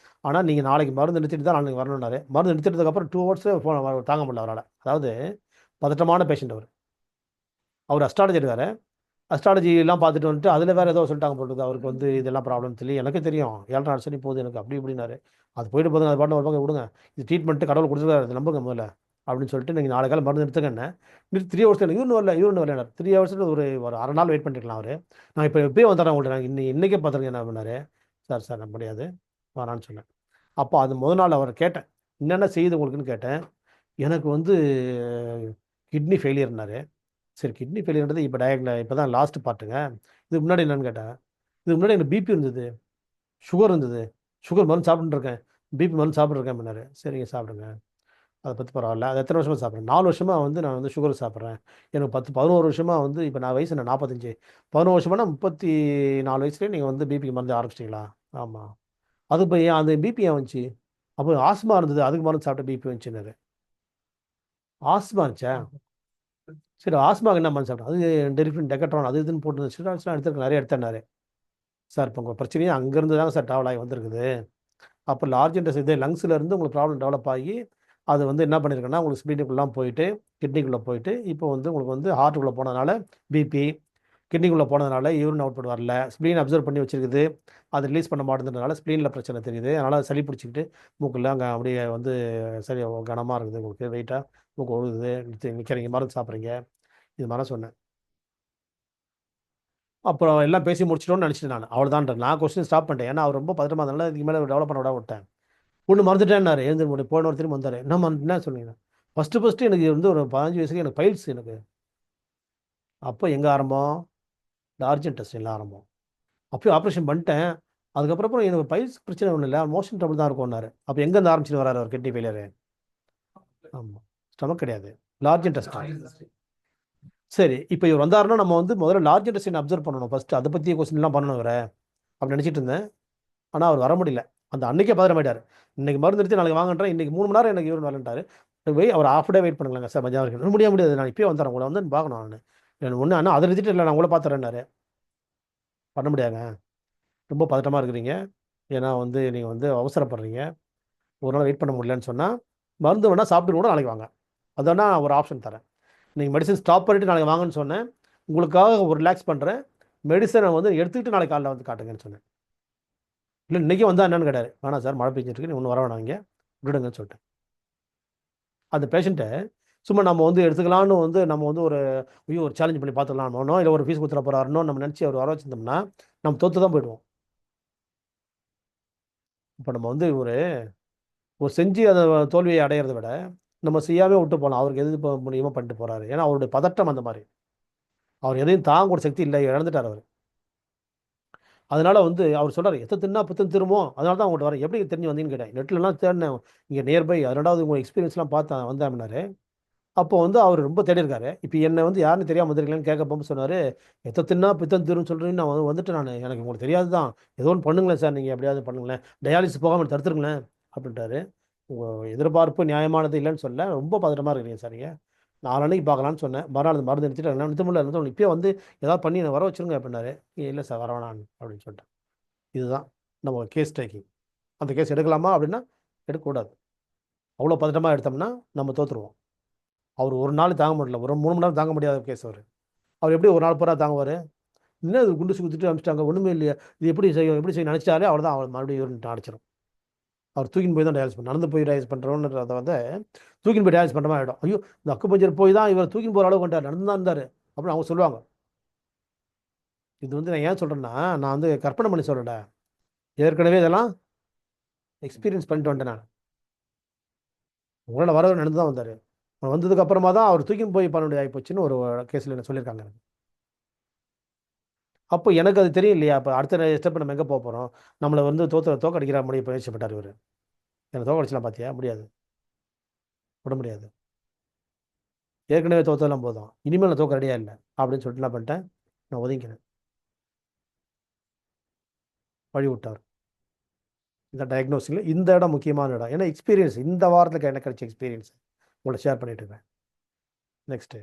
ஆனால் நீங்கள் நாளைக்கு மருந்து நிறுத்திட்டு தான் நாளைக்கு வரணுன்னாரு. மருந்து நிறுத்திட்டதுக்கப்புறம் 2 ஹவர்ஸு தாங்க முடியல அவரால். அதாவது பதட்டமான பேஷண்ட் அவர் அஸ்ட்ராலஜி வேறு, அஸ்ட்ராலஜிலாம் பார்த்துட்டு வந்துட்டு அதில் வேறு ஏதோ சொல்லிட்டாங்க போட்டுது அவருக்கு வந்து இதெல்லாம் ப்ராப்ளம் சொல்லி. எனக்கு தெரியும் 7.5 சனி போகுது எனக்கு அப்படி இப்படின்னாரு. அது போயிட்டு போதுங்க, அது பாட்டு வருவாங்க, விடுங்க, இது ட்ரீட்மெண்ட்டு கடவுள் கொடுத்துருக்காரு, அது நம்புங்க முதல்ல அப்படின்னு சொல்லிட்டு நீங்கள் நாளை காலம் மருந்து நிறுத்துங்கன்னு. 3 ஹவர்ஸ் எனக்கு யூரின் வரல 3 ஹவர்ஸில் ஒரு அரை நாள் வெயிட் பண்ணிருக்கலாம் அவர். நான் இப்போ எப்பயே வந்துடுறேன் உங்கள்கிட்ட, நான் இன்றைக்கே பார்த்துருங்க என்ன பண்ணார். சார் நான் முடியாது வேணான்னு சொன்னேன். அப்போ அது முதல் நாள் அவர் கேட்டேன், என்னென்ன செய்யுது உங்களுக்குன்னு கேட்டேன். எனக்கு வந்து கிட்னி ஃபெயிலியர்னாரு. சரி கிட்னி ஃபெயிலியர்ன்றது இப்போ தான் லாஸ்ட் பார்ட்டுங்க. இதுக்கு முன்னாடி என்னென்னு கேட்டேன். இதுக்கு முன்னாடி எனக்கு பிபி இருந்தது, சுகர் இருந்தது, சுகர் மருந்து சாப்பிட்டுருக்கேன், பிபி மருந்து சாப்பிட்ருக்கேன் அப்படின்னாரு. சரிங்க சாப்பிடுங்க, அதை பற்றி பரவாயில்ல. அது எத்தனை வருஷமாக சாப்பிட்றேன், 4 வருஷமாக வந்து நான் வந்து சுகர் சாப்பிட்றேன். எனக்கு 11 வருஷமாக வந்து இப்போ நான் வயசு என்ன 45, 11 வருஷமானா 34 வயசுலேயே நீங்கள் வந்து பிபிக்கு மருந்து ஆரம்பிச்சிட்டிங்களா? ஆமாம். அது இப்போ ஏன் அந்த பிபி ஏன் வந்துச்சு? அப்போ ஆஸ்மா இருந்தது, அதுக்கு மருந்து சாப்பிட்ட பிபி வந்துச்சுன்னாரு. ஆஸ்மா இருந்துச்சா? சரி ஆஸ்மாக்கு என்ன மருந்து சாப்பிட்டேன், அது டெரிஃபின் டெக்கட்ரான் அது இதுன்னு போட்டு ஸ்டீராய்ட்ஸ்லாம் எடுத்துருக்கேன், நிறைய எடுத்தேன்னாரு. சார் இப்போ உங்கள் பிரச்சனையே அங்கேருந்து தாங்க சார் ட்ராவல் ஆகி வந்திருக்குது. அப்போ லார்ஜ் இன்டெஸ்ட் இது லங்ஸ்லேருந்து உங்களுக்கு ப்ராப்ளம் டெவலப் ஆகி அது வந்து என்ன பண்ணியிருக்குன்னா உங்களுக்கு ஸ்ப்ளீனுக்குள்ளே போயிட்டு கிட்னிக்குள்ளே போயிட்டு இப்போ வந்து உங்களுக்கு வந்து ஹார்ட்டுக்குள்ளே போனதுனால பிபி, கிட்னிக்குள்ளே போனதுனால யூரின் அவுட்புட் வரல, ஸ்ப்ளீன் அப்சர்வ் பண்ணி வச்சிருக்குது, அது ரிலீஸ் பண்ண மாட்டேன்றதுனால ஸ்ப்ளீனில் பிரச்சனை தெரியுது. அதனால் சளி பிடிச்சிக்கிட்டு மூக்கில் அங்கே அப்படியே வந்து சரி கனமாக இருக்குது, உங்களுக்கு வெயிட்டாக மூக்கு ஒழுகுது, நிற்கிறீங்க, மருந்து சாப்பிட்றீங்க, இது மாதிரி சொன்னேன். அப்புறம் எல்லாம் பேசி முடிச்சிட்டோன்னு நினச்சிட்டேன் நான். அவ்வளோதான்ட்டு நான் கொஸ்டின் ஸ்டாப் பண்ணிட்டேன். ஏன்னா அவர் ரொம்ப பதட்டமாக இருந்தனால இதுக்கு மேலே டெவலப் பண்ண விட விட்டேன். ஒன்று மறந்துட்டேன்னாரு. எழுந்து போன ஒரு திரும்ப வந்தார். என்ன சொன்னீங்க? ஃபஸ்ட்டு எனக்கு வந்து ஒரு 15 வயசுக்கு எனக்கு பைல்ஸ் எனக்கு. அப்போ எங்கே ஆரம்பம்? லார்ஜ் இன்டெஸ்டைனில் ஆரம்பம். அப்பயும் ஆப்ரேஷன் பண்ணிட்டேன். அதுக்கப்புறம் எனக்கு பைல்ஸ் பிரச்சனை ஒன்றும் இல்லை, மோஷன் ட்ரபிள் தான் இருக்கும்னாரு. அப்போ எங்கேருந்து ஆரம்பிச்சுட்டு வராரு அவர் கிட்னி ஃபெயிலியரு? ஆமாம், ஸ்டமக் கிடையாது, லார்ஜ் இன்டெஸ்டைன். சரி, இப்போ இவர் வந்தாருன்னா நம்ம வந்து முதல்ல லார்ஜ் இன்டெஸ்டைன் அப்சர்வ் பண்ணணும் ஃபஸ்ட்டு. அதை பற்றிய கொஸ்டின்லாம் பண்ணணும் இவரை அப்படி நினச்சிட்டு இருந்தேன். ஆனால் அவர் வர முடியல. அந்த அன்றைக்கே பதறமாயிட்டார். இன்றைக்கி மருந்து எடுத்து நாளைக்கு வாங்கன்றேன், இன்றைக்கி 3 மணி நேரம் எனக்கு யூரின் வரலன்ட்டார். அவர் ஹாஃப் டே வெயிட் பண்ணுங்களாங்க சார், மதியம் வரைக்கும். முடியாது, நான் இப்போயே வந்துடுறேன், உங்களை வந்து பார்க்கணும் நான். எனக்கு ஒன்று ஆனால் அதை எடுத்துட்டு இல்லை, நான் உங்களை பார்த்துறேன்னாரு. பண்ண முடியாதுங்க, ரொம்ப பதட்டமாக இருக்கிறீங்க, ஏன்னா வந்து நீங்கள் வந்து அவசரப்படுறீங்க, ஒரு நாள் வெயிட் பண்ண முடியலன்னு சொன்னால் மருந்து வேணால் சாப்பிட்டு கூட நாளைக்கு வாங்க, அதோட நான் ஒரு ஆப்ஷன் தரேன். நீங்கள் மெடிசன் ஸ்டாப் பண்ணிவிட்டு நாளைக்கு வாங்கன்னு சொன்னேன், உங்களுக்காக ஒரு ரிலாக்ஸ் பண்ணுறேன், மெடிசனை வந்து எடுத்துக்கிட்டு நாளைக்கு காலையில் வந்து காட்டுங்கன்னு சொன்னேன். இல்லை இன்றைக்கி வந்தால் என்னன்னு கேட்டார். வேணாம் சார், மழை பெஞ்சிருக்கு, நீ ஒன்றும் வர வேணாம், இங்கே விடுங்கன்னு சொல்லிட்டேன். அந்த பேஷண்ட்டை சும்மா நம்ம வந்து எடுத்துக்கலான்னு வந்து நம்ம வந்து ஒரு ஒரு சேலஞ்ச் பண்ணி பார்த்துக்கலாம்னோ இல்லை ஒரு ஃபீஸ் கொடுத்துட போகிறாருனோ நம்ம நினச்சி அவர் வர வச்சிருந்தோம்னா நம்ம தோற்று தான் போயிடுவோம். இப்போ நம்ம வந்து ஒரு செஞ்சு அதை தோல்வியை அடையிறத விட நம்ம செய்யாமல் விட்டு போகலாம். அவருக்கு எது முடியுமோ பண்ணிட்டு போகிறாரு. ஏன்னா அவருடைய பதட்டம் அந்த மாதிரி, அவர் எதையும் தாங்கூட சக்தி இல்லை, இழந்துட்டார் அவர். அதனால வந்து அவர் சொல்கிறார், எத்த தின்னா பித்தம் திரும்போ, அதனால தான் அவங்கள்ட்ட வரேன். எப்படி தெரிஞ்சு வந்தீங்கன்னு கேட்டேன். நெட்லலாம் தேடினேன், இங்கே நியர்பை, ரெண்டாவது உங்கள் எக்ஸ்பீரியன்ஸ்லாம் பார்த்தேன் வந்தேன் அப்படின்னாரு. அப்போ வந்து அவர் ரொம்ப தேடி இருக்காரு. இப்போ என்னை வந்து யாருன்னு தெரியாமல் வந்திருக்கீங்கன்னு கேட்க போகும்போது சொன்னார், எத்த தின்னா பித்தம் தீரும்னு சொல்கிறேன்னு நான் வந்துட்டேன் நான், எனக்கு உங்களுக்கு தெரியாது தான், ஏதோ ஒன்று பண்ணுங்களேன் சார், நீங்கள் எப்படியாவது பண்ணுங்களேன், டயாலிசிஸ் போகாமல் தடுத்துருங்களேன் அப்படின்ட்டாரு. உங்கள் எதிர்பார்ப்பு நியாயமானது இல்லைன்னு சொல்ல, ரொம்ப பதட்டமாக இருக்கிறீங்க சார், நீங்கள் நாளைக்கு பார்க்கலான்னு சொன்னேன். மறுநாள் மருந்து எடுத்துட்டு நிறுத்த முடியல, இப்போயே வந்து ஏதாவது பண்ணி என்னை வர வச்சுருங்க அப்படின்னாரு. இல்லை சார் வர வேணாம் அப்படின்னு சொல்லிட்டேன். இதுதான் நம்ம கேஸ் டேக்கிங். அந்த கேஸ் எடுக்கலாமா அப்படின்னா எடுக்கக்கூடாது. அவ்வளோ பதட்டமாக எடுத்தோம்னா நம்ம தோற்றுருவோம். அவர் ஒரு நாள் தாங்க முடியல, ஒரு 3 மணி நேரம் தாங்க முடியாத கேஸ் அவர் எப்படி ஒரு நாள் பூரா தாங்குவார்? இன்னும் அது குண்டு குத்திட்டு அனுப்பிச்சிட்டாங்க, ஒன்றுமே இல்லையா, இது எப்படி செய்யும் நினச்சிட்டாலே அவர் தான் அவர் மறுபடியும் யூரின் அடிச்சிடும். அவர் தூக்கின்னு போய் தான் டயாலிஸ் பண்ண, நடந்து போய் டயாலிஸ் பண்ணுறோன்றத வந்து தூக்கின்னு போய் டயாலிஸ் பண்ணுற மாதிரி ஆகிடும். ஐயோ, இந்த அக்குபஞ்சர் போய் தான் இவர் தூக்கின்னு போகிற அளவுக்கு வந்துட்டார், நடந்து தான் இருந்தார் அப்படின்னு அவங்க சொல்லுவாங்க. இது வந்து நான் ஏன் சொல்கிறேன்னா, நான் வந்து கற்பனை பண்ணி சொல்கிறேன், ஏற்கனவே இதெல்லாம் எக்ஸ்பீரியன்ஸ் பண்ணிட்டு வந்துட்டேன் நான். உங்களால் வரவர் நடந்து தான் வந்தார். வந்ததுக்கு அப்புறமா தான் அவர் தூக்கின்னு போய் பண்ண முடியாது ஆகிப்போச்சுன்னு ஒரு கேஸில் என்ன சொல்லியிருக்காங்க எனக்கு. அப்போ எனக்கு அது தெரியும் இல்லையா, அப்போ அடுத்த ஸ்டெப் நம்ம எங்கே போக போகிறோம், நம்மளை வந்து தோக்கடிக்கிற முடிய பயிற்சிப்பட்டார் இவர். என்னை தோக்கடிச்சலாம் பார்த்தியா, முடியாது, விட முடியாது, ஏற்கனவே தோற்றதெல்லாம் போதும், இனிமேல் நான் தோக்க ரெடியாக இல்லை அப்படின்னு சொல்லிட்டு என்ன பண்ணிட்டேன், நான் ஒதுங்கினேன். வழி விட்டார். இந்த டயக்னோஸில் இந்த இடம் முக்கியமான இடம். ஏன்னா எக்ஸ்பீரியன்ஸ், இந்த வாரத்துக்கு எனக்கு கிடைச்ச எக்ஸ்பீரியன்ஸ் உங்களை ஷேர் பண்ணிட்டு இருக்கேன். Next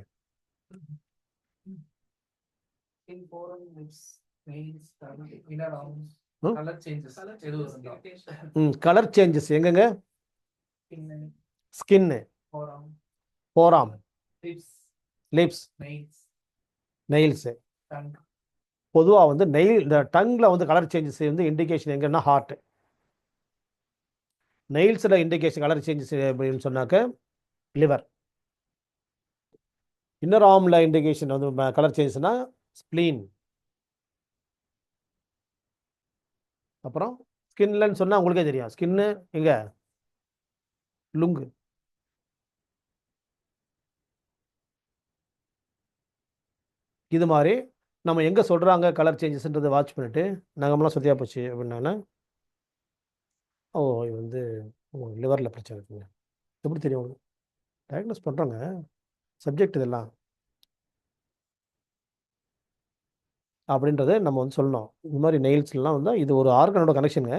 In forum, lips, nails, inner arms, color changes. Colour changes எங்கங்க? Skin, forearm, lips, nails. பொதுவாக வந்து இந்த டங்கில் வந்து கலர் சேஞ்சஸ் வந்து இண்டிகேஷன் எங்கன்னா ஹார்ட். நெயில்ஸில் இண்டிகேஷன் கலர் சேஞ்சஸ் அப்படின்னு சொன்னாக்க லிவர். இன்னர் ஆர்மில் இண்டிகேஷன் வந்து கலர் சேஞ்சஸ்னா ஸ்ப்ளீன். அப்புறம் ஸ்கின்லன்னு சொன்னால் உங்களுக்கே தெரியும், ஸ்கின்னு எங்க? லுங்கு. இது மாதிரி நம்ம எங்கே சொல்கிறாங்க கலர் சேஞ்சஸ்ன்றதை வாட்ச் பண்ணிவிட்டு நகமெல்லாம் சுற்றியாக போச்சு அப்படின்னா, ஓ இது வந்து லிவரில் பிரச்சனை இருக்குங்க. எப்படி தெரியும் உங்களுக்கு? டயக்னோஸ் பண்ணுறோங்க, சப்ஜெக்ட் இதெல்லாம் அப்படின்றத நம்ம வந்து சொல்லணும். இது மாதிரி நெயில்ஸ்லாம் வந்து இது ஒரு ஆர்கனோட கனெக்ஷனுங்க,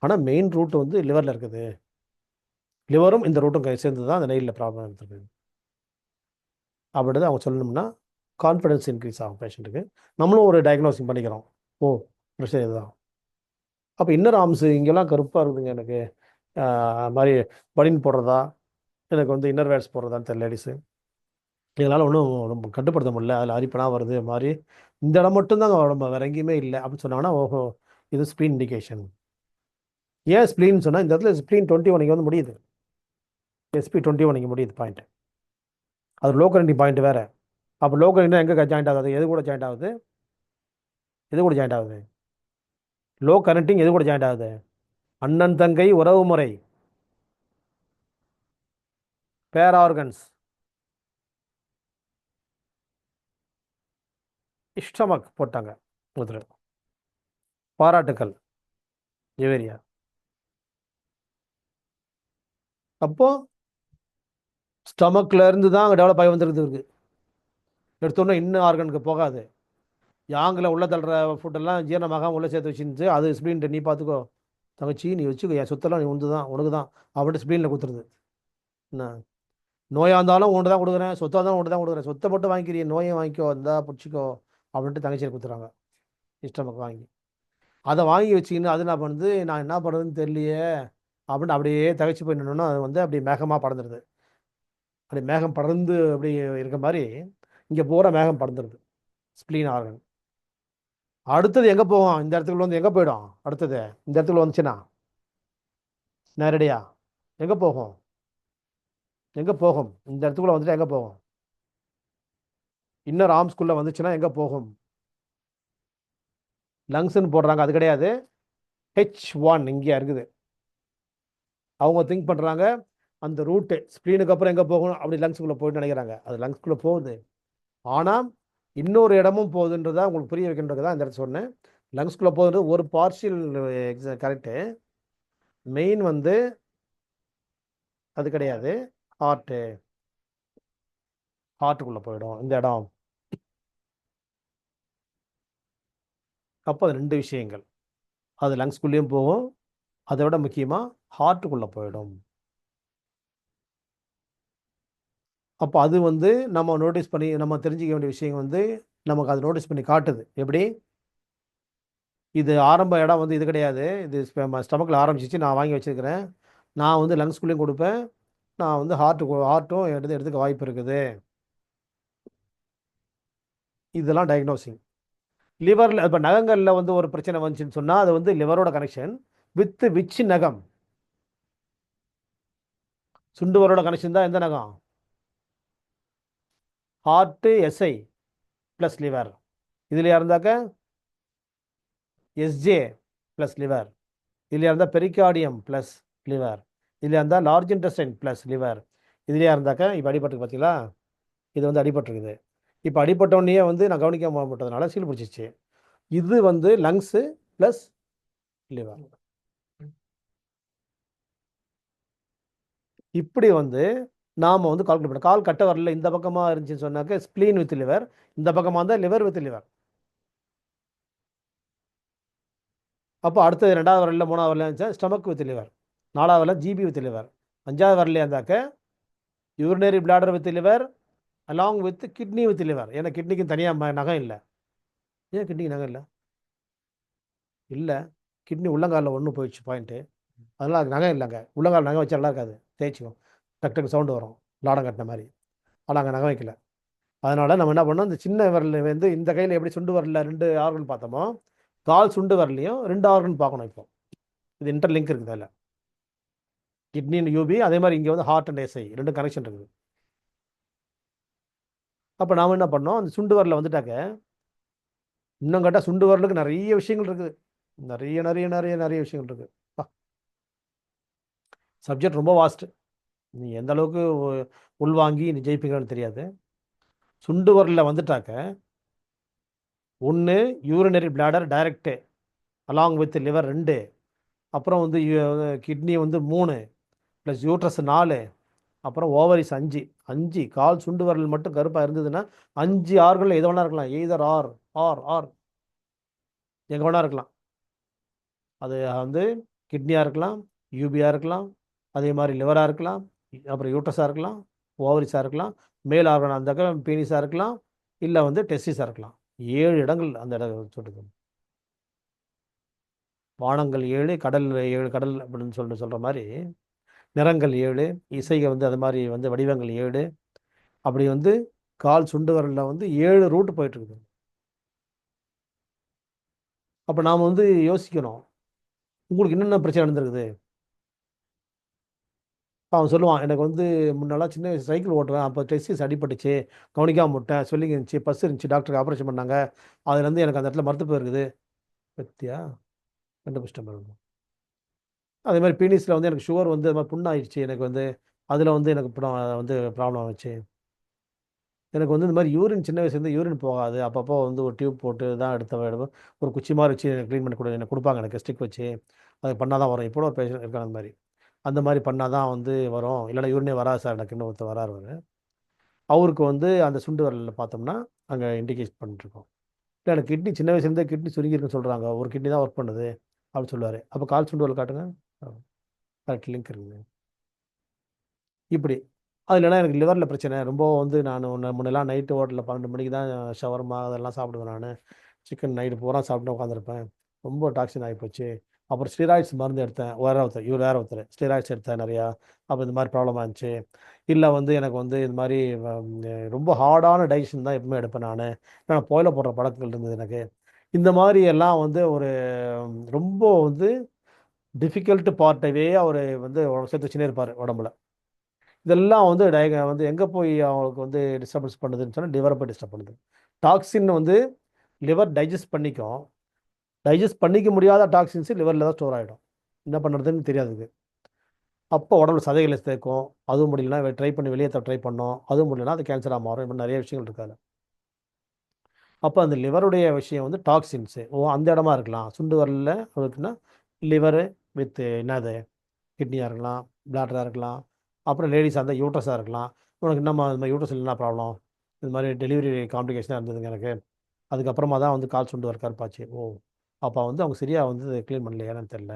ஆனால் மெயின் ரூட் வந்து லிவரில் இருக்குது. லிவரும் இந்த ரூட்டும் சேர்ந்து தான் அந்த நெயிலில் ப்ராப்ளம் இருக்குது அப்படின்றத அவங்க சொல்லணும்னா கான்ஃபிடன்ஸ் இன்க்ரீஸ் ஆகும் பேஷண்ட்டுக்கு. நம்மளும் ஒரு டயக்னோசிங் பண்ணிக்கிறோம், ஓ பிரச்சனை இதுதான். அப்போ இன்னர் ஆர்ம்ஸ் இங்கெல்லாம் கருப்பாக இருக்குதுங்க எனக்கு. மாதிரி பனின் போடுறதா, எனக்கு வந்து இன்னர் வேர்ஸ் போடுறதான்னு தெரியல லேடிஸு. இதனால் ஒன்றும் கட்டுப்படுத்த முடியல. அதில் அரிப்பனா வருது மாதிரி. இந்த இடம் மட்டும்தாங்க உடம்பு, வேறு எங்கேயுமே இல்லை அப்படின்னு சொன்னாங்கன்னா, ஓஹோ இது ஸ்ப்ளீன் இண்டிகேஷன். ஏன் ஸ்ப்ளீன் சொன்னால் இந்த இடத்துல ஸ்ப்ளீன் 21 இங்கே வந்து முடியுது. SP21 இங்கே முடியுது பாயிண்ட். அது லோ கரண்டிங் பாயிண்ட் வேறு. அப்போ லோ கரண்ட் எங்கே ஜாயிண்ட் ஆகுது? எது கூட ஜாயிண்ட் ஆகுது? எது கூட ஜாயிண்ட் ஆகுது? லோ கரண்டிங் எது கூட ஜாயிண்ட் ஆகுது? அண்ணன் தங்கை உறவு முறை, பேர் ஆர்கன்ஸ், ஸ்டமக் போட்டாங்க ஒருத்தர். பாராட்டுக்கள் ஜெவேரியா. அப்போ ஸ்டமக்ல இருந்து தான் அங்கே டெவலப் ஆகி வந்துருக்குது இருக்கு. எடுத்தோன்னே இன்னும் ஆர்கனுக்கு போகாது. யாங்கில் உள்ள தள்ளுற ஃபுட்டெல்லாம் ஜீரணமாக உள்ளே சேர்த்து வச்சுருந்து அது ஸ்ப்ளீன்ட்டு நீ பார்த்துக்கோ தங்கச்சி, நீ வச்சுக்கோ, என் சொத்தெல்லாம் நீ உண்டு தான், உனக்கு தான் அப்படின்ட்டு ஸ்ப்ளீனில் கொடுத்துருது. என்ன நோயாக இருந்தாலும் ஒன்று தான் கொடுக்குறேன், சொத்தாக இருந்தாலும் ஒன்று தான் கொடுக்குறேன், சொத்தை மட்டும் வாங்கிக்கிறீ, நோயை வாங்கிக்கோ, இந்தா பிடிச்சிக்கோ அப்படின்ட்டு தங்கச்சியில் கொடுத்துறாங்க. ஸ்டமக் வாங்கி அதை வாங்கி வச்சுக்கின்னு அது என்ன பண்ணுது, நான் என்ன பண்ணுறதுன்னு தெரியலையே அப்படின்னு அப்படியே தகச்சு போய் நின்னோன்னா அது வந்து அப்படி மேகமாக படர்ந்துடுது. அப்படி மேகம் படர்ந்து அப்படி இருக்க மாதிரி இங்கே பூரா மேகம் படர்ந்துடுது ஸ்ப்ளீன் ஆர்கன். அடுத்தது எங்கே போகும்? இந்த இடத்துக்குள்ள வந்து எங்கே போயிடும்? அடுத்தது இந்த இடத்துக்குள்ள வந்துச்சுன்னா நேரடியா எங்கே போகும்? எங்கே போகும்? இந்த இடத்துக்குள்ள வந்துட்டு எங்கே போகும்? இன்னர் ஆர்ம்ஸ்குள்ளே வந்துச்சுன்னா எங்கே போகும்? லங்ஸ்ன்னு போடுறாங்க, அது கிடையாது. H1 இங்கே இருக்குது. அவங்க திங்க் பண்ணுறாங்க அந்த ரூட்டு ஸ்ப்ளீனுக்கு அப்புறம் எங்கே போகணும், அப்படி லங்ஸ்குள்ளே போயிட்டு நினைக்கிறாங்க. அது லங்ஸ்குள்ளே போகுது, ஆனால் இன்னொரு இடமும் போகுதுன்றதா உங்களுக்கு புரிய வைக்கின்றது தான் இந்த இடத்துல சொன்னேன். லங்ஸ்குள்ளே போகுது ஒரு பார்ஷியல் கரெக்டு. மெயின் வந்து அது கிடையாது. ஹார்ட்டுக்குள்ளே போயிடும் இந்த இடம். அப்போ அது 2 விஷயங்கள். அது லங்ஸ்குள்ளேயும் போகும், அதை விட முக்கியமாக ஹார்ட்டுக்குள்ளே போயிடும். அப்போ அது வந்து நம்ம நோட்டீஸ் பண்ணி நம்ம தெரிஞ்சிக்க வேண்டிய விஷயம் வந்து நமக்கு அது நோட்டீஸ் பண்ணி காட்டுது. எப்படி? இது ஆரம்ப இடம் வந்து இது கிடையாது, இது ஸ்டமக்கில் ஆரம்பிச்சிச்சு, நான் வாங்கி வச்சுருக்கிறேன், நான் வந்து லங்ஸ்குள்ளேயும் கொடுப்பேன், நான் வந்து ஹார்ட்டும் எடுத்துக்க வாய்ப்பு இருக்குது. இதெல்லாம் டயக்னோசிங். லிவரில் இப்போ நகங்களில் வந்து ஒரு பிரச்சனை வந்துச்சுன்னு சொன்னால் அது வந்து லிவரோட கனெக்ஷன் வித் விச் நகம்? சுண்டு வரோட கனெக்ஷன் தான் எந்த நகம்? Heart SI plus liver. இதில் இருந்தாக்க SJ ப்ளஸ் லிவர். இதில் இருந்தால் பெரிகார்டியம் ப்ளஸ் லிவர். இதில் இருந்தால் லார்ஜ் இன்டெஸ்டைன் ப்ளஸ் லிவர். இதுலேயே இருந்தாக்க இப்போ அடிபட்டுருக்கு பார்த்தீங்களா, இது வந்து அடிபட்டுருக்குது. இப்போ அடிபட்டோடனே வந்து நான் கவனிக்காம போட்டதுனால சீல் பிடிச்சிச்சு. இது வந்து லங்ஸு ப்ளஸ் லிவர். இப்படி வந்து நாம் வந்து கால்குலேட் பண்ண கால் கட்ட வரல இந்த பக்கமாக இருந்துச்சுன்னு சொன்னாக்க ஸ்ப்ளீன் வித் லிவர், இந்த பக்கமாக இருந்தால் லிவர் வித் லிவர். அப்போ அடுத்தது 2வது வரல 3வது வரல இருந்துச்சா ஸ்டமக் வித் லிவர், 4வது வரல GB வித் லிவர், 5வது வரல இருந்தாக்க urinary bladder with liver along with kidney with liver. ஏன்னா கிட்னிக்கு தனியாக நகம் இல்லை. ஏன் கிட்னிக்கு நகம் இல்லை? இல்லை, கிட்னி உள்ளங்காலில் ஒன்று போயிடுச்சு பாயிண்ட்டு, அதெல்லாம் அது நகம் இல்லைங்க. உள்ளங்கால் நகம் வச்சா நல்லா இருக்காது, தேய்ச்சிக்கும், டக்கு டக்கு சவுண்டு வரும் லாடம் கட்டின மாதிரி. ஆனால் அங்கே நகம் வைக்கல. அதனால் நம்ம என்ன பண்ணோம், இந்த சின்ன விரல் வந்து இந்த கையில் எப்படி சுண்டு வரல 2 ஆர்கன் பார்த்தோமோ, கால் சுண்டு வரலையும் 2 ஆர்கன் பார்க்கணும். இப்போ இது இன்டர்லிங்க் இருக்குது அதில், கிட்னி UB, அதே மாதிரி இங்கே வந்து ஹார்ட் அண்ட் SI 2 கனெக்ஷன் இருக்குது. அப்போ நாம் என்ன பண்ணோம், அந்த சுண்டு வரல வந்துட்டாக்க இன்னும் கேட்டால் சுண்டு வரலுக்கு நிறைய விஷயங்கள் இருக்குது, நிறைய நிறைய நிறைய நிறைய விஷயங்கள் இருக்குது. சப்ஜெக்ட் ரொம்ப வாஸ்ட்டு, நீ எந்த அளவுக்கு உள்வாங்கி நீ ஜெயிப்பீங்கன்னு தெரியாது. சுண்டு வரலில் வந்துட்டாக்க ஒன்று urinary bladder Direct along with liver 2, அப்புறம் வந்து கிட்னி வந்து 3 ப்ளஸ் யூட்ரஸ் 4, அப்புறம் ஓவரிஸ் 5. கால் சுண்டு வரல் மட்டும் கருப்பாக இருந்ததுன்னா 5 ஆர்கனில் எது வேணா இருக்கலாம். எய்தர் ஆர் எங்கே வேணா இருக்கலாம். அது வந்து கிட்னியாக இருக்கலாம், யூபியாக இருக்கலாம், அதே மாதிரி லிவராக இருக்கலாம், அப்புறம் யூட்ரஸாக இருக்கலாம், ஓவரிஸாக இருக்கலாம், மேல் ஆர்கன் அந்த பீனிஸாக இருக்கலாம், இல்லை வந்து டெஸ்டிஸாக இருக்கலாம். 7 இடங்கள் அந்த இடம் சொல்லுது. வானங்கள் 7, கடல் 7 கடல் அப்படின்னு சொல்கிற மாதிரி நிறங்கள் 7, இசைகள் வந்து அது மாதிரி வந்து வடிவங்கள் 7, அப்படி வந்து கால் சுண்டு விரலில் வந்து 7 ரூட் போயிட்டுருக்குது. அப்போ நாம் வந்து யோசிக்கணும், உங்களுக்கு என்னென்ன பிரச்சனை நடந்திருக்குது. அவன் சொல்லுவான், எனக்கு வந்து முன்னெல்லாம் சின்ன வயசு சைக்கிள் ஓட்டுவேன், அப்போ டெஸ்டிஸ் அடிபட்டுச்சு, கவனிக்காம விட்டேன், ஸ்வெல்லிங் இருந்துச்சு, பஸ் இருந்துச்சு, டாக்டருக்கு ஆப்ரேஷன் பண்ணாங்க, அதுலேருந்து எனக்கு அந்த இடத்துல மரத்து இருக்குது. பத்தியா கண்டுபிடிச்சிட்டேன் பாருங்க. அதே மாதிரி பீனிஸில் வந்து எனக்கு சுகர் வந்து அது மாதிரி புண்ணாயிடுச்சு, எனக்கு வந்து அதில் வந்து எனக்கு வந்து ப்ராப்ளம் ஆச்சு. எனக்கு வந்து இந்த மாதிரி யூரின் சின்ன வயசுலேருந்து யூரின் போகாது, அப்பப்போ வந்து ஒரு டியூப் போட்டு தான் எடுப்பேன். ஒரு குச்சி மாதிரி வச்சு க்ளீன் பண்ணி எனக்கு கொடுப்பாங்க, எனக்கு ஸ்டிக் வச்சு அது பண்ணால் தான் வரும். இப்போ ஒரு பேஷண்ட் இருக்காங்க அந்த மாதிரி பண்ணால் தான் வந்து வரும், இல்லைனா யூரினே வராது சார் எனக்கு இன்னும் ஒருத்தர் வராரு. அவருக்கு வந்து அந்த சுண்டு வரலில் பார்த்தோம்னா அங்கே இண்டிகேட் பண்ணிட்டுருக்கோம். இல்லை எனக்கு கிட்னி சின்ன வயசுலேருந்தே கிட்னி சுருங்கிருக்குன்னு சொல்கிறாங்க, ஒரு கிட்னி தான் ஒர்க் பண்ணுது அப்படின்னு சொல்லுவார். அப்போ கால் சுண்டு வரல் காட்டுங்க, கரெக்ட் லிங்க் இருக்குங்க. இப்படி அது இல்லைனா எனக்கு லிவரில் பிரச்சனை ரொம்ப வந்து நான் முன்னெல்லாம் நைட்டு ஹோட்டலில் 12 மணிக்கு தான் ஷவர்மா அதெல்லாம் சாப்பிடுவேன். நான் சிக்கன் நைட்டு பூரா சாப்பிட்டு உட்காந்துருப்பேன், ரொம்ப டாக்ஸின் ஆகிப்போச்சு. அப்புறம் ஸ்டீராய்ட்ஸ் மருந்து எடுத்தேன், வேற ஒருத்தர் ஸ்டீராய்ட்ஸ் எடுத்தேன் நிறையா. அப்போ இந்த மாதிரி ப்ராப்ளம் ஆச்சு. இல்லை வந்து எனக்கு வந்து இது மாதிரி ரொம்ப ஹார்டான டைஜஷன் தான் எப்பவுமே எடுப்பேன். நான் புயல போடுற பழக்கங்கள் இருந்தது எனக்கு. இந்த மாதிரி எல்லாம் வந்து ஒரு ரொம்ப வந்து டிஃபிகல்ட் பார்ட்டவே அவர் வந்து சேர்த்து வச்சுனே இருப்பார் உடம்புல. இதெல்லாம் வந்து வந்து எங்கே போய் அவங்களுக்கு வந்து டிஸ்டர்பன்ஸ் பண்ணுதுன்னு சொன்னால் லிவரை போய் டிஸ்டர்ப் பண்ணுது. டாக்ஸின் வந்து லிவர் டைஜஸ்ட் பண்ணிக்கும், டைஜஸ்ட் பண்ணிக்க முடியாத டாக்ஸின்ஸு லிவரில் தான் ஸ்டோர் ஆகிடும். என்ன பண்ணுறதுன்னு தெரியாதுக்கு. அப்போ உடம்புல சதைகளை சேர்க்கும், அதுவும் முடியலன்னா ட்ரை பண்ணி வெளியே ட்ரை பண்ணோம், அதுவும் முடியலன்னா அது கேன்சராக மாறும். இப்போ நிறைய விஷயங்கள் இருக்காது. அப்போ அந்த லிவருடைய விஷயம் வந்து டாக்ஸின்ஸு அந்த இடமா இருக்கலாம். சுண்டு வரலில் இருக்குன்னா லிவரு வித் என்னது கிட்னியாக இருக்கலாம், பிளாட்டராக இருக்கலாம், அப்புறம் லேடிஸாக இருந்தால் யூட்ரஸாக இருக்கலாம். உனக்கு என்னம்மா இது மாதிரி யூட்ரஸில் என்ன ப்ராப்ளம், இது மாதிரி டெலிவரி காம்ப்ளிகேஷனாக இருந்ததுங்க எனக்கு. அதுக்கப்புறமா தான் வந்து கால் சுண்டு வர கருப்பாச்சு. அப்போ வந்து அவங்க சரியாக வந்து க்ளீன் பண்ணலையா என்னன்னு தெரில.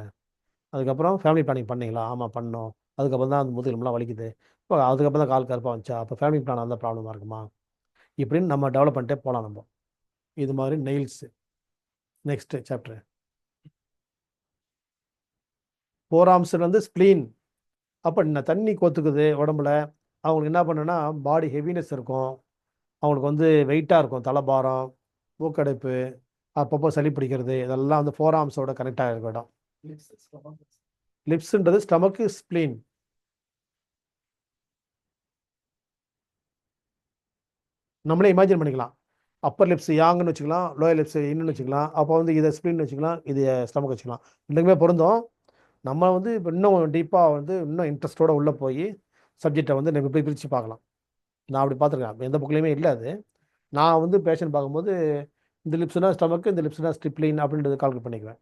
அதுக்கப்புறம் ஃபேமிலி பிளானிங் பண்ணீங்களா? ஆமாம் பண்ணோம். அதுக்கப்புறம் தான் அந்த முதுகெலும்புலாம் வலிக்குது. இப்போ அதுக்கப்புறம் தான் கால் கருப்பாக வந்துச்சா? அப்போ ஃபேமிலி பிளான் அந்த ப்ராப்ளமாக இருக்குமா? இப்படின்னு நம்ம டெவலப் பண்ணிட்டே போகலாம் நம்ம. இது மாதிரி நெயில்ஸு. நெக்ஸ்ட்டு சாப்டர் ஃபோராம்ஸ்லேருந்து ஸ்ப்ளீன். அப்போ தண்ணி கோத்துக்குது உடம்புல, அவங்களுக்கு என்ன பண்ணுன்னா பாடி ஹெவினஸ் இருக்கும், அவங்களுக்கு வந்து வெயிட்டாக இருக்கும், தலைபாரம், மூக்கடைப்பு, அப்பப்போ சளி பிடிக்கிறது, இதெல்லாம் வந்து ஃபோராம்ஸோட கனெக்ட் ஆகிருக்க இடம். லிப்ஸுன்றது ஸ்டமக்கு, ஸ்ப்ளீன். நம்மளே இமேஜின் பண்ணிக்கலாம். அப்பர் லிப்ஸ் யாங்குன்னு வச்சுக்கலாம், லோயர் லிப்ஸ் இன்னுன்னு வச்சுக்கலாம். அப்போ வந்து இதை ஸ்ப்ளீன் வச்சுக்கலாம், இது ஸ்டமக் வச்சுக்கலாம். ரெண்டுக்குமே பொருந்தும். நம்ம வந்து இப்போ இன்னும் டீப்பாக வந்து இன்னும் இன்ட்ரெஸ்ட்டோட உள்ளே போய் சப்ஜெக்டை வந்து நம்ம போய் பிரித்து பார்க்கலாம். நான் அப்படி பார்த்துருக்கேன், எந்த புக்லேயுமே இல்லை அது. நான் வந்து பேஷண்ட் பார்க்கும்போது இந்த லிப்ஸ்னா ஸ்டமக்கு, இந்த லிப்ஸ்னா ஸ்ட்ரிப்ளின் அப்படின்றது கால்குலேட் பண்ணிக்குவேன்.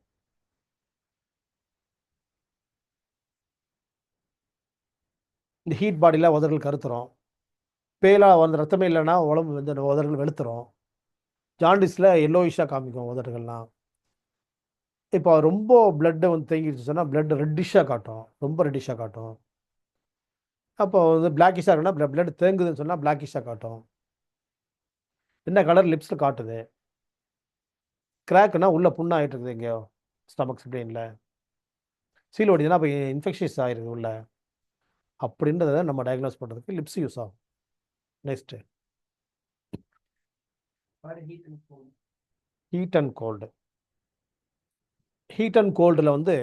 இந்த ஹீட் பாடியில் உதடுகள் கருத்துரும், பேலாக வந்து ரத்தமே இல்லைன்னா உடம்பு வந்து உதடுகள் வெளுத்துரும், ஜாண்டிஸில் எல்லோயிஷாக காமிக்கும் உதடுகள்லாம். இப்போ ரொம்ப பிளட்டு வந்து தேங்கிடுச்சு சொன்னால் பிளட் ரெட்டிஷாக காட்டும், ரொம்ப ரெட்டிஷாக காட்டும். அப்போ வந்து பிளாக்கிஷாக இருக்குன்னா பிளட் தேங்குதுன்னு சொன்னால் பிளாக்கிஷாக காட்டும். என்ன கலர் லிப்ஸில் காட்டுது. கிராக்குன்னா உள்ள புண்ணாகிட்டு இருக்குது எங்கேயோ ஸ்டமக் ஸ்ப்ளீனில். சீல் ஓடிதுன்னா அப்போ இன்ஃபெக்ஷஸ் ஆகிருது உள்ள. அப்படின்றத நம்ம டயக்னோஸ் பண்ணுறதுக்கு லிப்ஸ் யூஸ் ஆகும். Next heat and cold. Heat and கோல்டில் வந்து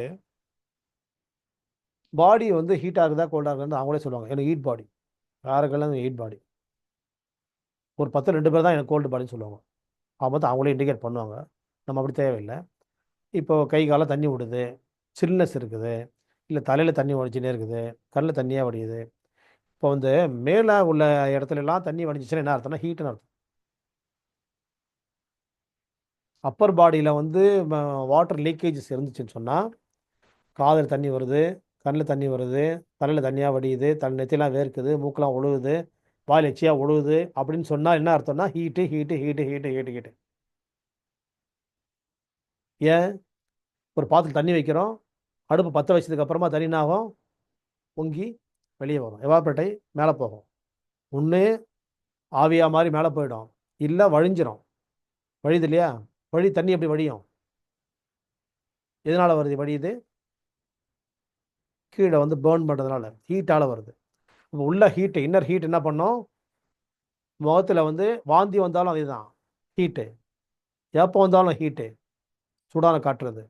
பாடி வந்து ஹீட்டாக இருக்குதா கோல்டாக இருக்குதுன்னு அவங்களே சொல்லுவாங்க. எனக்கு ஹீட் பாடி, யாருக்கெல்லாம் ஹீட் பாடி. ஒரு 10 2 பேர் தான் எனக்கு கோல்டு பாடின்னு சொல்லுவாங்க. பார்த்து அவங்களே இண்டிகேட் பண்ணுவாங்க, நம்ம அப்படி தேவையில்லை. இப்போ கை கால தண்ணி விடுது, சில்னஸ் இருக்குது, இல்லை தலையில் தண்ணி வடிச்சுனே இருக்குது, கண்ணில் தண்ணியாக வடியுது. இப்போ வந்து மேலே உள்ள இடத்துலலாம் தண்ணி வடிஞ்சிச்சுன்னா என்ன அர்த்தம்னா ஹீட்டுன்னு அர்த்தம். அப்பர் பாடியில் வந்து வாட்டர் லீக்கேஜஸ் இருந்துச்சுன்னு சொன்னால் காதில் தண்ணி வருது, கண்ணில் தண்ணி வருது, தலையில் தண்ணியாக வடியுது, நெத்திலாம் வேர்க்குது, மூக்கெலாம் ஒழுகுது, வாயில் எச்சியாக ஒழுகுது அப்படின்னு சொன்னால் என்ன அர்த்தம்னா heat heat heat heat heat heat. ஏன்? ஒரு பாத்திரம் தண்ணி வைக்கிறோம், அடுப்பு பற்ற வச்சதுக்கு அப்புறமா தண்ணி என்னாகும், பொங்கி வெளியே வரும், எவாப்ரேட் ஆகி மேலே போகும். ஒன்று ஆவியாக மாதிரி மேலே போயிடும், இல்லை வழிஞ்சிரும். வழியுது இல்லையா? தண்ணி எப்படி வடியும்? எதனால் வருது வடியுது? கீழே வந்து பேர்ன் பண்ணுறதுனால, ஹீட்டால் வருது. இப்போ உள்ள ஹீட்டு, இன்னர் ஹீட் என்ன பண்ணோம்? முகத்தில் வந்து வாந்தி வந்தாலும் அதே தான் ஹீட்டு, எப்போ வந்தாலும் ஹீட்டு, சூடான காட்டுறது.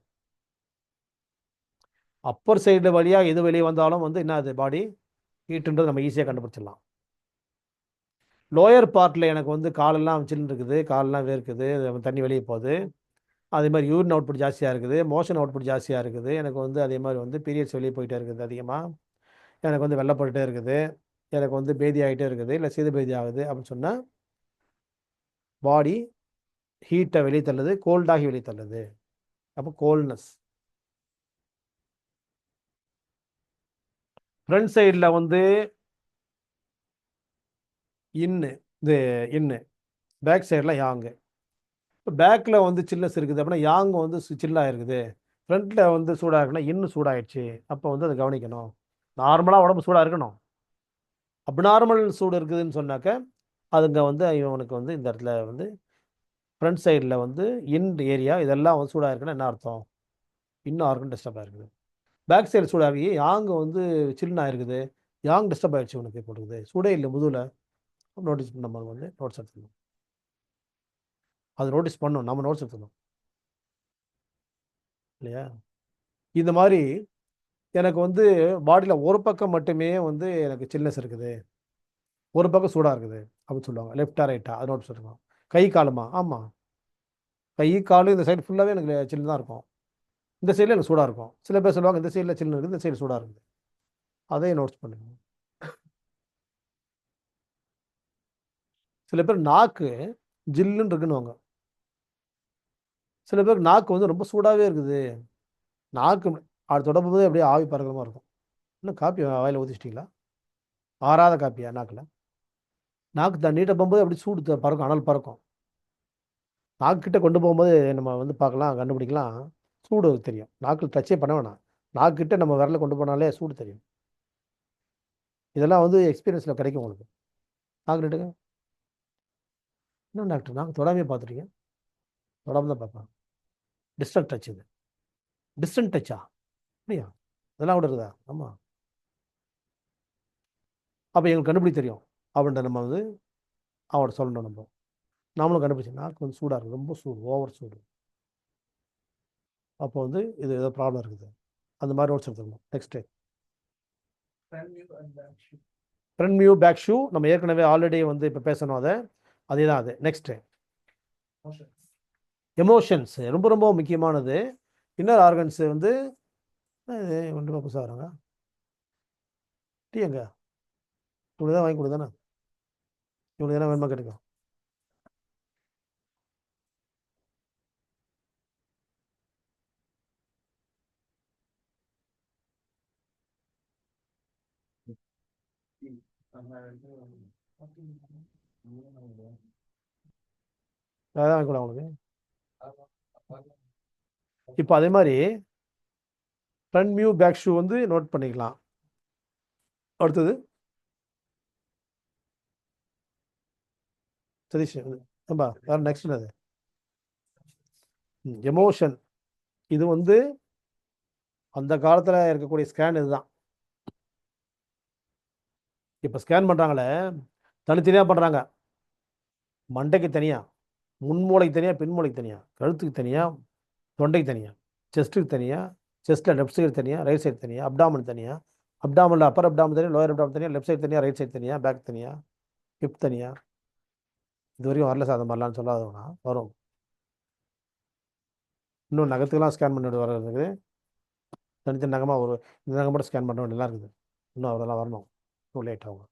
அப்பர் சைடு வழியாக எது வெளியே வந்தாலும் வந்து என்ன அது பாடி ஹீட்டுன்றது நம்ம ஈஸியாக கண்டுபிடிச்சிடலாம். லோயர் பார்ட்டில் எனக்கு வந்து காலெல்லாம் சில்லுன்னு இருக்குது, காலெல்லாம் வேர்க்குது, தண்ணி வெளியே போகுது. அதே மாதிரி யூரின் அவுட்புட் ஜாஸ்தியாக இருக்குது, மோஷன் அவுட்புட் ஜாஸ்தியாக இருக்குது. எனக்கு வந்து அதே மாதிரி வந்து பீரியட்ஸ் வெளியே போயிட்டே இருக்குது அதிகமாக. எனக்கு வந்து வெள்ளப்பட்டுட்டே இருக்குது, எனக்கு வந்து பேதி ஆகிட்டே இருக்குது, இல்லை சீத பேதி ஆகுது அப்படின்னு சொன்னால் பாடி ஹீட்டை வெளியே தள்ளுது, கோல்டாகி வெளியே தள்ளுது. அப்போ கோல்ட்னஸ். ஃப்ரண்ட் சைடில் வந்து இது இன்னு, பேக் சைடில் யாங்கு. இப்போ பேக்கில் வந்து சில்னஸ் இருக்குது அப்படின்னா யாங் வந்து சில்லாக இருக்குது, ஃப்ரண்ட்டில் வந்து சூடாக இருக்குன்னா இன்னும் சூடாகிடுச்சு. அப்போ வந்து அதை கவனிக்கணும். நார்மலாக உடம்பு சூடாக இருக்கணும், அப்நார்மல் சூடு இருக்குதுன்னு சொன்னாக்க அதுங்க வந்து இவனுக்கு வந்து இந்த இடத்துல வந்து ஃப்ரண்ட் சைடில் வந்து ஏரியா இதெல்லாம் வந்து சூடாக இருக்குன்னா என்ன அர்த்தம்? இன்னும் ஆர்கன் டிஸ்டர்ப் ஆகிருக்குது. பேக் சைடு சூடாகி யாங்கு வந்து சில்லுன்னு ஆயிருக்குது, யாங் டிஸ்டர்ப் ஆகிடுச்சு உனக்கு போட்டுருக்குது, சூடே இல்லை முதுகில். நோட்டீஸ் நம்ம வந்து நோட்ஸ் எடுத்துக்கணும். அது நோட்டீஸ் பண்ணணும், நம்ம நோட்ஸ் எடுத்துக்கணும் இல்லையா? இந்த மாதிரி எனக்கு வந்து பாடியில் ஒரு பக்கம் மட்டுமே வந்து எனக்கு சில்னஸ் இருக்குது, ஒரு பக்கம் சூடாக இருக்குது அப்படின்னு சொல்லுவாங்க. லெஃப்டா ரைட்டா அது நோட்ஸ் எடுக்கணும். கை காலுமா? ஆமாம், கை காலு இந்த சைடு ஃபுல்லாகவே எனக்கு சில்லு தான் இருக்கும், இந்த சைடில் எனக்கு சூடாக இருக்கும். சில பேர் சொல்லுவாங்க இந்த சைடில் சில்லுன்னு இருக்குது, இந்த சைடு சூடாக இருக்குது. அதையும் நோட்ஸ் பண்ணுங்க. சில பேர் நாக்கு ஜில்லுன்னு இருக்குன்னுவாங்க, சில பேருக்கு நாக்கு வந்து ரொம்ப சூடாகவே இருக்குது, நாக்கு அது தொடரும் போது அப்படியே ஆவி பறக்கிற மாதிரி இருக்கும். இன்னும் காப்பி வாயில் ஊற்றிச்சிட்டிங்களா? ஆறாத காப்பியா நாக்கில்? நாக்கு நீட்டை போகும்போது அப்படி சூடு பறக்கும், அனல் பறக்கும். நாக்குக்கிட்ட கொண்டு போகும்போது நம்ம வந்து பார்க்கலாம், கண்டுபிடிக்கலாம், சூடு தெரியும். நாக்கில் டச்சே பண்ண வேணாம், நாக்குக்கிட்ட நம்ம விரலை கொண்டு போனாலே சூடு தெரியும். இதெல்லாம் வந்து எக்ஸ்பீரியன்ஸில் கிடைக்கும் உங்களுக்கு. நாக்கு நீட்டுங்க. இன்னும் டாக்டர் நாக்கு தொடாமே பார்த்துட்டீங்க? தொடாமல் தான் பார்ப்பேன். டிஸ்டன்ட் டச், இது டிஸ்டன்ட் டச்சா? அப்படியா? அதெல்லாம் கூட இருக்குதா? ஆமாம். அப்போ எங்களுக்கு கண்டுபிடி தெரியும் அப்படின்ட்டு நம்ம வந்து அவட சொல்லணும். நாமளும் கண்டுபிடிச்சி நாக்கு வந்து சூடாக இருக்குது, ரொம்ப சூடு, ஓவர் சூடு. அப்போ வந்து இது ஏதோ ப்ராப்ளம் இருக்குது. அந்த மாதிரி நோட்ஸ் எடுத்துக்கணும். Next front view back shoe நம்ம ஏற்கனவே ஆல்ரெடி வந்து இப்போ பேசணும், அதே தான் அது. நெக்ஸ்ட்டு எமோஷன்ஸ் ரொம்ப ரொம்ப முக்கியமானது. இன்னர் ஆர்கன்ஸ் வந்து ஒன்று புதுசாக வராங்க. டீ எங்க இவங்களுக்கு தான் வாங்கி கொடுதானே, இவங்களுக்கு தானே வேணுமா கிடைக்கும். அதான் வாங்கி கொடு அவங்களுக்கு. இப்போ அதே மாதிரி ஃப்ரண்ட் வியூ பேக் ஷூ வந்து நோட் பண்ணிக்கலாம். அடுத்தது சதீஷ் ஏம்பா வேறு நெக்ஸ்ட் அது எமோஷன். இது வந்து அந்த காலத்தில் இருக்கக்கூடிய ஸ்கேன் இதுதான். இப்போ ஸ்கேன் பண்ணுறாங்களே தனித்தனியாக பண்ணுறாங்க. மண்டைக்கு தனியாக, முன்மூளைக்கு தனியாக, பின்மூளைக்கு தனியாக, கழுத்துக்கு தனியாக, தொண்டைக்கு தனியாக, செஸ்ட்டுக்கு தனியாக, செஸ்ட்டில் லெஃப்ட் சைடு தனியாக, ரைட் சைடு தனியாக, அப்டாமன் தனியாக, அப்டாமனில் அப்பர் அப்டாமன் தனியாக, லோயர் அப்டாமன் தனியாக, லெஃப்ட் சைடு தனியாக, ரைட் சைடு தனியாக, பேக் தனியாக, ஹிப் தனியாக. இது வரைக்கும் வரல சார், அந்த மாதிரிலாம் சொல்லாதவனா வரும். இன்னும் நகத்துக்கெல்லாம் ஸ்கேன் பண்ணிட்டு வர்றதுக்கு தனித்தனி நகமாக ஒரு இந்த நகம் மட்டும் ஸ்கேன் பண்ண வேண்டியலாம் இருக்குது. இன்னும் அதெல்லாம் வரணும். டூ லேட் ஆகும்.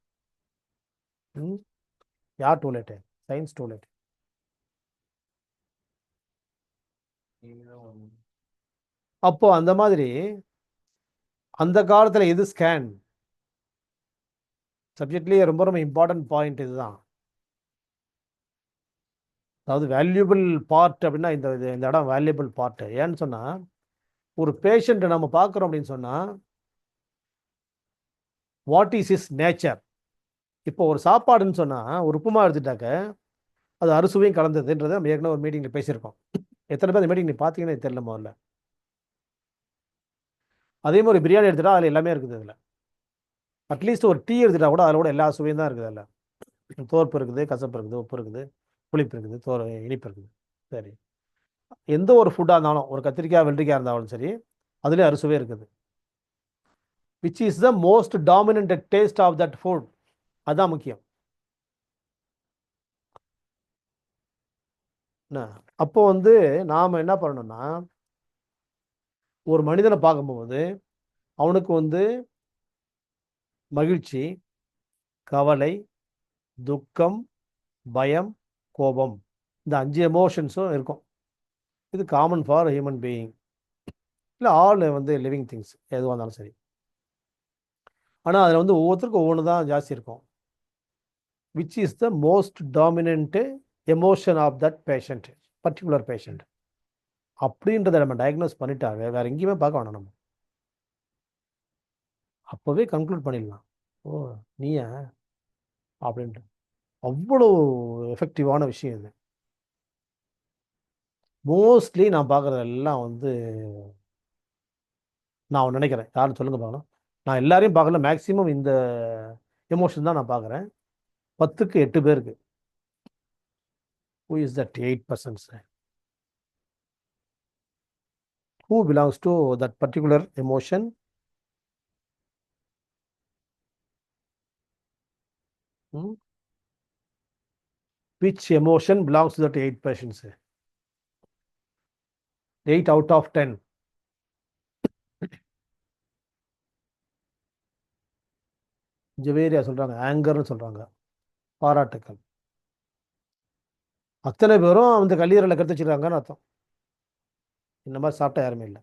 யார் too late? Science too late. அப்போ அந்த மாதிரி அந்த காலத்தில் எது ஸ்கேன் சப்ஜெக்ட்லேயே ரொம்ப ரொம்ப இம்பார்ட்டன்ட் பாயிண்ட் இதுதான். அதாவது வேல்யூபிள் பார்ட் அப்படின்னா இந்த இடம் வேல்யூபிள் பார்ட்டு. ஏன்னு சொன்னால் ஒரு பேஷண்ட்டை நம்ம பார்க்குறோம் அப்படின்னு சொன்னால் வாட் இஸ் இஸ் நேச்சர். இப்போ ஒரு சாப்பாடுன்னு சொன்னால் ஒரு உப்புமா எடுத்துட்டாக்க அது அறுசுவையும் கலந்ததுன்றதை நம்ம ஏற்கனவே ஒரு மீட்டிங்கில் பேசியிருக்கோம். எத்தனை பேர் அந்த மீட்டிங் நீ பார்த்தீங்கன்னு தெரியல முதல்ல. அதே மாதிரி பிரியாணி எடுத்துட்டா அதில் எல்லாமே இருக்குது. அதில் அட்லீஸ்ட் ஒரு டீ எடுத்துட்டா கூட அதில் கூட எல்லா சுவையும் தான் இருக்குது. அதில் தோற்பு இருக்குது, கசப்பு இருக்குது, உப்பு இருக்குது, புளிப்பு இருக்குது, இனிப்பு இருக்குது. சரி, எந்த ஒரு ஃபுட்டாக இருந்தாலும், ஒரு கத்திரிக்காய் வெள்ளரிக்காய் இருந்தாலும் சரி, அதுலேயே அறுசுவை இருக்குது. Which is the most dominant taste of that food, அதுதான் முக்கியம். என்ன அப்போ வந்து நாம் என்ன பண்ணணும்னா, ஒரு மனிதனை பார்க்கும்போது அவனுக்கு வந்து மகிழ்ச்சி, கவலை, துக்கம், பயம், கோபம், இந்த 5 எமோஷன்ஸும் இருக்கும். இது காமன் ஃபார் ஹியூமன் பீயிங், இல்லை ஆல் வந்து லிவிங் திங்ஸ் எதுவாக இருந்தாலும் சரி. ஆனால் அதில் வந்து ஒவ்வொருத்தருக்கும் ஒவ்வொன்று தான் ஜாஸ்தி இருக்கும். Which is the most dominant emotion of that patient, particular patient அப்படின்றத நம்ம டயக்னோஸ் பண்ணிட்டாவே வேறு எங்கேயுமே பார்க்க வேணாம். நம்ம அப்போவே கன்க்ளூட் பண்ணிடலாம், ஓ நீயா அப்படின்ட்டு. அவ்வளோ எஃபெக்டிவான விஷயம் இது. மோஸ்ட்லி நான் பார்க்குறதெல்லாம் வந்து நான் நினைக்கிறேன், யாரும் சொல்லுங்க பார்க்கலாம், நான் எல்லாரையும் பார்க்கல, மேக்ஸிமம் இந்த எமோஷன் தான் நான் பார்க்குறேன். 10க்கு 8 பேருக்கு. Who is that 8%? Who belongs to that particular emotion? Which emotion belongs to that 8%? 8 out of 10. Javeria சொல்கிறாங்க, ஆங்கர்னு சொல்கிறாங்க, பாராட்டுக்கள். அத்தனை பேரும் அந்த கல்லீரலை கருத்து வச்சுருக்காங்கன்னு அர்த்தம். இந்த மாதிரி சாப்பிட்டா யாருமே இல்லை.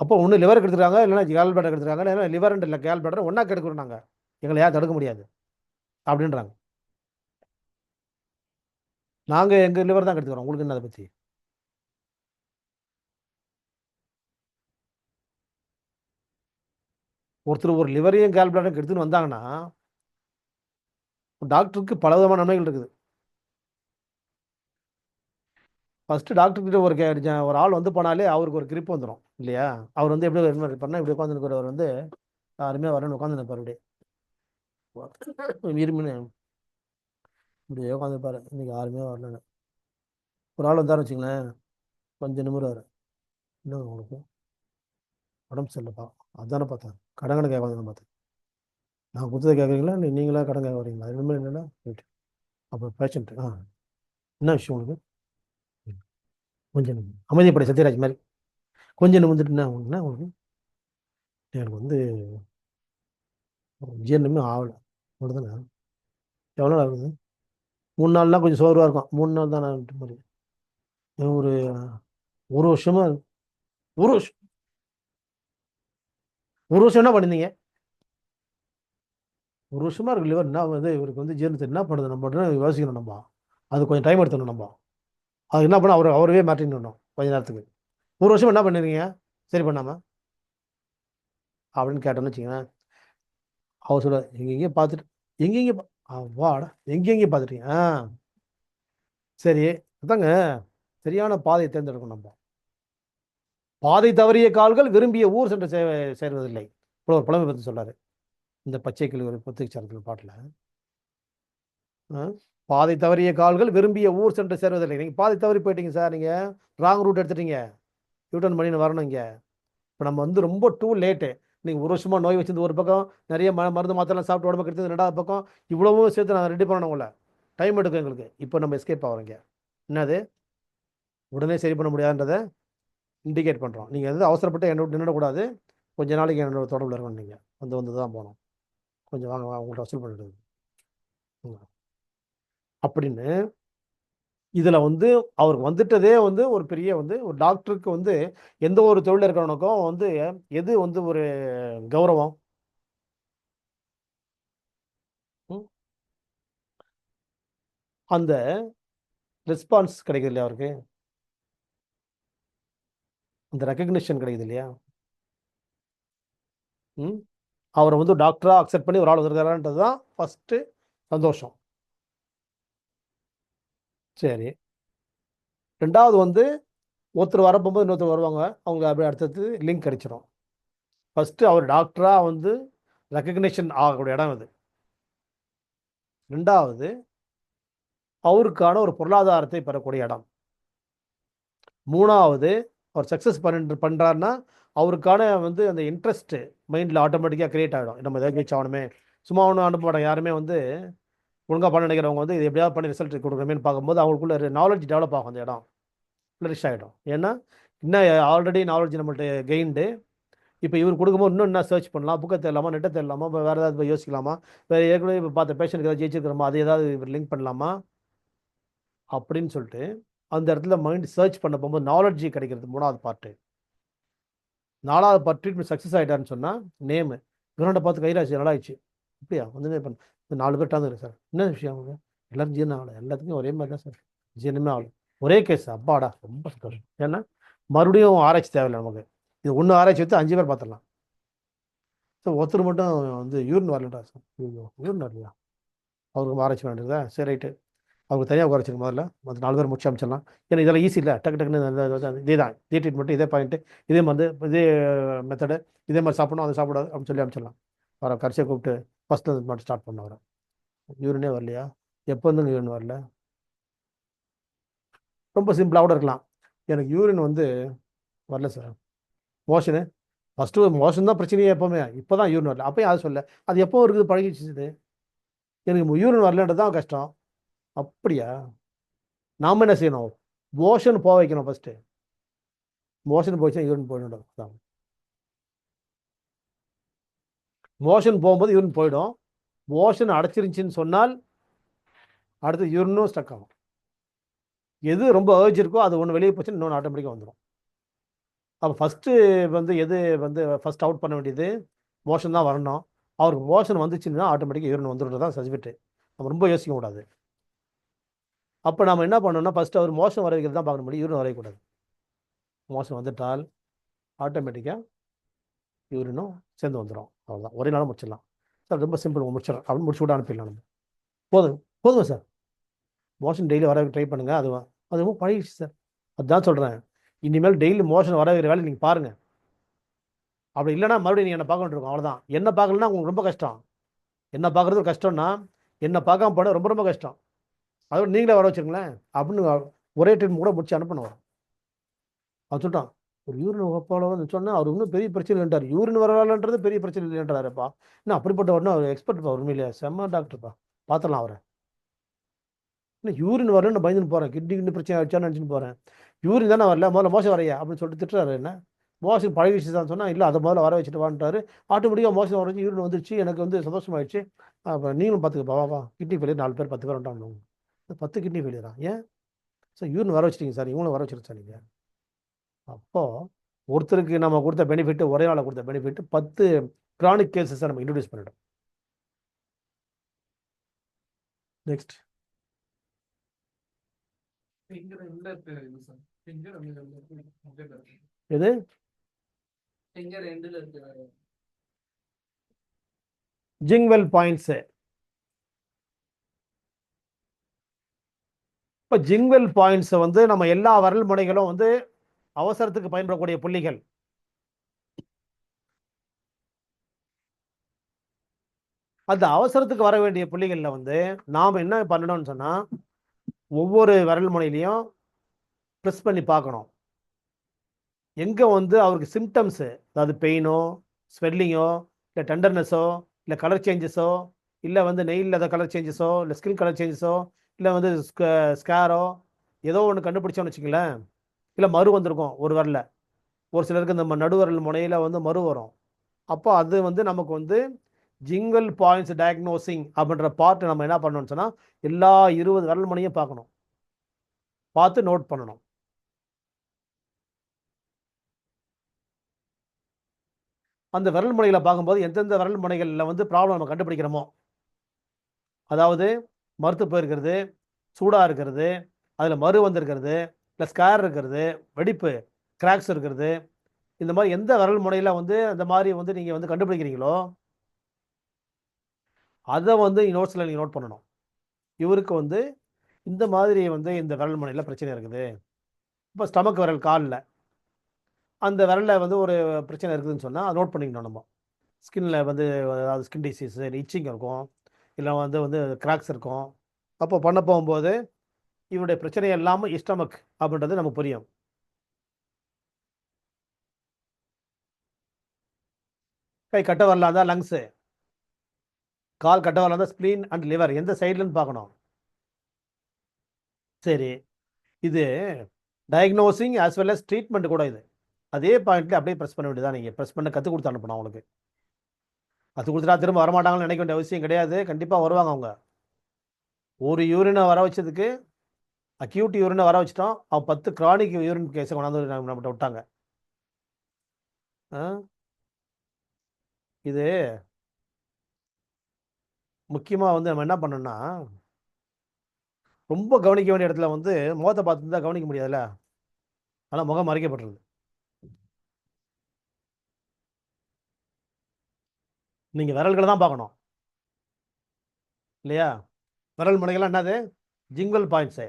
அப்போ ஒன்று லிவர் கெடுத்துருக்காங்க, இல்லைன்னா கேல் பேட்டர் கெடுத்துருக்காங்க, இல்லைன்னா லிவர் அண்ட் இல்லை கேல் பேட்டர் ஒன்றா கெடுக்கிறோம், எங்களை யாரும் தடுக்க முடியாது அப்படின்றாங்க. நாங்கள் எங்கள் லிவர் தான் கெடுத்துக்கிறோம், உங்களுக்கு என்ன அதை பற்றி? ஒருத்தர் ஒரு லிவரையும் கேல் பிளாடரையும் எடுத்துன்னு வந்தாங்கன்னா டாக்டருக்கு பல விதமான நன்மைகள் இருக்குது. ஃபஸ்ட்டு டாக்டர்கிட்ட ஒரு ஆள் வந்து போனாலே அவருக்கு ஒரு கிரிப் வந்துடும் இல்லையா? அவர் வந்து எப்படி பண்ணால் இப்படி உட்காந்துருக்கிறவர் வந்து அருமையாக வரணும்னு உட்காந்துருப்பார். இப்படி இருமின்னு இப்படியே உட்காந்துருப்பார். இன்னைக்கு யாருமே வரலன்னு ஒரு ஆள் வந்தார் வச்சுங்களேன், கொஞ்சம் நிமிர்வார். இன்னும் உங்களுக்கு உடம்பு சரியில்லைப்பா, அதுதானே பார்த்தேன், கடன் கேட்க பார்த்தேன், நான் கொடுத்ததை கேட்குறீங்களா இல்லை நீங்களா கடன் கேட்க வரீங்களா? இனிமேல் என்னென்னா போயிட்டு அப்போ பேஷண்ட்டு என்ன விஷயம் உங்களுக்கு? கொஞ்சம் அமைதிப்படை சத்யராஜ் மாதிரி கொஞ்சம் நிமிந்துட்டு என்ன உங்களுக்கு? எனக்கு வந்து ஜீரணமே ஆகலை, அவ்வளோதானே. எவ்வளோ நாள் ஆகுது? 3 நாள்லாம் கொஞ்சம் சோர்வாக இருக்கும், 3 நாள் தான் நான் மாதிரி ஒரு வருஷமா ஒரு வருஷம் என்ன பண்ணிருந்தீங்க? ஒரு வருஷமா இருக்கு லிவர் என்ன வந்து இவருக்கு வந்து ஜீரணத்தை என்ன பண்ணுது நம்ம யோசிக்கணும். நம்ம அது கொஞ்சம் டைம் எடுத்துணும். நம்ம அது என்ன பண்ண அவரவே மாற்றிடணும் கொஞ்ச நேரத்துக்கு. ஒரு வருஷம் என்ன பண்ணிருக்கீங்க சரி பண்ணாமல் அப்படின்னு கேட்டோன்னு வச்சுக்கோங்க, அவர் சொல்ல எங்கெங்கே பார்த்துட்டு எங்கெங்கே வாடா எங்கெங்கே பார்த்துட்டீங்க? சரி அதாங்க சரியான பாதையை தேர்ந்தெடுக்கணும். நம்ம பாதை தவறிய கால்கள் விரும்பிய ஊர் சென்று சேர்வதில்லை, இப்போ ஒரு புலமை பற்றி சொல்றாரு இந்த பச்சை கிளி ஒரு புத்துச்சாரத்தில் பாட்டில். பாதை தவறிய கால்கள் விரும்பிய ஊர் சென்று சேர்வதில்லை. நீங்கள் பாதை தவறி போயிட்டீங்க சார், நீங்கள் ராங் ரூட் எடுத்துட்டீங்க, யூட்டர்ன் பண்ணி வரணும் இங்கே. இப்போ நம்ம வந்து ரொம்ப டூ லேட்டு. நீங்கள் ஒரு வருஷமாக நோய் வச்சிருந்து ஒரு பக்கம், நிறைய மருந்து மாத்திரம் சாப்பிட்டு உடம்பு கெடுத்தது 2வது பக்கம், இவ்வளவும் சேர்த்து நான் ரெடி பண்ணணும். உங்களை டைம் எடுக்கும் எங்களுக்கு. இப்போ நம்ம எஸ்கேப் ஆகிறோங்க. என்னது உடனே சரி பண்ண முடியாதுன்றதை இண்டிகேட் பண்ணுறோம். நீங்கள் எதாவது அவசரப்பட்டு என்னோட நின்றுடக்கூடாது, கொஞ்ச நாளைக்கு என்னோட தொடர்பில் இருக்கணும். நீங்கள் வந்து தான் போகணும், கொஞ்சம் வாங்க உங்கள்கிட்ட வசூல் பண்ணிட்டு அப்படின்னு. இதில் வந்து அவருக்கு வந்துட்டதே வந்து ஒரு பெரிய வந்து ஒரு டாக்டருக்கு வந்து எந்த ஒரு தொழில் இருக்கிறவனுக்கும் வந்து எது வந்து ஒரு கௌரவம்? அந்த ரெஸ்பான்ஸ் கிடைக்குது இல்லையா, அவருக்கு அந்த ரெக்கக்னிஷன் கிடைக்குது இல்லையா? அவரை வந்து டாக்டராக அக்செப்ட் பண்ணி ஒரு ஆள் வந்துருக்காரான்றது தான் ஃபஸ்ட்டு சந்தோஷம். சரி, 2வது வந்து ஒருத்தர் வரப்போகும்போது இன்னொருத்தர் வருவாங்க, அவங்க அப்படியே அடுத்தது லிங்க் கிடைச்சிரும். ஃபஸ்ட்டு அவர் டாக்டராக வந்து ரெக்கக்னேஷன் ஆகக்கூடிய இடம் இது. 2வது அவருக்கான ஒரு பொருளாதாரத்தை பெறக்கூடிய இடம். 3வது அவர் சக்ஸஸ் பண்ணுறாருன்னா அவருக்கான வந்து அந்த இன்ட்ரெஸ்ட்டு மைண்டில் ஆட்டோமேட்டிக்காக க்ரியேட் ஆகிடும். நம்ம எதாவது ரீச் ஆகணுமே, சும்மா ஒன்றும் அனுப்ப மாட்டாங்க யாருமே வந்து ஒழுங்காக பண்ண நினைக்கிறவங்க வந்து இது எப்படியாவது பண்ணி ரிசல்ட் கொடுக்கணுமேனு பார்க்கும்போது அவங்களுக்குள்ள நாலேஜ் டெவலப் ஆகும், அந்த இடம் ஃப்ளரிஷ் ஆகிடும். ஏன்னா இன்னும் ஆல்ரெடி நாலேஜ் நம்மள்ட்ட கெயின்டு. இப்போ இவர் கொடுக்கும்போது இன்னும் என்ன சர்ச் பண்ணலாம், புக்கை தேடலாமா, நெட்டை தேடலாமா, இப்போ வேறு ஏதாவது யோசிக்கலாமா, வேறு ஏற்கனவே இப்போ பார்த்த பேஷண்ட்டுக்கு ஏதாவது ஜெயிச்சிருக்கிறோமா, அது ஏதாவது இவர் லிங்க் பண்ணலாமா அப்படின்னு சொல்லிட்டு அந்த இடத்துல மைண்ட் சர்ச் பண்ண போகும்போது நாலேஜ் கிடைக்கிறது 3வது பார்ட்டு. 4வது பார்ட் ட்ரீட்மெண்ட் சக்ஸஸ் ஆகிட்டாருன்னு சொன்னால் நேமு கிரௌண்டை பார்த்து கைராசி நல்லா ஆயிடுச்சு. இப்படியா வந்து பண்ண 4 பேர் டாந்து சார், என்ன விஷயம் அவங்க எல்லாரும் ஜீரணம் ஆகலை, எல்லாத்துக்கும் ஒரே மாதிரி தான் சார், ஜீரணமே ஆகலை, ஒரே கேஸ், அப்பாடா ரொம்ப சந்தோஷம். ஏன்னா மறுபடியும் ஆராய்ச்சி தேவையில்லை நமக்கு, இது ஒன்று ஆராய்ச்சி வச்சு 5 பேர் பார்த்துடலாம். ஸோ ஒருத்தர் மட்டும் வந்து யூரின் வரலடா சார், யூரின் வரலையா, அவருக்கு ஆராய்ச்சி வேண்டியதா, சரி ரைட்டு, அவங்க தனியாக குறைச்சிருக்கு முதல்ல, மற்ற 4 பேர் முடிச்சு அமைச்சிடலாம். ஏன்னா இதெல்லாம் ஈஸி இல்லை, டக்கு டக்குன்னு இதே தான், இதே ட்ரீட்மெண்ட்டு, இதே பாயிண்ட்டு, இதே மருந்து, இதே மெத்தடு, இதே மாதிரி சாப்பிடணும், அதை சாப்பிடாது அப்படின்னு சொல்லி அமைச்சிடலாம். அவரை கடைசியாக கூப்பிட்டு ஃபஸ்ட்டு மட்டும் ஸ்டார்ட் பண்ண வர யூரினே வரலையா, எப்போ வந்துங்க யூரின் வரல, ரொம்ப சிம்பிளாக கூட இருக்கலாம், எனக்கு யூரின் வந்து வரல சார், மோஷனு ஃபஸ்ட்டு மோஷன் தான் பிரச்சனையே எப்போவுமே, இப்போ தான் யூரின் வரல, அப்போயும் அது சொல்ல, அது எப்போ இருக்குது பழகிடுச்சு, எனக்கு யூரின் வரலன்றது தான் கஷ்டம். அப்படியா, நாம் என்ன செய்யணும், மோஷன் போக வைக்கணும் ஃபஸ்ட்டு, மோஷன் போயிடுச்சுன்னா யூரின் போயிடும் தான், மோஷன் போகும்போது யூரின் போயிடும், மோஷன் அடைச்சிருந்துச்சின்னு சொன்னால் அடுத்து யூரினும் ஸ்டக் ஆகும். எது ரொம்ப ஏர்ஜ் இருக்கோ அது ஒன்று வெளியே போச்சுன்னு இன்னொன்று ஆட்டோமேட்டிக்காக வந்துடும். அப்போ ஃபஸ்ட்டு வந்து எது வந்து ஃபஸ்ட் அவுட் பண்ண வேண்டியது மோஷன் தான் வரணும். அவருக்கு மோஷன் வந்துச்சுன்னா ஆட்டோமேட்டிக்காக யூரின் வந்துடுறது தான் சர்டிஃபிகேட்டு, நம்ம ரொம்ப யோசிக்க கூடாது. அப்போ நம்ம என்ன பண்ணணும்னா ஃபஸ்ட்டு அவர் மோஷன் வர வைக்கிறது தான் பார்க்க முடியும், யூரின் வரையக்கூடாது. மோஷன் வந்துட்டால் ஆட்டோமேட்டிக்காக யூரினும் சேர்ந்து வந்துடும், அவ்வளோதான், ஒரே நாள் முடிச்சிடலாம் சார், ரொம்ப சிம்பிள், முடிச்சிடலாம் அப்படின்னு முடிச்சு விட அனுப்பிடலாம் நம்ம. போதுங்க சார், மோஷன் டெய்லி வர ட்ரை பண்ணுங்கள், அதுவும் பழகிடுச்சு சார், அதுதான் சொல்கிறேன், இனிமேல் டெய்லி மோஷன் வர வைக்கிற வேலை நீங்கள் பாருங்கள். அப்படி இல்லைனா மறுபடியும் நீங்கள் என்ன பார்க்கணும் இருக்கும், அவ்வளோதான். என்ன பார்க்கலன்னா உங்களுக்கு ரொம்ப கஷ்டம், என்ன பார்க்குறது கஷ்டம்னா என்ன பார்க்காம போட ரொம்ப ரொம்ப கஷ்டம், அதோட நீங்களே வர வச்சுருங்களேன் அப்படின்னு ஒரே டைம் கூட முடிச்சு அனுப்பணும். அவன் சொல்லிட்டான் ஒரு யூரின் ஒப்பாளன்னு சொன்னால் அவர் இன்னும் பெரிய பிரச்சனை இல்லைன்றார், யூரின் வரலான்றது பெரிய பிரச்சனை இல்லைன்றாருப்பா, இன்னும் அப்படிப்பட்ட உடனே அவர் எக்ஸ்பர்ட்ப்பா, உண்மையிலேயே செம்ம டாக்டர்ப்பா, பார்த்துடலாம் அவரை. இல்லை யூரின் வரலன்னு பயந்துன்னு போகிறேன், கிட்னி பிரச்சனை ஆகிடுச்சான்னு நினச்சின்னு போகிறேன், யூரின் தானே வரல, முதல்ல மோசம் வரையா அப்படின்னு சொல்லிட்டு திட்டுறாரு. என்ன மோசம் பழகிடுச்சு தான் சொன்னால், இல்லை அதை முதல்ல வர வச்சுட்டு வான்ட்டாரு, ஆட்டோமேட்டிக்காக மோசம் வர வச்சு யூரின் வந்துருச்சு, எனக்கு வந்து சந்தோஷமாயிடுச்சு. அப்போ நீங்களும் பார்த்துக்கப்பா, வாப்பா, கிட்னி ஃபெயிலியர் 4 பேர் 10 பேர் வந்துட்டாங்க, 10 கிட்னி ஃபெயிலியரா, ஏன் சார் யூரின் வர வச்சிட்டிங்க சார், இவங்களும் வர வச்சுருங்க சார் நீங்கள். அப்போது ஒருத்தருக்கு நம்ம கொடுத்த பெனிஃபிட்டு, ஒரே நாளில் கொடுத்த பெனிஃபிட்டு 10 க்ரானிக் கேசஸை நம்ம இன்ட்ரடியூஸ் பண்ணிட்டோம். நெக்ஸ்ட் எது ஜிங்வெல் பாயிண்ட்ஸு. இப்போ ஜிங்வெல் பாயிண்ட்ஸை வந்து நம்ம எல்லா வரல் முனைகளும் வந்து அவசரத்துக்கு பயன்படக்கூடிய புள்ளிகள். அந்த அவசரத்துக்கு வர வேண்டிய புள்ளிகளில் வந்து நாம் என்ன பண்ணணும்னு சொன்னால் ஒவ்வொரு விரல் முனையிலையும் ப்ரெஸ் பண்ணி பார்க்கணும், எங்கே வந்து அவருக்கு சிம்டம்ஸு, அதாவது பெயினோ, ஸ்வெல்லிங்கோ, இல்லை டெண்டர்னஸோ, இல்லை கலர் சேஞ்சஸோ, இல்லை வந்து நெயிலில் ஏதோ கலர் சேஞ்சஸோ, இல்லை ஸ்கின் கலர் சேஞ்சஸோ, இல்லை வந்து ஸ்கேரோ ஏதோ ஒன்று கண்டுபிடிச்சோன்னு வச்சுங்களேன், இல்லை மறு வந்திருக்கும் ஒரு வரல, ஒரு சிலருக்கு இந்த நடுவரல் முனையில் வந்து மறு வரும், அப்போ அது வந்து நமக்கு வந்து ஜிங்கல் பாயிண்ட்ஸ் டயக்னோசிங் அப்படின்ற பார்ட் நம்ம என்ன பண்ணணும்னு சொன்னால் எல்லா 20 விரல் முனையும் பார்க்கணும், பார்த்து நோட் பண்ணணும். அந்த விரல் முனைகளை பார்க்கும்போது எந்தெந்த விரல் முனைகளில் வந்து ப்ராப்ளம் நம்ம கண்டுபிடிக்கிறோமோ, அதாவது மறுத்து போயிருக்கிறது, சூடாக இருக்கிறது, அதில் மறு வந்திருக்கிறது, இல்லை ஸ்கேர் இருக்கிறது, வெடிப்பு கிராக்ஸ் இருக்கிறது, இந்த மாதிரி எந்த விரல் முனையில் வந்து அந்த மாதிரி வந்து நீங்கள் வந்து கண்டுபிடிக்கிறீங்களோ அதை வந்து நோட்ஸில் நீங்கள் நோட் பண்ணணும். இவருக்கு வந்து இந்த மாதிரி வந்து இந்த விரல் முனையில் பிரச்சனை இருக்குது, இப்போ ஸ்டமக் விரல் காலில் அந்த விரலில் வந்து ஒரு பிரச்சனை இருக்குதுன்னு சொன்னால் அதை நோட் பண்ணிக்கணும் நம்ம. ஸ்கின்ல வந்து அதாவது ஸ்கின் டிசீஸ் இச்சிங் இருக்கும், இல்லை வந்து வந்து கிராக்ஸ் இருக்கும். அப்போ பண்ண போகும்போது இவருடைய பிரச்சனை எல்லாமே ஸ்டமக் அப்படின்றது நமக்கு புரியும். கை கட்ட வரலாம் தான் லங்ஸு, கால் கட்ட வரலாம் தான் ஸ்ப்ளீன் அண்ட் லிவர், எந்த சைட்லன்னு பார்க்கணும். சரி, இது diagnosing as well as treatment கூட. இது அதே பாயிண்ட்ல அப்படியே ப்ரெஸ் பண்ண வேண்டியதான். நீங்கள் ப்ரெஸ் பண்ண கற்றுக் கொடுத்து அனுப்பணும் அவங்களுக்கு. கற்றுக் கொடுத்துட்டா திரும்ப வரமாட்டாங்கன்னு நினைக்க வேண்டிய அவசியம் கிடையாது. கண்டிப்பாக வருவாங்க அவங்க. ஒரு யூரினை வர வச்சதுக்கு அக்யூட் யூரினை வர வச்சிட்டோம், அவன் 10 கிரானிக் யூரின் கேஸை கொண்டாந்து நம்மகிட்ட விட்டாங்க. இது முக்கியமாக வந்து நம்ம என்ன பண்ணோம்னா, ரொம்ப கவனிக்க வேண்டிய இடத்துல வந்து முகத்தை பார்த்து தான் கவனிக்க முடியாதுல்ல, ஆனால் முகம் மறைக்கப்பட்டிருது. நீங்கள் விரல்களை தான் பார்க்கணும் இல்லையா? விரல் முனைகள்லாம் என்னது? Gingival points.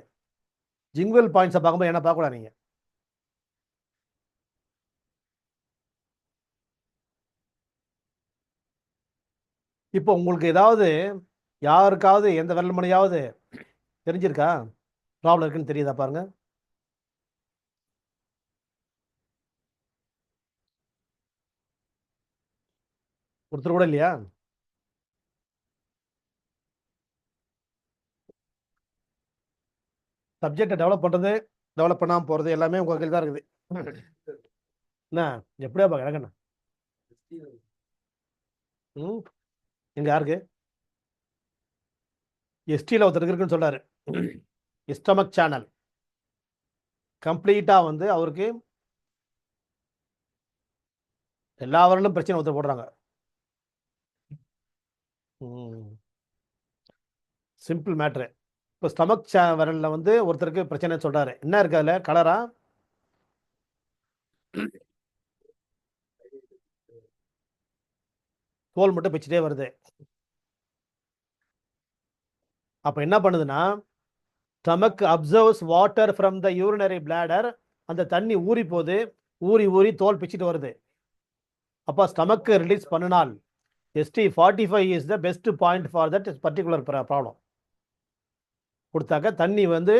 ஜிங்குவல் பாயிண்ட்ஸை பார்க்கும்போது என்ன பார்க்கக்கூடாது நீங்கள். இப்போ உங்களுக்கு ஏதாவது யாருக்காவது எந்த விரல் முனையாவது தெரிஞ்சிருக்கா ப்ராப்ளம் இருக்குன்னு தெரியுதா பாருங்க. ஒருத்தர் கூட இல்லையா? சப்ஜெக்டை டெவலப் பண்ணுறது, டெவலப் பண்ணாமல் போகிறது எல்லாமே உங்கள் கையில் தான் இருக்குது. என்ன எப்படியா பார்க்க எனக்குண்ணா? ம் எங்க யாருக்கு? எஸ்டியில் ஒருத்தர் இருக்குன்னு சொல்றாரு. ஸ்டமக் சேனல் கம்ப்ளீட்டாக வந்து அவருக்கு எல்லா வரலும் பிரச்சனை ஒருத்தர் போடுறாங்க. Simple matter. இப்போ ஸ்டமக் விரலில் வந்து ஒருத்தருக்கு பிரச்சனை சொல்றாரு. என்ன இருக்கு அதில்? கலரா? தோல் மட்டும் பிச்சுட்டே வருது. அப்போ என்ன பண்ணுதுன்னா, stomach absorbs water from the urinary bladder. அந்த தண்ணி ஊறி போகுது, ஊறி ஊறி தோல் பிச்சுட்டு வருது. அப்போ ஸ்டமக்கு ரிலீஸ் பண்ணினால் ST45 is the best point for that particular problem. கொடுத்தாக்க தண்ணி வந்து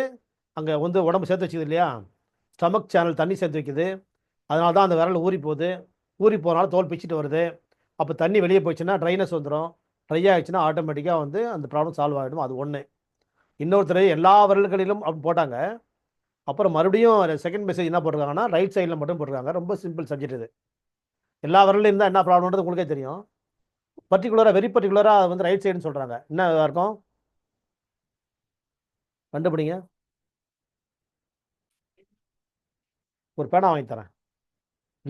அங்கே வந்து உடம்பு சேர்த்து வச்சுக்குது இல்லையா, ஸ்டமக் சேனல் தண்ணி சேர்த்து வைக்குது. அதனால தான் அந்த விரல் ஊறி போகுது. ஊறி போனாலும் தோல் பிச்சுட்டு வருது. அப்போ தண்ணி வெளியே போச்சுன்னா ட்ரைனஸ் வந்துடும். ட்ரை ஆகிடுச்சுன்னா ஆட்டோமேட்டிக்காக வந்து அந்த ப்ராப்ளம் சால்வ் ஆகிடும். அது ஒன்று. இன்னொருத்தர் எல்லா விரல்களிலும் அப்படி போட்டாங்க. அப்புறம் மறுபடியும் செகண்ட் மெசேஜ் என்ன போட்டிருக்காங்கன்னா, ரைட் சைடில் மட்டும் போட்டிருக்காங்க. ரொம்ப சிம்பிள் சப்ஜெக்ட் இது. எல்லா விரலையும் இருந்தால் என்ன ப்ராப்ளம்ன்றது உங்களுக்கே தெரியும். பர்டிகுலராக வெரி பர்டிகுலராக வந்து ரைட் சைடுன்னு சொல்கிறாங்க. என்ன இருக்கும்? கண்டுபிடிங்க. ஒரு பேனா வாங்கி தரேன்.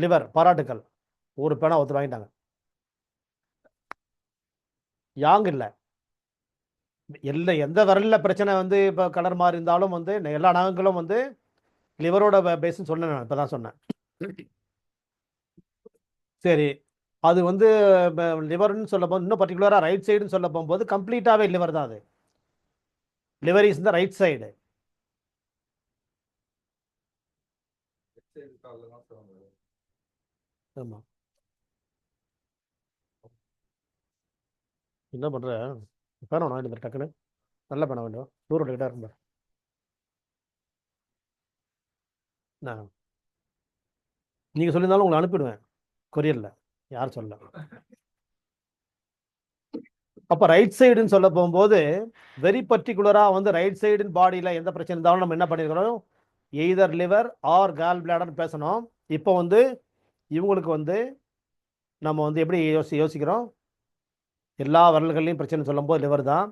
லிவர், பாராட்டுக்கள். ஒரு பேனா ஒருத்தர் வாங்கிட்டாங்க. யாங் இல்லை, எந்த விரலில் பிரச்சனை வந்து இப்போ கலர் மாறி இருந்தாலும் வந்து எல்லா நாகங்களும் வந்து லிவரோட பேஸ்ன்னு சொன்னேன். நான் இப்போ தான் சொன்னேன். சரி, அது வந்து லிவர்னு சொல்ல போது இன்னும் பர்டிகுலராக ரைட் சைடுன்னு சொல்ல போகும்போது கம்ப்ளீட்டாகவே லிவர் தான். அது liver is the right side. ஆமாம். என்ன பண்ணுற? பேனா ஒன்று வாங்கிட்டு டக்குன்னு நல்ல பேனா வேண்டும். 100 கிட்ட இருக்கும். நான் நீங்கள் சொல்லியிருந்தாலும் உங்களை அனுப்பிடுவேன் கொரியரில். யார் சொல்ல? அப்போ ரைட் சைடுன்னு சொல்ல போகும்போது வெரி பர்டிகுலராக வந்து ரைட் சைடுன்னு பாடியில் எந்த பிரச்சனை இருந்தாலும் நம்ம என்ன பண்ணியிருக்கிறோம், எய்தர் லிவர் ஆர் கால் பிளாடர்னு பேசணும். இப்போ வந்து இவங்களுக்கு வந்து நம்ம வந்து எப்படி யோசிக்கிறோம், எல்லா விரல்கள்லையும் பிரச்சனை சொல்லும்போது லிவர் தான்.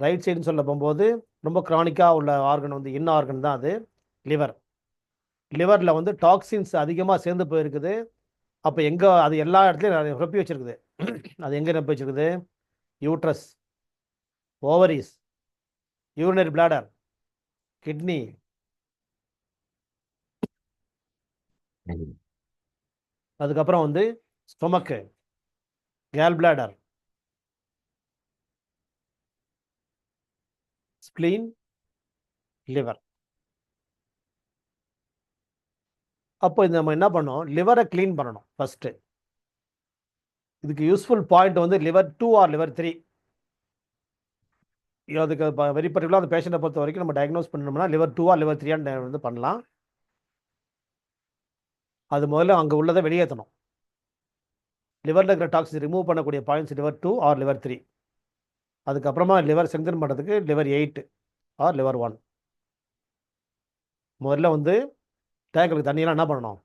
ரைட் சைடுன்னு சொல்ல போகும்போது ரொம்ப கிரானிக்காக உள்ள ஆர்கன் வந்து இன்ன ஆர்கன் தான் அது லிவர். லிவரில் வந்து டாக்ஸின்ஸ் அதிகமாக சேர்ந்து போயிருக்குது. அப்போ எங்கே அது எல்லா இடத்துலையும் நிரப்பி வச்சிருக்குது. அது எங்கே நிரப்பி வச்சிருக்குது? Uterus, ovaries, urinary bladder, kidney, அதுக்கப்புறம் வந்து stomach, Khel bladder, spleen, liver. அப்போ இந்த நம்ம என்ன பண்ணோம், லிவரை க்ளீன் பண்ணணும் ஃபஸ்ட்டு. இதுக்கு யூஸ்ஃபுல் பாயிண்ட் வந்து லிவர் 2 ஆர் லிவர் 3. அதுக்கு வெரி பர்டிகுலர் அந்த பேஷண்ட்டை பொறுத்த வரைக்கும் நம்ம டயக்னோஸ் பண்ணணும்னா லிவர் 2 ஆர் லிவர் 3 வந்து பண்ணலாம். அது முதல்ல அங்கே உள்ளதை வெளியேற்றணும். லிவரில் இருக்கிற டாக்ஸின் ரிமூவ் பண்ணக்கூடிய பாயிண்ட்ஸ் லிவர் 2 ஆர் லிவர் 3. அதுக்கப்புறமா லிவர் ஸ்ட்ரெங்தன் பண்ணுறதுக்கு லிவர் 8 ஆர் லிவர் 1. முதல்ல வந்து டேங்க்களுக்கு தண்ணியெல்லாம் என்ன பண்ணணும்,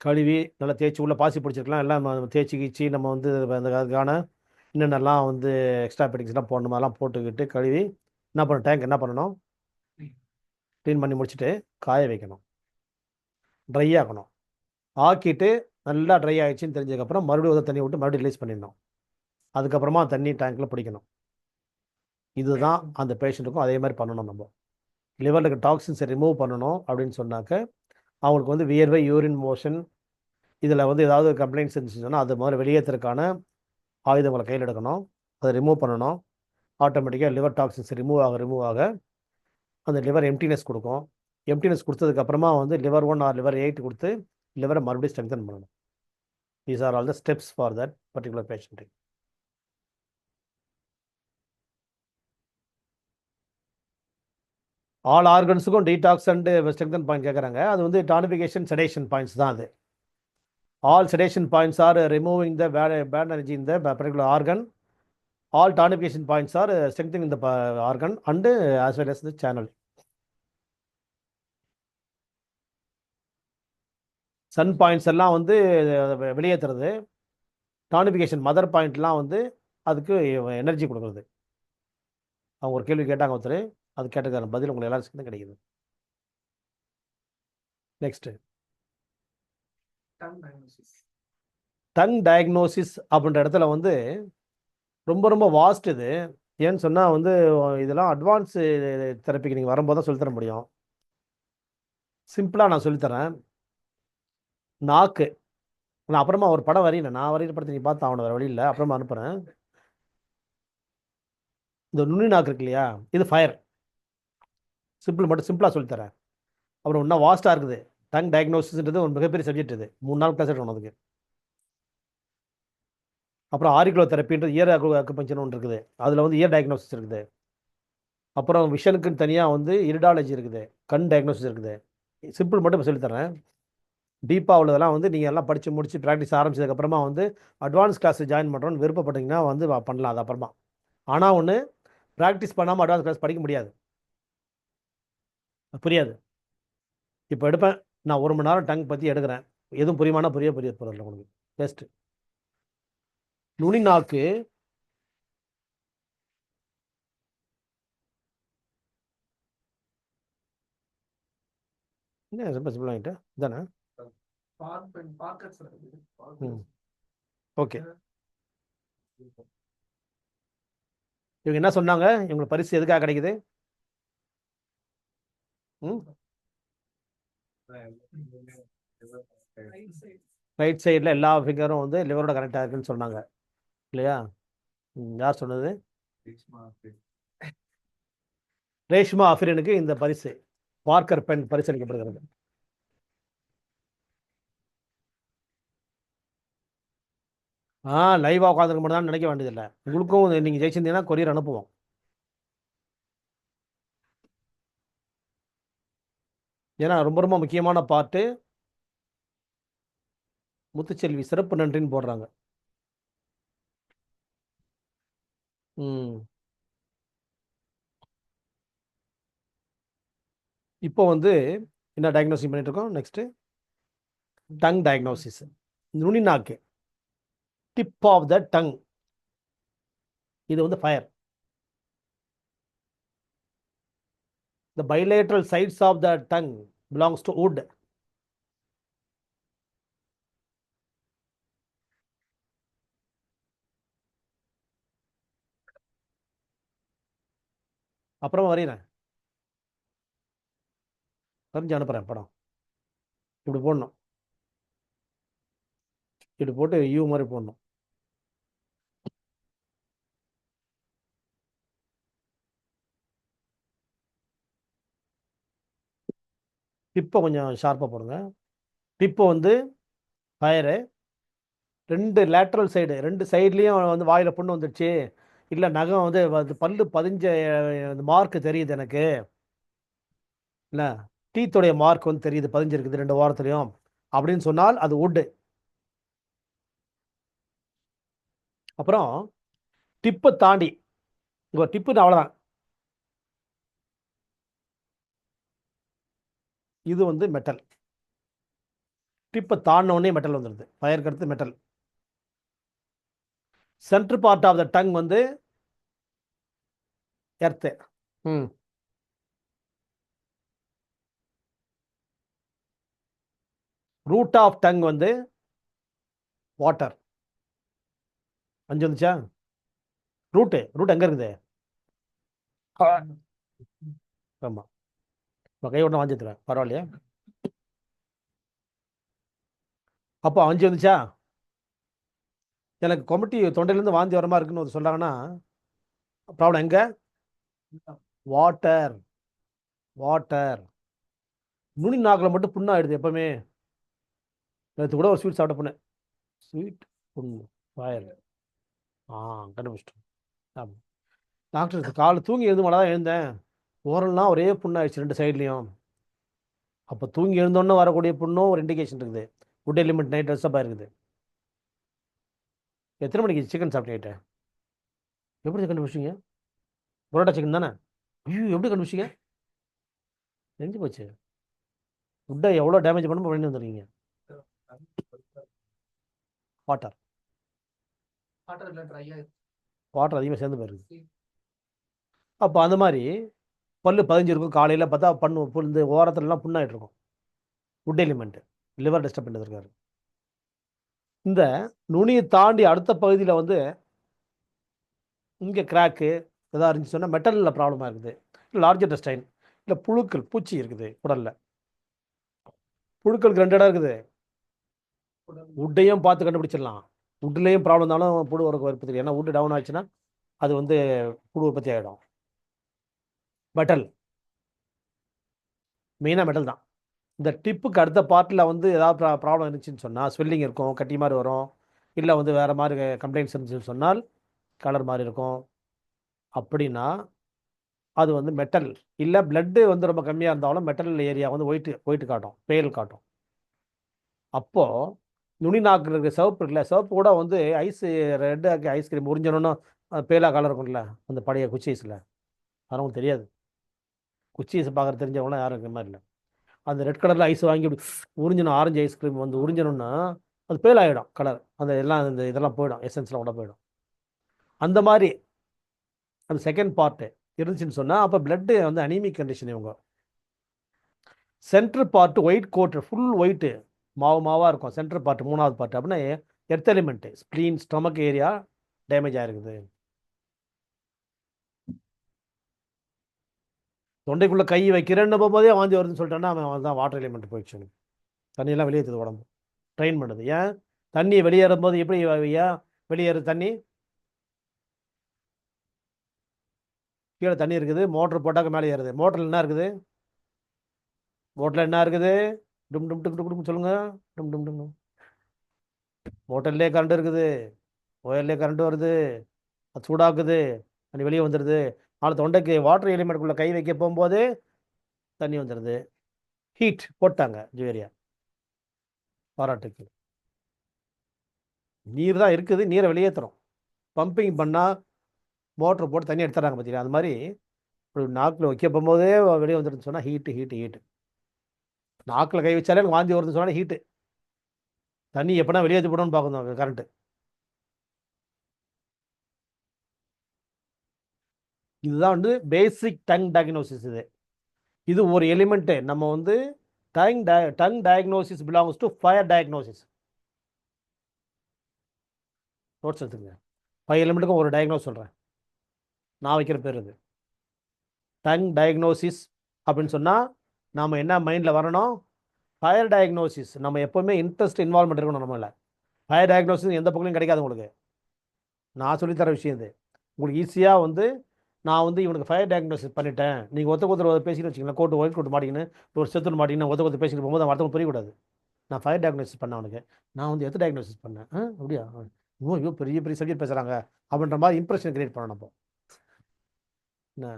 கழுவி நல்லா தேய்ச்சி உள்ள பாசி பிடிச்சிருக்கலாம், எல்லாம் தேய்ச்சி கீச்சி நம்ம வந்து அந்த அதுக்கான என்னென்னலாம் வந்து எக்ஸ்ட்ரா பெட்டிங்ஸ்லாம் போடணும் அதெல்லாம் போட்டுக்கிட்டு கழுவி என்ன பண்ணணும், டேங்க் என்ன பண்ணணும், க்ளீன் பண்ணி முடிச்சுட்டு காய வைக்கணும், ட்ரை ஆக்கணும். ஆக்கிட்டு நல்லா ட்ரை ஆகிடுச்சின்னு தெரிஞ்சதுக்கப்புறம் மறுபடியும் ஒரு தண்ணி விட்டு மறுபடியும் ரிலீஸ் பண்ணிடணும். அதுக்கப்புறமா தண்ணி டேங்க்கில் பிடிக்கணும். இதுதான் அந்த பேஷண்ட்டுக்கும் அதே மாதிரி பண்ணணும். நம்ம லிவரில் இருக்க டாக்ஸின்ஸை ரிமூவ் பண்ணணும் அப்படின்னு சொன்னாக்க அவங்களுக்கு வந்து வியர்வை, யூரின் மோஷன் இதில் வந்து ஏதாவது கம்ப்ளைண்ட்ஸ் இருந்துச்சுன்னா அது முதல்ல வெளியேற்றுறதுக்கான ஆயுதங்களை கையில் எடுக்கணும், அதை ரிமூவ் பண்ணணும். ஆட்டோமேட்டிக்காக லிவர் டாக்ஸின்ஸ் ரிமூவ் ஆக அந்த லிவர் எம்டினஸ் கொடுக்கும். எம்டினஸ் கொடுத்ததுக்கப்புறமா வந்து லிவர் 1 ஆர் லிவர் 8 கொடுத்து லிவரை மறுபடியும் ஸ்ட்ரெங்தன் பண்ணணும். These are all the steps for that particular patient. All ஆர்கன்ஸுக்கும் டீடாக்ஸ் அண்ட் ஸ்ட்ரெங்தன் பாயிண்ட் கேட்குறாங்க. அது வந்து டானிஃபிகேஷன் செடேஷன் பாயிண்ட்ஸ் தான். அது all sedation points are removing the bad energy in the particular organ. All tonification points are strengthening the organ and as well as the channel. Sun points எல்லாம் வந்து வெளியேற்றுறது, டானிஃபிகேஷன் mother பாயிண்ட்லாம் வந்து அதுக்கு energy கொடுக்குறது. அவங்க ஒரு கேள்வி கேட்டாங்க ஒருத்தர், அது கேட்டதுக்கான பதில் உங்களுக்கு எல்லாருக்கும் தான் கிடைக்குது. நெக்ஸ்ட் டங் டயக்னோசிஸ் அப்படின்ற இடத்துல வந்து ரொம்ப ரொம்ப வாஸ்ட் இது. ஏன்னு சொன்னால் வந்து இதெல்லாம் அட்வான்ஸு தெரப்பிக்கு நீங்கள் வரும்போது தான் சொல்லித்தர முடியும். சிம்பிளாக நான் சொல்லித்தரேன். நாக்கு, நான் அப்புறமா ஒரு படம் வரையில, நான் வரைகிற படத்தை நீ பார்த்து அவனை வேறு வழி இல்லை, அப்புறமா அனுப்புகிறேன். இந்த நுனி நாக்கு இருக்கு இல்லையா, இது ஃபயர். சிம்பிளாக சொல்லித்தரேன். அப்புறம் இன்னும் வாஸ்ட்டாக இருக்குது. டங் டயக்னோசிஸ்ன்றது ஒரு மிகப்பெரிய சப்ஜெக்ட். இது 3 நாள் கிளாஸ் எடுக்கணும் அதுக்கு. அப்புறம் ஆரிகுலோ தெரப்பின்றது இயர் அக்குபஞ்சர்னு ஒன்று இருக்குது, அதில் வந்து இயர் டயக்னோசிஸ் இருக்குது. அப்புறம் விஷனுக்குன்னு தனியாக வந்து இரிடாலஜி இருக்குது, கண் டயக்னோசிஸ் இருக்குது. சிம்பிள் மட்டும் இப்போ சொல்லித்தரேன். டீப்பாக உள்ளதெல்லாம் வந்து நீங்கள் எல்லாம் படித்து முடித்து ப்ராக்டிஸ் ஆரம்பிச்சதுக்கப்புறமா வந்து அட்வான்ஸ் கிளாஸ் ஜாயின் பண்ணுறோன்னு விருப்பப்பட்டீங்கன்னா வந்து பண்ணலாம். அது அப்புறமா ஆனால் ஒன்று, ப்ராக்டிஸ் பண்ணாமல் அட்வான்ஸ் கிளாஸ் படிக்க முடியாது, புரியாது. இப்போ எடுப்பேன் நான் 1 மணி நேரம் டங் பற்றி எடுக்கிறேன், எதுவும் புரியுமானா புரிய போகிறதில்ல உங்களுக்கு. பெஸ்ட்டு நுனி நாக்கு என்ன ரொம்ப சிம்பிள் ஆகிட்டு தானே. ஓகே, இவங்க என்ன சொன்னாங்க, இவங்களுக்கு பரிசு எதுக்காக கிடைக்குது? ரைட் சைடில் எல்லா ஃபிங்கரும் வந்து லிவரோட கனெக்டாக இருக்குன்னு சொன்னாங்க இல்லையா? யார் சொன்னது? ரேஷ்மா அஃபிரனுக்கு இந்த பரிசு, பார்க்கர் பென் பரிசு அளிக்கப்படுகிறது. லைவாக உட்காந்துருக்க மட்டும் தான் நினைக்க வேண்டியதில்லை. உங்களுக்கும் நீங்கள் ஜெயிச்சிருந்தீங்கன்னா கொரியர் அனுப்புவோம். ஏன்னா ரொம்ப ரொம்ப முக்கியமான பார்ட்டு. முத்துச்செல்வி சிறப்பு நன்றின்னு போடுறாங்க. இப்போ வந்து என்ன டயக்னோசிஸ் பண்ணிட்டு இருக்கோம்? Next tongue diagnosis. நுனி நாக்கு, டிப் ஆஃப் த டங், இது வந்து fire. The bilateral sides of the tongue belongs to wood. அப்புறமா வரைகிறேன், வரைஞ்சி அனுப்புகிறேன் படம். இப்படி போடணும், இப்படி போட்டு யூ மாதிரி போடணும். டிப்பை கொஞ்சம் ஷார்ப்பாக போடுங்க. டிப்பை வந்து ஃபயரு, 2 லேட்ரல் சைடு, 2 சைட்லேயும் வந்து வாயில் புண்ணு வந்துடுச்சு, இல்லை நகம் வந்து பல்லு பதிஞ்ச மார்க் தெரியுது எனக்கு, இல்லை டீத்தோடைய மார்க் வந்து தெரியுது பதிஞ்சிருக்குது 2 வாரத்துலையும் அப்படின்னு சொன்னால் அது வுட்டு. அப்புறம் டிப்பை தாண்டி இங்கே டிப்புன்னு அவ்வளோதான், இது வந்து மெட்டல். டிப்பை தாண்டினோடனே மெட்டல் வந்துடுது, ஃபயருக்கு அடுத்து metal. Centre part of the tongue வந்து எர்த்து. ரூட் ஆஃப் டங் வந்து வாட்டர். 5 வந்துச்சா? ரூட்டு எங்கே இருக்குது? ஆமாம், இப்போ கை ஒன்று வாங்கிட்டுறேன், பரவாயில்லையா? அப்போ 5 வந்துச்சா? எனக்கு கொமட்டி தொண்டையிலேருந்து வாந்தி வர மாதிரி இருக்குன்னு சொல்கிறாங்கன்னா ப்ராப்ளம் எங்கே? வாட்டர். நுனி நாக்கில் மட்டும் புண்ணாயிடுது எப்பவுமே. நேற்று கூட ஒரு ஸ்வீட் சாப்பிட்ட புண்ணு, ஸ்வீட் புண்ணு ஃபயர். கண்டுபிடிச்சிட்டோம். ஆமாம், டாக்டர் காலை தூங்கி எழுந்து மழை தான் எழுந்தேன், ஓரல்லாம் ஒரே புண்ணாயிடுச்சு 2 சைட்லேயும். அப்போ தூங்கி எழுந்தோன்னே வரக்கூடிய புண்ணும் ஒரு இண்டிகேஷன் இருக்குது, குட் எலிமெண்ட் நைட் ட்ரெஸ்ஸப்பாக இருக்குது. எத்தனை மணிக்கு சிக்கன் சாப்பிட்டீங்க? எப்படி கண்டுபிடிச்சிங்க? பரோட்டா சிக்கன் தானே? ஐயோ, எப்படி கண்டுபிடிச்சிங்க? தெரிஞ்சு போச்சு. ஃபுட்டை எவ்வளோ டேமேஜ் பண்ண பண்ணி வந்துடுறீங்க. வாட்டர் அதிகமாக சேர்ந்து போயிருக்கு. அப்போ அந்த மாதிரி பல்லு பதிஞ்சிருக்கும், காலையில் பார்த்தா பண்ணு இந்த ஓரத்துலலாம் புண்ணாயிட்டு இருக்கும், குட் எலிமெண்ட் லிவர் டிஸ்டர்ப் பண்ணிருக்காரு. இந்த நுனியை தாண்டி அடுத்த பகுதியில் வந்து இங்கே கிராக்கு எதாவது இருந்துச்சு சொன்னால் மெட்டலில் ப்ராப்ளமாக இருக்குது, லார்ஜர் டெஸ்டைன், இல்லை புழுக்கள் பூச்சி இருக்குது உடலில். புழுக்களுக்கு 2 இடம் இருக்குது, வுட்டையும் பார்த்து கண்டுபிடிச்சிடலாம். வுட்லேயும் ப்ராப்ளம் இருந்தாலும் புழு வரக்கு வாய்ப்பு தெரியும், ஏன்னா வுட்டு டவுன் ஆச்சுன்னா அது வந்து புழு உற்பத்தி ஆகிடும். மெட்டல் மெயினாக மெட்டல் தான். இந்த டிப்புக்கு அடுத்த பார்ட்டில் வந்து ஏதாவது ப்ராப்ளம் இருந்துச்சுன்னு சொன்னால் ஸ்வெல்லிங் இருக்கும், கட்டி மாதிரி வரும், இல்லை வந்து வேறு மாதிரி கம்ப்ளைண்ட்ஸ் இருந்துச்சுன்னு சொன்னால் கலர் மாதிரி இருக்கும். அப்படின்னா அது வந்து மெட்டல். இல்லை பிளட்டு வந்து ரொம்ப கம்மியாக இருந்தாலும் மெட்டல் ஏரியா வந்து ஒயிட்டு காட்டும், பேல் காட்டும். அப்போது நுனி நாக்கில் இருக்கிற சிவப்பு இருக்குல்ல, சிவப்பு கூட வந்து ஐஸ் ரெட்டு ஐஸ்கிரீம் உறிஞ்சணும்னு பேலாக கலர் இருக்கும்ல அந்த பழைய குச்சி ஐஸில், அதெல்லாம் தெரியாது. குச்சி ஐஸ் பார்க்குற தெரிஞ்சவங்களாம் யாரும் இருக்கிற மாதிரி இல்லை. அந்த ரெட் கலரில் ஐஸ் வாங்கி உறிஞ்சணும், ஆரஞ்சு ஐஸ்கிரீம் வந்து உறிஞ்சணும்னா அது பேல் ஆகிடும் கலர், அந்த எல்லாம் இந்த இதெல்லாம் போயிடும், எசன்ஸ்லாம் கூட போயிடும். அந்த மாதிரி அந்த செகண்ட் பார்ட்டு இருந்துச்சுன்னு சொன்னால் அப்போ பிளட்டு வந்து அனீமிக் கண்டிஷன். இவங்க சென்ட்ரல் பார்ட்டு ஒயிட் கோட்டு, ஃபுல் ஒயிட்டு மாவாக இருக்கும். சென்ட்ரல் பார்ட் 3வது பார்ட் அப்படின்னா earth element, spleen stomach area damage ஆகிருக்குது. தொண்டைக்குள்ளே கை வைக்கிறேன்னு போகும்போதே வாந்தி வருதுன்னு சொல்லிட்டேன்னா அவன் தான் வாட்டர் எலிமெண்ட் போயிடுச்சு. தண்ணியெல்லாம் வெளியேற்றுது உடம்பு, ட்ரெயின் பண்ணுது. ஏன் தண்ணி வெளியேறும் போது எப்படி ஏன் வெளியேறுது தண்ணி? கீழே தண்ணி இருக்குது, மோட்ரு போட்டாக்க மேலே ஏறுது. மோட்டரில் என்ன இருக்குது? டும் டும் டும் டும் சொல்லுங்க, டும் டும் டும். மோட்டர்லேயே கரண்ட் இருக்குது, ஒயர்லேயே கரண்ட் வருது, அது சூடாக்குது, தண்ணி வெளியே வந்துடுது. ஆனால் தொண்டைக்கு வாட்டர் எலிமெண்ட்டுக்குள்ளே கை வைக்க போகும்போது தண்ணி வந்துடுது. ஹீட் போட்டாங்க ஜுவேரியா, பாராட்டுக்கு. நீர் தான் இருக்குது, நீரை வெளியேற்றுறோம். பம்பிங் பண்ணால் மோட்ரு போட்டு தண்ணி எடுத்துறாங்க பார்த்தீங்களா, அது மாதிரி நாக்கில் வைக்க போகும்போதே வெளியே வந்துடுன்னு சொன்னால் ஹீட்டு. நாக்கில் கை வச்சாலே எனக்கு வாந்தி வருதுன்னு சொன்னால் ஹீட்டு. தண்ணி எப்படின்னா வெளியேற்றி போடணும்னு பார்க்கணும் கரண்ட்டு. இதுதான் வந்து பேசிக் டங் டயக்னோசிஸ். இது ஒரு எலிமெண்ட்டு. நம்ம வந்து tongue diagnosis belongs to fire diagnosis. Notes எடுத்துங்க. 5 எலிமெண்ட்டுக்கும் ஒரு டயக்னோஸ் சொல்கிறேன், நான் வைக்கிற பேர் இது. டங் டயக்னோசிஸ் அப்படின்னு சொன்னால் நாம் என்ன மைண்டில் வரணும்? Fire diagnosis. நம்ம எப்போவுமே இன்வால்மெண்ட் இருக்கணும் நம்மள. ஃபயர் டயக்னோசிஸ் எந்த பக்கமும் கிடைக்காது உங்களுக்கு. நான் சொல்லித்தர விஷயம் இது உங்களுக்கு ஈஸியாக வந்து நான் வந்து இவனுக்கு ஃபயர் டயக்னோசிஸ் பண்ணிட்டேன், நீங்கள் ஒருத்தர் பேசின்னு வச்சிங்களேன், ஒயிட் கோட் மாட்டிக்கின்னு ஒரு செத்துல மாட்டிக்கின்னு ஒருத்தர் பேசிட்டு போகும்போது அவன் அடுத்தவங்க புரியக்கூடாது. நான் ஃபயர் டயக்னோசிஸ் பண்ணேன் அவனுக்கு, நான் வந்து எது டயக்னோசிஸ் பண்ணேன், அப்படியா, ஐயோ பெரிய பெரிய சப்ஜெக்ட் பேசுகிறாங்க அப்படின்ற மாதிரி இம்ப்ரெஷன் கிரியேட் பண்ணணும் நம்ம. என்ன,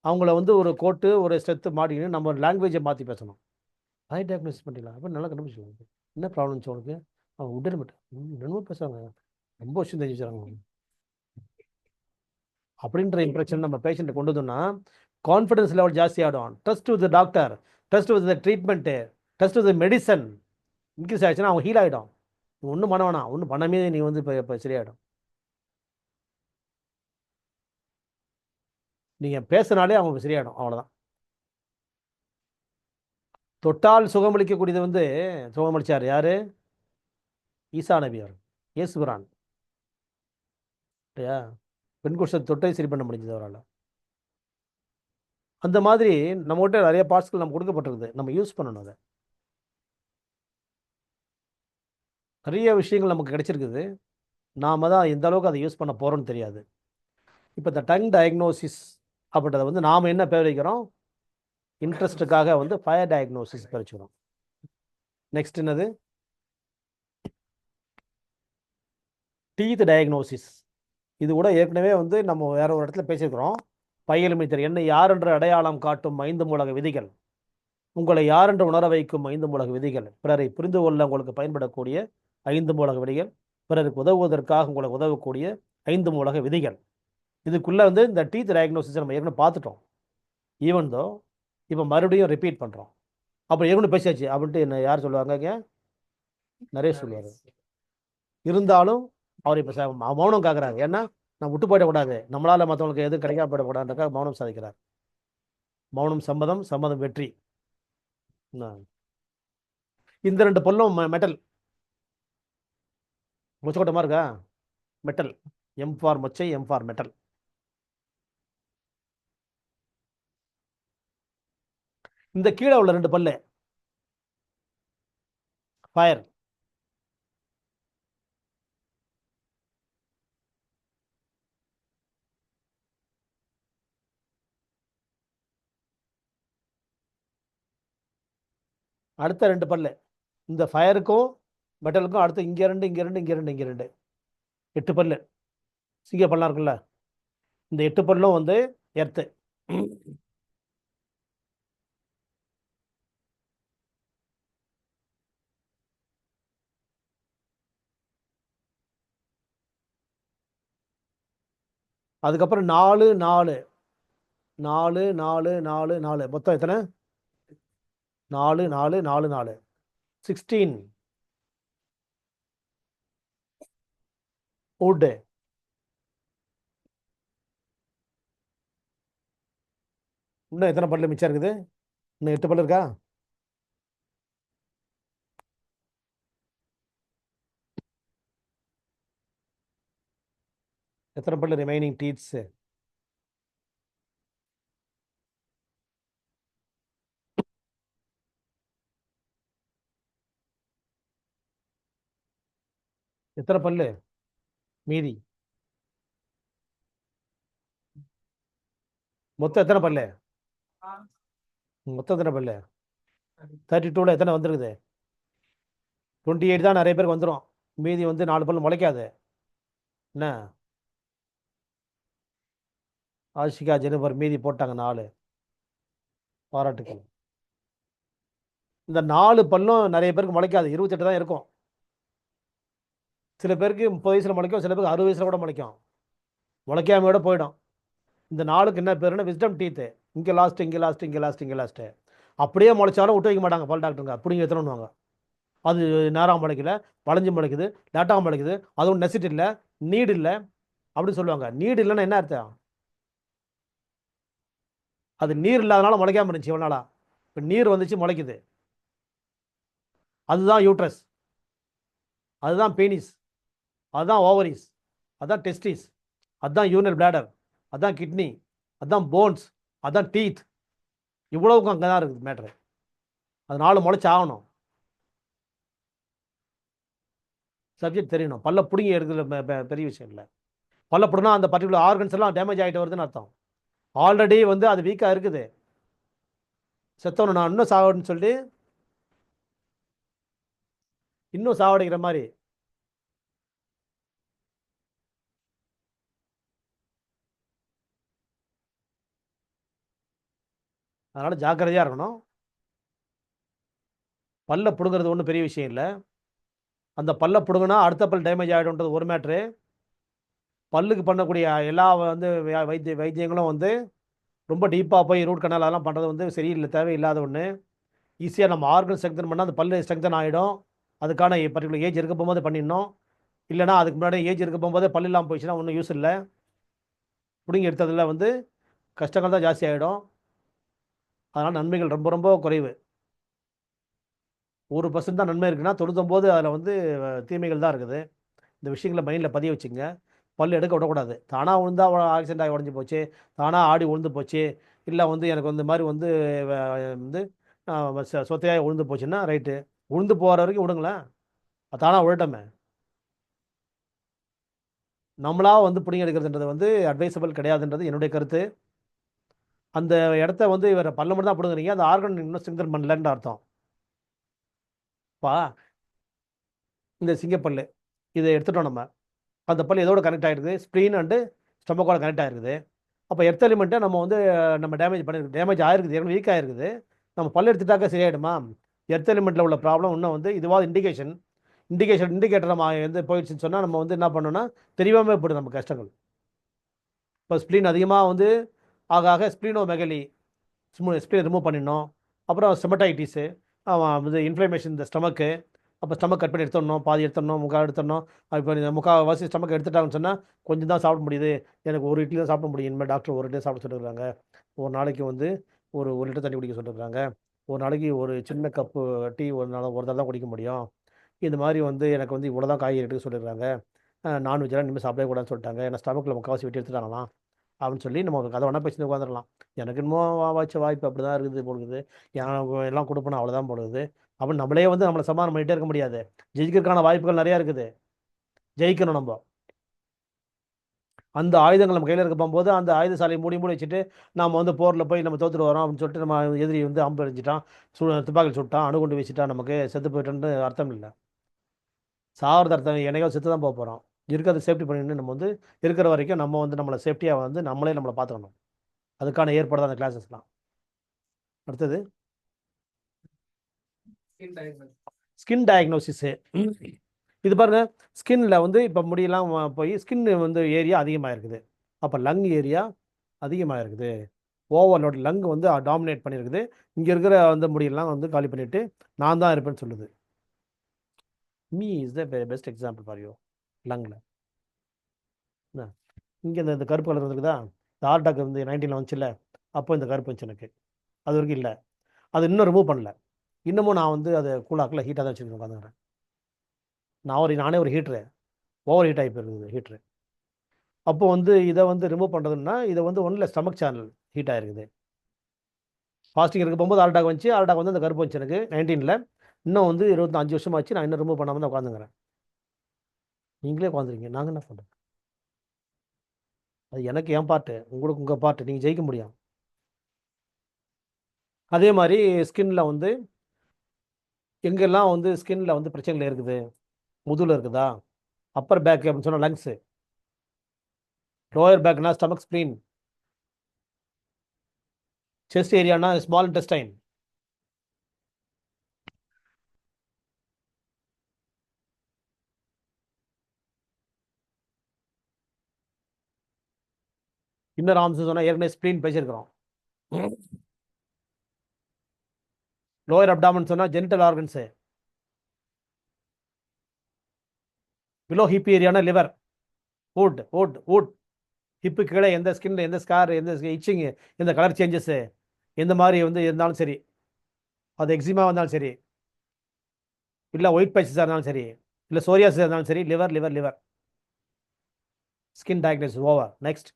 அவங்கள வந்து ஒரு கோட்டு ஒரு ஸ்ட்ரெத்து மாட்டிக்கின்னு நம்ம லாங்குவேஜை மாற்றி பேசணும். ஃபயர் டயக்னோசிஸ் பண்ணிடலாம், அப்போ நல்லா கண்டுபிடிச்சிடலாம். என்ன ப்ராப்ளம் அவனுக்கு, அவன் உடனே மட்டும் என்னமோ பேசுகிறாங்க, ரொம்ப விஷயம் தெரிஞ்சு வச்சுறாங்க அப்படின்ற இம்ப்ரெஷன் நம்ம பேஷண்ட்டை கொண்டு வந்தோம்னா கான்ஃபிடன்ஸ் லெவல் ஜாஸ்தி ஆகிடும். Trust with doctor, trust with treatment, trust with medicine increase ஆகிடுச்சுன்னா அவன் ஹீல் ஆகிடும். ஒன்றும் பண்ண வேணாம், ஒன்றும் பண்ணாமே நீ வந்து இப்போ சரியாயிடும். நீங்கள் பேசுனாலே அவங்க சரியாயிடும், அவ்வளோதான். தொட்டால் சுகமளிக்கக்கூடியது வந்து சுகமளிச்சார் யாரு, ஈசா நபி அவர், இயேசுபிரான் இல்லையா, பெண் குஷ்டத்தை தொட்டை சரி பண்ண முடிஞ்சது அவரால். அந்த மாதிரி நம்மகிட்ட நிறைய பார்ட்ஸ்கள் நம்ம கொடுக்கப்பட்டிருக்குது, நம்ம யூஸ் பண்ணணும். அதை நிறைய விஷயங்கள் நமக்கு கிடைச்சிருக்குது, நாம் தான் எந்த அளவுக்கு அதை யூஸ் பண்ண போகிறோம்னு தெரியாது. இப்போ இந்த டங் டயக்னோசிஸ் அப்படின்றத வந்து நாம் என்ன பேர் வைக்கிறோம், இன்ட்ரெஸ்ட்டுக்காக வந்து ஃபயர் டயக்னோசிஸ் பேர் வச்சுக்கிறோம். நெக்ஸ்ட் என்னது, டீத் டயக்னோசிஸ். இது கூட ஏற்கனவே வந்து நம்ம வேற ஒரு இடத்துல பேசியிருக்கிறோம். பையலுமித்தர், என்னை யார் என்று அடையாளம் காட்டும் 5 மூலக விதிகள், உங்களை யார் என்று உணர வைக்கும் 5 மூலக விதிகள், பிறரை புரிந்து கொள்ள உங்களுக்கு பயன்படக்கூடிய 5 மூலக விதிகள், பிறருக்கு உதவுவதற்காக உங்களுக்கு உதவக்கூடிய 5 மூலக விதிகள். இதுக்குள்ளே வந்து இந்த டீத் டயக்னோசிஸ் நம்ம ஏற்கனவே பார்த்துட்டோம். ஈவன் தோ இப்போ மறுபடியும் ரிப்பீட் பண்ணுறோம். அப்போ ஏற்கனவே பேசியாச்சு அப்படின்ட்டு என்ன யார் சொல்லுவாங்க, நிறைய சொல்லுவார். இருந்தாலும் அவர் இப்போ மௌனம் காக்குறாரு. ஏன்னா நான் விட்டு போயிடக்கூடாது, நம்மளால் மற்றவங்களுக்கு எதுவும் கிடைக்காம போயிடக்கூடாதுன்றக்காக மௌனம் சாதிக்கிறார். மௌனம் சம்மதம், சம்மதம் வெற்றி. இந்த 2 பொல்லும் மெட்டல், முச்சக்கோட்டமாக இருக்கா, மெட்டல். எம் ஃபார் மொச்சை, எம் ஃபார் மெட்டல். இந்த கீழே உள்ள 2 பல்லு ஃபயர். அடுத்த 2 பல்லு இந்த ஃபயருக்கும் மெட்டலுக்கும் அடுத்து இங்கே 2 இங்கே 2 இங்கே 2 இங்கே 2 8 பல்லு. சிங்க பல்லாம் இருக்குல்ல, இந்த 8 பல்லும் வந்து எர்த்து. அதுக்கப்புறம் 4 4 4 4 4 4 மொத்தம் எத்தனை, 4 4 4 4 16 wood. இன்னும் எத்தனை பல்லு மிச்சம் இருக்குது, இன்னும் 8 பல்லு இருக்கா, எத்தனை பல்லு ரிமைனிங் டீத்ஸ், எத்தனை பல்லு மீதி, மொத்தம் எத்தனை பல்லு, மொத்தம் எத்தனை பல்லு, 32ல் எத்தனை வந்துருக்குது, 28 தான் நிறைய பேருக்கு வந்துடும், மீதி வந்து 4 பல்லு முளைக்காது. என்ன, ஆஷிகா ஜெனிஃபர் மீதி போட்டாங்க 4, பாராட்டுக்கள். இந்த 4 பல்லும் நிறைய பேருக்கு முளைக்காது, 28 தான் இருக்கும். சில பேருக்கு 30 வயசுல முளைக்கும், சில பேருக்கு 60 வயசுல கூட முளைக்கும், முளைக்காமையோட போயிடும். இந்த 4க்கு என்ன பேருன்னா விஸ்டம் டீத்து. இங்கே லாஸ்ட், இங்கே லாஸ்ட், இங்கே லாஸ்ட், இங்கே லாஸ்ட்டு. அப்படியே முளைச்சாலும் விட்டு வைக்க மாட்டாங்க பல் டாக்டருங்க, பிடிங்க எத்தணுவாங்க. அது நேராக முளைக்கல, வளைஞ்சு முளைக்குது, லேட்டாக முளைக்குது, அதுவும் நெசிட் இல்லை, நீடு இல்லை அப்படின்னு சொல்லுவாங்க. நீடு இல்லைன்னா என்ன அர்த்தம், அது நீர் இல்லாதனால முளைக்காம இருந்துச்சு இவ்வளோ நாளா, இப்போ நீர் வந்துச்சு முளைக்குது. அதுதான் யூட்ரஸ், அதுதான் பீனிஸ், அதுதான் ஓவரிஸ், அதுதான் டெஸ்டிஸ், அதுதான் யூரினரி பிளாடர், அதுதான் கிட்னி, அதுதான் போன்ஸ், அதுதான் டீத். இவ்வளவுக்கும் அங்கே தான் இருக்குது மேட்ரு. அது 4 முளைச்சி ஆகணும். சப்ஜெக்ட் தெரியணும், பல்ல பிடிங்கி எடுக்கிற பெரிய விஷயம் இல்லை. பல்ல பிடுங்கினா அந்த பர்டிகுலர் ஆர்கன்ஸ் எல்லாம் டேமேஜ் ஆகிட்டு வருதுன்னு அர்த்தம். ஆல்ரெடி வந்து அது வீக்காக இருக்குது, செத்தவனை நான் இன்னும் சாவடின்னு சொல்லி இன்னும் சாவடிக்கிற மாதிரி. அதனால் ஜாக்கிரதையாக இருக்கணும். பல்ல பிடுங்கிறது ஒன்றும் பெரிய விஷயம் இல்லை. அந்த பல்ல பிடுங்கினா அடுத்த பல் டேமேஜ் ஆகிடும்ன்றது ஒரு மேட்ரு. பல்லுக்கு பண்ணக்கூடிய எல்லா வந்து வைத்தியங்களும் வந்து ரொம்ப டீப்பாக போய் ரூட் கனால் அதெல்லாம் பண்ணுறது வந்து சரியில்லை, தேவையில்லாத ஒன்று. ஈஸியாக நம்ம ஆர்கன் ஸ்ட்ரெங்தன் பண்ணால் அந்த பல்லு ஸ்ட்ரெங்தன் ஆகிடும். அதுக்கான பர்டிகுலர் ஏஜ் இருக்க போகும்போது பண்ணிடணும். இல்லைனா அதுக்கு முன்னாடி ஏஜ் இருக்க போகும்போதே பல்லு இல்லாமல் போயிடுச்சுன்னா ஒன்றும் யூஸ் இல்லை. பிடுங்கி எடுத்ததில் வந்து கஷ்டங்கள் தான் ஜாஸ்தி ஆகிடும். அதனால் நன்மைகள் ரொம்ப ரொம்ப குறைவு. 1% தான் நன்மை இருக்குன்னா 99 அதில் வந்து தீமைகள் தான் இருக்குது. இந்த விஷயங்களை மைண்டில் பதிய வச்சுங்க. பல் எடுக்க விடக்கூடாது. தானாக விழுந்தா ஆக்சிடென்ட் ஆகி உடஞ்சி போச்சு, தானாக ஆடி விழுந்து போச்சு, இல்லை வந்து எனக்கு இந்த மாதிரி வந்து வந்து சொத்தையாக விழுந்து போச்சுன்னா ரைட்டு, விழுந்து போகிற வரைக்கும் விடுங்களேன், தானாக விழட்டமே. நம்மளாக வந்து பிடிங்கி எடுக்கிறதுன்றது வந்து அட்வைசபிள் கிடையாதுன்றது என்னுடைய கருத்து. அந்த இடத்த வந்து இவர் பல்ல மட்டும் தான் பிடுங்குறீங்க, அந்த ஆர்கன் இன்னும் ஸ்ட்ரெங்தன் பண்ணலன்ற அர்த்தம். இந்த சிங்கப்பல்லு இதை எடுத்துட்டோம் நம்ம. அந்த பல் எதோட கனெக்ட் ஆகிருக்குது, ஸ்ப்ளீன் அண்டு ஸ்டொமக்கோட கனெக்ட் ஆகிருக்குது. அப்போ எர்த் எலிமெண்ட்டை நம்ம வந்து நம்ம டேமேஜ் ஆகிருக்குது, ஏற்கனவே வீக் ஆகிருக்குது. நம்ம பல் எடுத்துட்டாக்க சரியாயிடுமா? எர்த் எலிமெண்ட்டில் உள்ள ப்ராப்ளம் இன்னும் வந்து இதுவாக இண்டிகேட்டர் நம்ம எந்த போயிடுச்சுன்னு சொன்னால் நம்ம வந்து என்ன பண்ணோன்னா தெரியாமல் போய்டும் நம்ம கஷ்டங்கள். இப்போ ஸ்ப்ளீன் அதிகமாக வந்து ஆக ஆக ஸ்ப்ளீனோமெகலி ஸ்ப்ளீன் ரிமூவ் பண்ணிடணும். அப்புறம் ஸ்டெமடைட்டிஸு, இது இன்ஃப்ளமேஷன் இந்த ஸ்டமக்கு. அப்போ ஸ்டமக் கட் பண்ணி எடுத்துடணும், பாதி எடுத்துடணும், முக்கால் எடுத்துடணும். இப்போ முக்கால்வாசி ஸ்டமக் எடுத்துட்டாங்கன்னு சொன்னால் கொஞ்சம் தான் சாப்பிட முடியுது, எனக்கு ஒரு இட்லி தான் சாப்பிட முடியும், இனிமேல் டாக்டர் ஒரு இட்லி சாப்பிட சொல்லியிருக்காங்க. ஒரு நாளைக்கு வந்து ஒரு 1 லிட்டர் தண்ணி குடிக்க சொல்லியிருக்காங்க. ஒரு நாளைக்கு ஒரு சின்ன கப்பு டீ ஒரு தடவை தான் குடிக்க முடியும். இந்த மாதிரி வந்து எனக்கு வந்து இவ்வளோ தான் காய்கறி எடுக்க சொல்லியிருக்காங்க. நான்வெஜ்லாம் இனிமேல் சாப்பிடவே கூடாதுன்னு சொல்லிட்டாங்க, ஏன்னா ஸ்டமக்கில் முக்கால்வாசி வெட்டி எடுத்துட்டாங்களாம் அப்படின்னு சொல்லி நம்ம கதை வேணால் பேசிட்டு உட்காந்துடலாம். எனக்கு இன்னும் வாய்ச்ச வாய்ப்பு அப்படி தான் இருக்குது போடுது, எல்லாம் கொடுப்பணும் அவ்வளோதான் போடுது அப்படின்னு நம்மளே வந்து நம்மளை சமாதானம் பண்ணிகிட்டே இருக்க முடியாது. ஜெயிக்கிறதுக்கான வாய்ப்புகள் நிறையா இருக்குது, ஜெயிக்கணும் நம்ம. அந்த ஆயுதங்கள் நம்ம கையில் இருக்க போகும்போது அந்த ஆயுதசாலையை மூடி வச்சுட்டு நம்ம வந்து போரில் போய் நம்ம தோத்துட்டு வரோம் அப்படின்னு சொல்லிட்டு நம்ம எதிரி வந்து அம்பு அடிச்சிட்டான், துப்பாக்கியில் சுட்டான், அணுகுண்டு வீசிட்டான், நமக்கு செத்து போயிட்டோன்னு அர்த்தம் இல்லை. சாகிறது அர்த்தம் என்னைக்கோ செத்து தான் போக போகிறோம். இருக்கிறத சேஃப்டி பண்ணிட்டு நம்ம வந்து இருக்கிற வரைக்கும் நம்ம வந்து நம்மளை சேஃப்டியாக வந்து நம்மளை பார்த்துக்கணும். அதுக்கான ஏற்பாடு தான் அந்த கிளாஸஸ்லாம். அடுத்தது ஸ்கின் டயக்னோசிஸு. இது பாருங்க, ஸ்கின்ல வந்து இப்போ முடியெல்லாம் போய் ஸ்கின் வந்து ஏரியா அதிகமாக இருக்குது. அப்போ லங் ஏரியா அதிகமாக இருக்குது, ஓவர்லோட் லங் வந்து டாமினேட் பண்ணியிருக்குது. இங்கே இருக்கிற வந்து முடியெல்லாம் வந்து காலி பண்ணிவிட்டு நான் தான் இருப்பேன்னு சொல்லுது. Me is the best example for you. லங்கில் இங்கே இந்த கருப்பு கலர் இருக்குதா, இந்த ஹார்ட் அட்டாக் வந்து 19 வந்துச்சுல்ல, அப்போ இந்த கருப்பு வந்துச்சு எனக்கு. அது வரைக்கும் இல்லை, அது இன்னும் ரிமூவ் பண்ணல. இன்னமும் நான் வந்து அதை கூலாக்கில் ஹீட்டாக தான் வச்சுருக்கேன் உட்காந்துக்கிறேன். நானே ஒரு ஹீட்ரு, ஓவர் ஹீட் ஆகி போயிருக்குது ஹீட்ரு. அப்போ வந்து இதை வந்து ரிமூவ் பண்ணுறதுன்னா இதை வந்து ஒன்றில் ஸ்டமக் சேனல் ஹீட் ஆகிருக்குது. ஃபாஸ்டிங் இருக்க போகும்போது ஹார்ட் அட்டாக் வந்துச்சு, ஹார்ட் அட்டாக் வந்து அந்த கருப்பு வந்துச்சு எனக்கு 19ல். இன்னும் வந்து 25 வருஷமாச்சு, நான் இன்னும் ரிமூவ் பண்ணாமல் தான் உட்காந்துங்கிறேன். நீங்களே உட்காந்துருக்கீங்க, நாங்கள் என்ன பண்ணுறோம்? அது எனக்கு என் பார்ட்டு, உங்களுக்கு உங்கள் பார்ட்டு, நீங்கள் ஜெயிக்க முடியும். அதே மாதிரி ஸ்கின்னில் வந்து எங்கெல்லாம் வந்து ஸ்கின்னில் வந்து பிரச்சனைகள் இருக்குது, முதுகில் இருக்குதா, அப்பர் பேக் அப்படின்னு சொன்னால் லங்ஸு, லோயர் பேக்னா ஸ்டமக் ஸ்ப்ளீன், செஸ்ட் ஏரியானா ஸ்மால் இன்டெஸ்டைன், இன்னர் ஆர்ம்ஸ் சொன்னால் ஏற்கனவே ஸ்ப்ளீன் பேசியிருக்கிறோம். லோயர் அப்டாமன் சொன்னால் ஜெனிட்டல் ஆர்கன்ஸு, பிலோ ஹிப் ஏரியானா லிவர், வுட் ஹிப்பு கீழே எந்த ஸ்கின்ல எந்த ஸ்கார், எந்த இச்சிங்கு, எந்த கலர் சேஞ்சஸ்ஸு எந்த மாதிரி வந்து இருந்தாலும் சரி, அது எக்ஸிமா இருந்தாலும் சரி, இல்லை ஒயிட் பேச்சஸாக இருந்தாலும் சரி, இல்லை சோரியாசிஸ் இருந்தாலும் சரி, liver skin diagnosis over. Next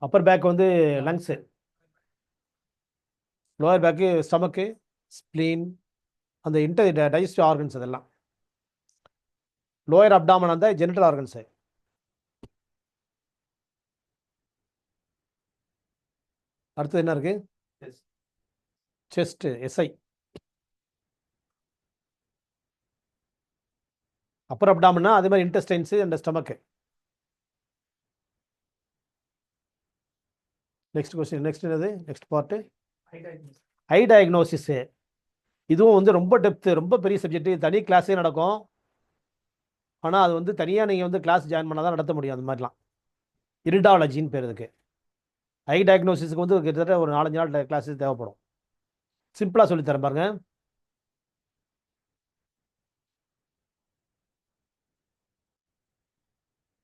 upper back வந்து lungs, lower back stomach, spleen, அந்த டைஜஸ்டிவ் ஆர்கன்ஸ் அதெல்லாம். லோயர் அப்டாமன் அந்த ஜெனிட்டல் ஆர்கன்ஸு. அடுத்தது என்ன இருக்கு? Chest, SI. அப்பர் அப்டாமன்னா அதே மாதிரி intestines and stomach. Next question, next என்னது? Next part eye diagnosis. இதுவும் வந்து ரொம்ப டெப்த்து, ரொம்ப பெரிய சப்ஜெக்ட். தனி கிளாஸே நடக்கும். ஆனால் அது வந்து தனியாக நீங்கள் வந்து கிளாஸ் ஜாயின் பண்ணால் தான் நடத்த முடியும். அந்த மாதிரிலாம் இரிடாலஜின்னு பேர் இதுக்கு. ஐ டயக்னோசிஸ்க்கு வந்து கிட்டத்தட்ட ஒரு 4-5 நாள் கிளாஸ் தேவைப்படும். சிம்பிளாக சொல்லித்தரேன் பாருங்க.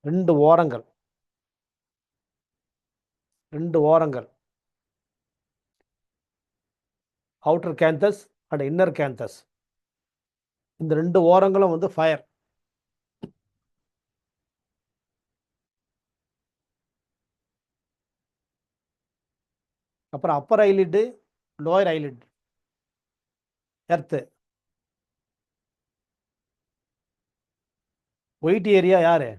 ரெண்டு ஓரங்கள் outer canthus and inner canthus. இந்த ரெண்டு ஓரங்களும் வந்து ஃபயர். அப்புறம் upper eyelid, lower eyelid, earth. White area யாரு?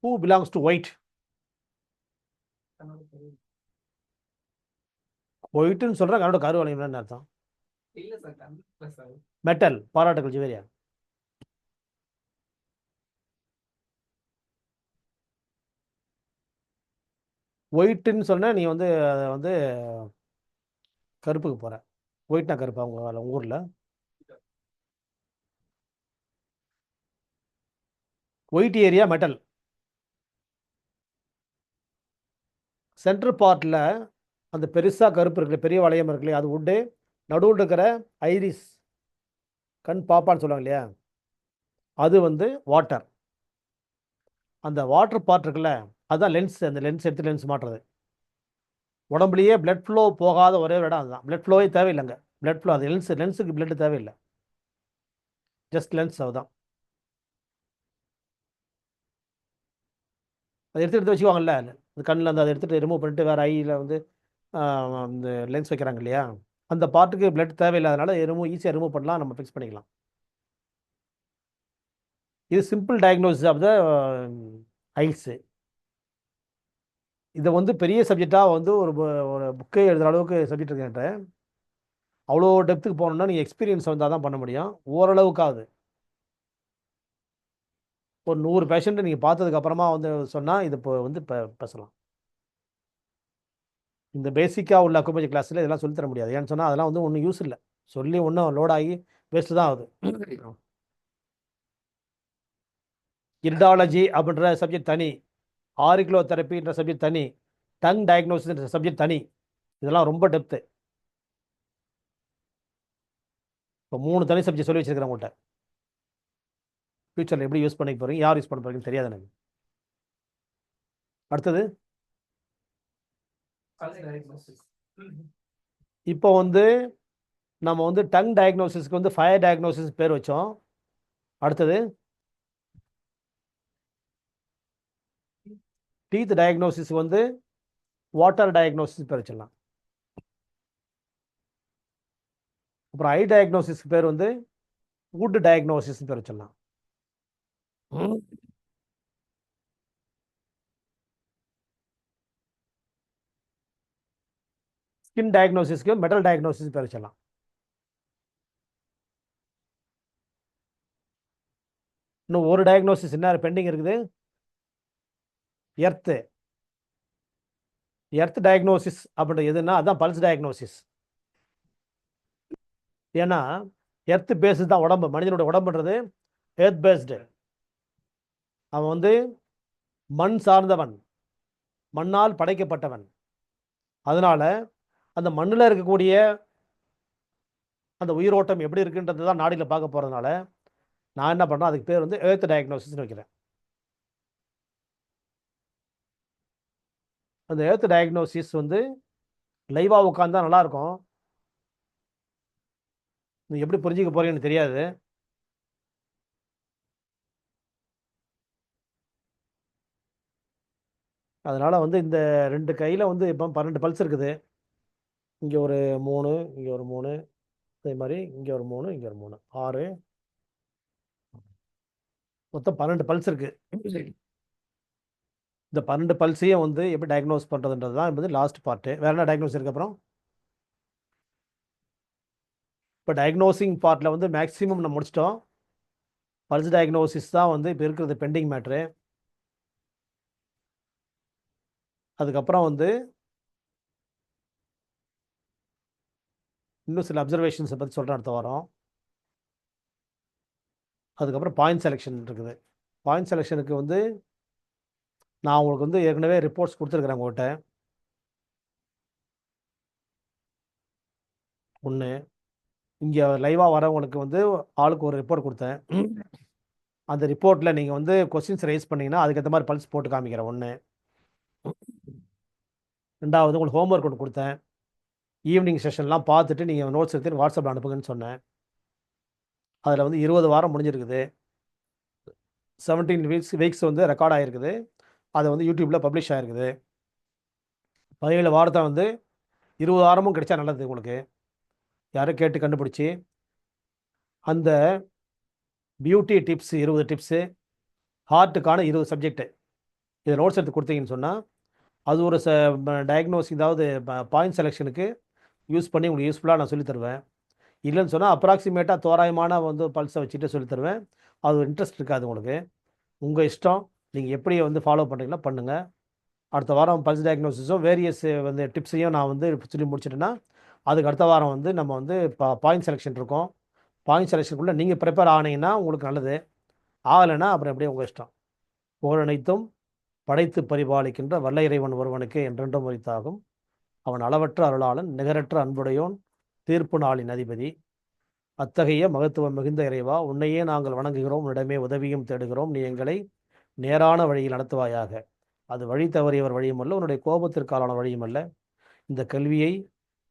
Who belongs to white? ஒயிட்னு சொல்கிறேன், கரோட கரு வளையம்னு அர்த்தம். மெட்டல், பாராட்டுகள் ஜிவேரியா. ஒயிட்டுன்னு சொன்னால் நீ வந்து அதை வந்து கருப்புக்கு போகிற. ஒயிட்னா கருப்பா உங்கள் ஊரில்? White area metal. சென்ட்ரல் பார்ட்டில் அந்த பெருசாக கருப்பு இருக்குல்ல, பெரிய வளையம் இருக்குல்லையா, அது உட்டு. நடுவில் இருக்கிற ஐரிஸ், கண் பாப்பான்னு சொல்லுவாங்க இல்லையா, அது வந்து வாட்டர். அந்த வாட்டர் பார்ட் இருக்குல்ல, அதுதான் லென்ஸ். அந்த லென்ஸ் எடுத்து லென்ஸ் மாட்டுறது. உடம்புலையே பிளட் ஃப்ளோ போகாத ஒரே ஒரு இடம் அதுதான். பிளட் ஃப்ளோவே தேவையில்லைங்க. பிளட் ஃப்ளோ, அது லென்ஸுக்கு பிளட் தேவையில்லை, ஜஸ்ட் லென்ஸ். அதுதான். அதை எடுத்து வச்சுக்குவாங்கல்ல, அந்த கண்ணில் அந்த அதை எடுத்துகிட்டு ரிமூவ் பண்ணிட்டு வேறு ஐயில் வந்து இந்த லென்ஸ் வைக்கிறாங்க இல்லையா, அந்த பார்ட்டுக்கு பிளட் தேவையில்லாதனால ஈஸியாக ரிமூவ் பண்ணலாம், நம்ம ஃபிக்ஸ் பண்ணிக்கலாம். இது simple diagnosis of the eyes. இதை வந்து பெரிய சப்ஜெக்டாக வந்து ஒரு புக்கே எழுதுகிற அளவுக்கு சப்ஜெக்ட் இருக்குன்ட்டு. அவ்வளோ டெப்த்துக்கு போகணுன்னா நீங்கள் எக்ஸ்பீரியன்ஸ் வந்தால் தான் பண்ண முடியும். ஓரளவுக்காவது ஒரு 100 பேஷண்ட்டு நீங்கள் பார்த்ததுக்கப்புறமா வந்து சொன்னால் இது இப்போ வந்து பேசலாம். இந்த பேசிக்காக உள்ள அக்குபஞ்சர் கிளாஸில் இதெல்லாம் சொல்லித்தர முடியாது. ஏன்னு சொன்னால் அதெல்லாம் வந்து ஒன்றும் யூஸ் இல்லை. சொல்லி ஒன்றும் லோடாகி வேஸ்ட்டு தான் ஆகுது. இரிடாலஜி அப்படின்ற சப்ஜெக்ட் தனி, ஆரிகுலோ தெரப்பின்ற சப்ஜெக்ட் தனி, டங் டயக்னோசிஸ்ன்ற சப்ஜெக்ட் தனி. இதெல்லாம் ரொம்ப டெப்த்து. இப்போ 3 தனி சப்ஜெக்ட் சொல்லி வச்சிருக்கிறேன் உங்கள்கிட்ட. ஃபியூச்சரில் எப்படி யூஸ் பண்ணிக்க போகிறீங்க, யார் யூஸ் பண்ண போகிறீங்கன்னு தெரியாது எனக்கு. அடுத்தது இப்போ வந்து நம்ம வந்து டங் டயக்னோசிஸ்க்கு வந்து ஃபயர் டயக்னோசிஸ் பேர் வச்சோம். அடுத்தது டீத் டயக்னோசிஸ் வந்து வாட்டர் டயக்னோசிஸ் பேர் வச்சிடலாம். அப்புறம் ஐ டயக்னோசிஸ்க்கு பேர் வந்து வுட் டயக்னோசிஸ் பேர் வச்சிடலாம். ஸ்கின் டயக்னோசிஸ்க்கு மெட்டல் டயக்னோசிஸ் பேர் வச்சிடலாம். இன்னும் ஒரு டயக்னோசிஸ் என்ன பெண்டிங் இருக்குது? எர்த் டயக்னோசிஸ் அப்படின்றது எதுன்னா அதான் பல்ஸ் டயக்னோசிஸ். ஏன்னா எர்த் பேஸு தான் உடம்பு. மனிதனோட உடம்புன்றது எர்த் பேஸ்டு. அவன் வந்து மண் சார்ந்தவன், மண்ணால் படைக்கப்பட்டவன். அதனால அந்த மண்ணில் இருக்கக்கூடிய அந்த உயிரோட்டம் எப்படி இருக்குன்றது தான் நாடியில் பார்க்க போகிறதுனால நான் என்ன பண்ணுறேன், அதுக்கு பேர் வந்து எர்த் டயக்னோசிஸ்னு வைக்கிறேன். அந்த எர்த் டயக்னோசிஸ் வந்து லைவாக உட்காந்தா நல்லாயிருக்கும். நீங்கள் எப்படி புரிஞ்சிக்க போகிறீங்கன்னு தெரியாது. அதனால் வந்து இந்த 2 கையில் வந்து இப்போ 12 பல்ஸ் இருக்குது. இங்கே ஒரு 3, இங்கே ஒரு 3, அதே மாதிரி இங்கே ஒரு 3, இங்கே ஒரு 3, 6, மொத்தம் 12 பல்ஸ் இருக்குது. இந்த 12 பல்ஸையும் வந்து எப்படி டயக்னோஸ் பண்ணுறதுன்றது தான் என்பது லாஸ்ட் பார்ட்டு. வேறு என்ன டயக்னோஸ் இதுக்கப்புறம்? இப்போ டயக்னோசிங் பார்ட்டில் வந்து மேக்ஸிமம் நம்ம முடிச்சிட்டோம். பல்ஸ் டயக்னோசிஸ் தான் வந்து இப்போ இருக்கிறது பெண்டிங் மேட்ரு. அதுக்கப்புறம் வந்து இன்னும் சில அப்சர்வேஷன்ஸை பற்றி சொல்கிறேன் அடுத்த வாரம். அதுக்கப்புறம் பாயிண்ட் செலெக்ஷன் இருக்குது. பாயிண்ட் செலெக்ஷனுக்கு வந்து நான் உங்களுக்கு வந்து ஏற்கனவே ரிப்போர்ட்ஸ் கொடுத்துருக்குறேன் உங்கள்கிட்ட. ஒன்று, இங்கே லைவாக வரவங்களுக்கு வந்து ஆளுக்கு ஒரு ரிப்போர்ட் கொடுத்தேன். அந்த ரிப்போர்ட்டில் நீங்கள் வந்து கொஸ்டின்ஸ் ரைஸ் பண்ணிங்கன்னா அதுக்கேற்ற மாதிரி பல்ஸ் போட்டு காமிக்கிறேன். ஒன்று. ரெண்டாவது, உங்களுக்கு ஹோம்ஒர்க் ஒன்று கொடுத்தேன். ஈவினிங் செஷன்லாம் பார்த்துட்டு நீங்கள் நோட்ஸ் எடுத்து வாட்ஸ்அப்பில் அனுப்புங்கன்னு சொன்னேன். அதில் வந்து 20 வாரம் முடிஞ்சிருக்குது. 17 வீக்ஸ் வந்து ரெக்கார்ட் ஆகிருக்குது. அது வந்து யூடியூப்பில் பப்ளிஷ் ஆகிருக்குது. 17 வாரத்தை வந்து 20 வாரமும் கிடைச்சா நல்லது உங்களுக்கு. யாரும் கேட்டு கண்டுபிடிச்சி அந்த பியூட்டி டிப்ஸ் 20 டிப்ஸு, ஹார்ட்டுக்கான 20 சப்ஜெக்ட்டு இதை நோட்ஸ் எடுத்து கொடுத்தீங்கன்னு சொன்னால் அது ஒரு டயக்னோஸ், இதாவது பாயிண்ட் செலெக்ஷனுக்கு யூஸ் பண்ணி உங்களுக்கு யூஸ்ஃபுல்லாக நான் சொல்லித் தருவேன். இல்லைன்னு சொன்னால் அப்ராக்சிமேட்டாக தோராயமான வந்து பல்ஸை வச்சுட்டு சொல்லித் தருவேன். அது ஒரு இன்ட்ரெஸ்ட் இருக்காது உங்களுக்கு. உங்கள் இஷ்டம், நீங்கள் எப்படி வந்து ஃபாலோ பண்ணுறீங்களோ பண்ணுங்கள். அடுத்த வாரம் பல்ஸ் டயக்னோசிஸும் வேரியஸ் வந்து டிப்ஸையும் நான் வந்து சொல்லி முடிச்சிட்டேன்னா அதுக்கு அடுத்த வாரம் வந்து நம்ம வந்து பாயிண்ட் செலெக்ஷன் இருக்கும். பாயிண்ட் செலெக்ஷனுக்குள்ளே நீங்கள் ப்ரிப்பேர் ஆனீங்கன்னா உங்களுக்கு நல்லது. ஆகலைன்னா அப்புறம் எப்படியும் உங்கள் இஷ்டம். புகழ் அனைத்தும் படைத்து பரிபாலிக்கின்ற வல்ல இறைவன் ஒருவனுக்கு என்றென்றும் உரித்தாகும். அவன் அளவற்ற அருளாளன், நிகரற்ற அன்புடையோன், தீர்ப்பு நாளின் அதிபதி. அத்தகைய மகத்துவம் மிகுந்த இறைவா, உன்னையே நாங்கள் வணங்குகிறோம், உன்னிடமே உதவியும் தேடுகிறோம். நீ எங்களை நேரான வழியில் நடத்துவாயாக. அது வழி தவறியவர் வழியும் அல்ல, உன்னுடைய கோபத்திற்காலான வழியும் அல்ல. இந்த கல்வியை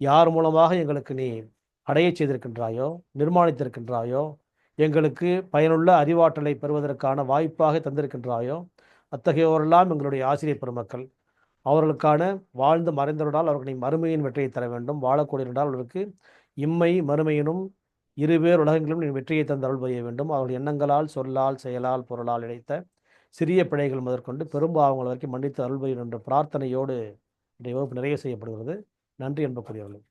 யார் மூலமாக எங்களுக்கு நீ அடையச் செய்திருக்கின்றாயோ, நிர்மாணித்திருக்கின்றாயோ, எங்களுக்கு பயனுள்ள அறிவாற்றலை பெறுவதற்கான வாய்ப்பாக தந்திருக்கின்றாயோ, அத்தகையோரெல்லாம் எங்களுடைய ஆசிரியர் பெருமக்கள். அவர்களுக்கான வாழ்ந்து மறைந்தவர்களால் அவர்களை மறுமையின் வெற்றியை தர வேண்டும். வாழக்கூடியவர்களால் அவர்களுக்கு இம்மை மறுமையினும் இருவேறு உலகங்களிலும் நீ வெற்றியை தந்து அருள் புரிய வேண்டும். அவர்கள் எண்ணங்களால், சொல்லால், செயலால், பொருளால் இழைத்த சிறிய பிழைகள் முதற்கொண்டு பெரும்பாவங்கள் வரைக்கும் மன்னித்து அருள் புரிய என்ற பிரார்த்தனையோடு இன்றைய வகுப்பு நிறைவு செய்யப்படுகிறது. நன்றி என்பக்கூடியவர்கள்.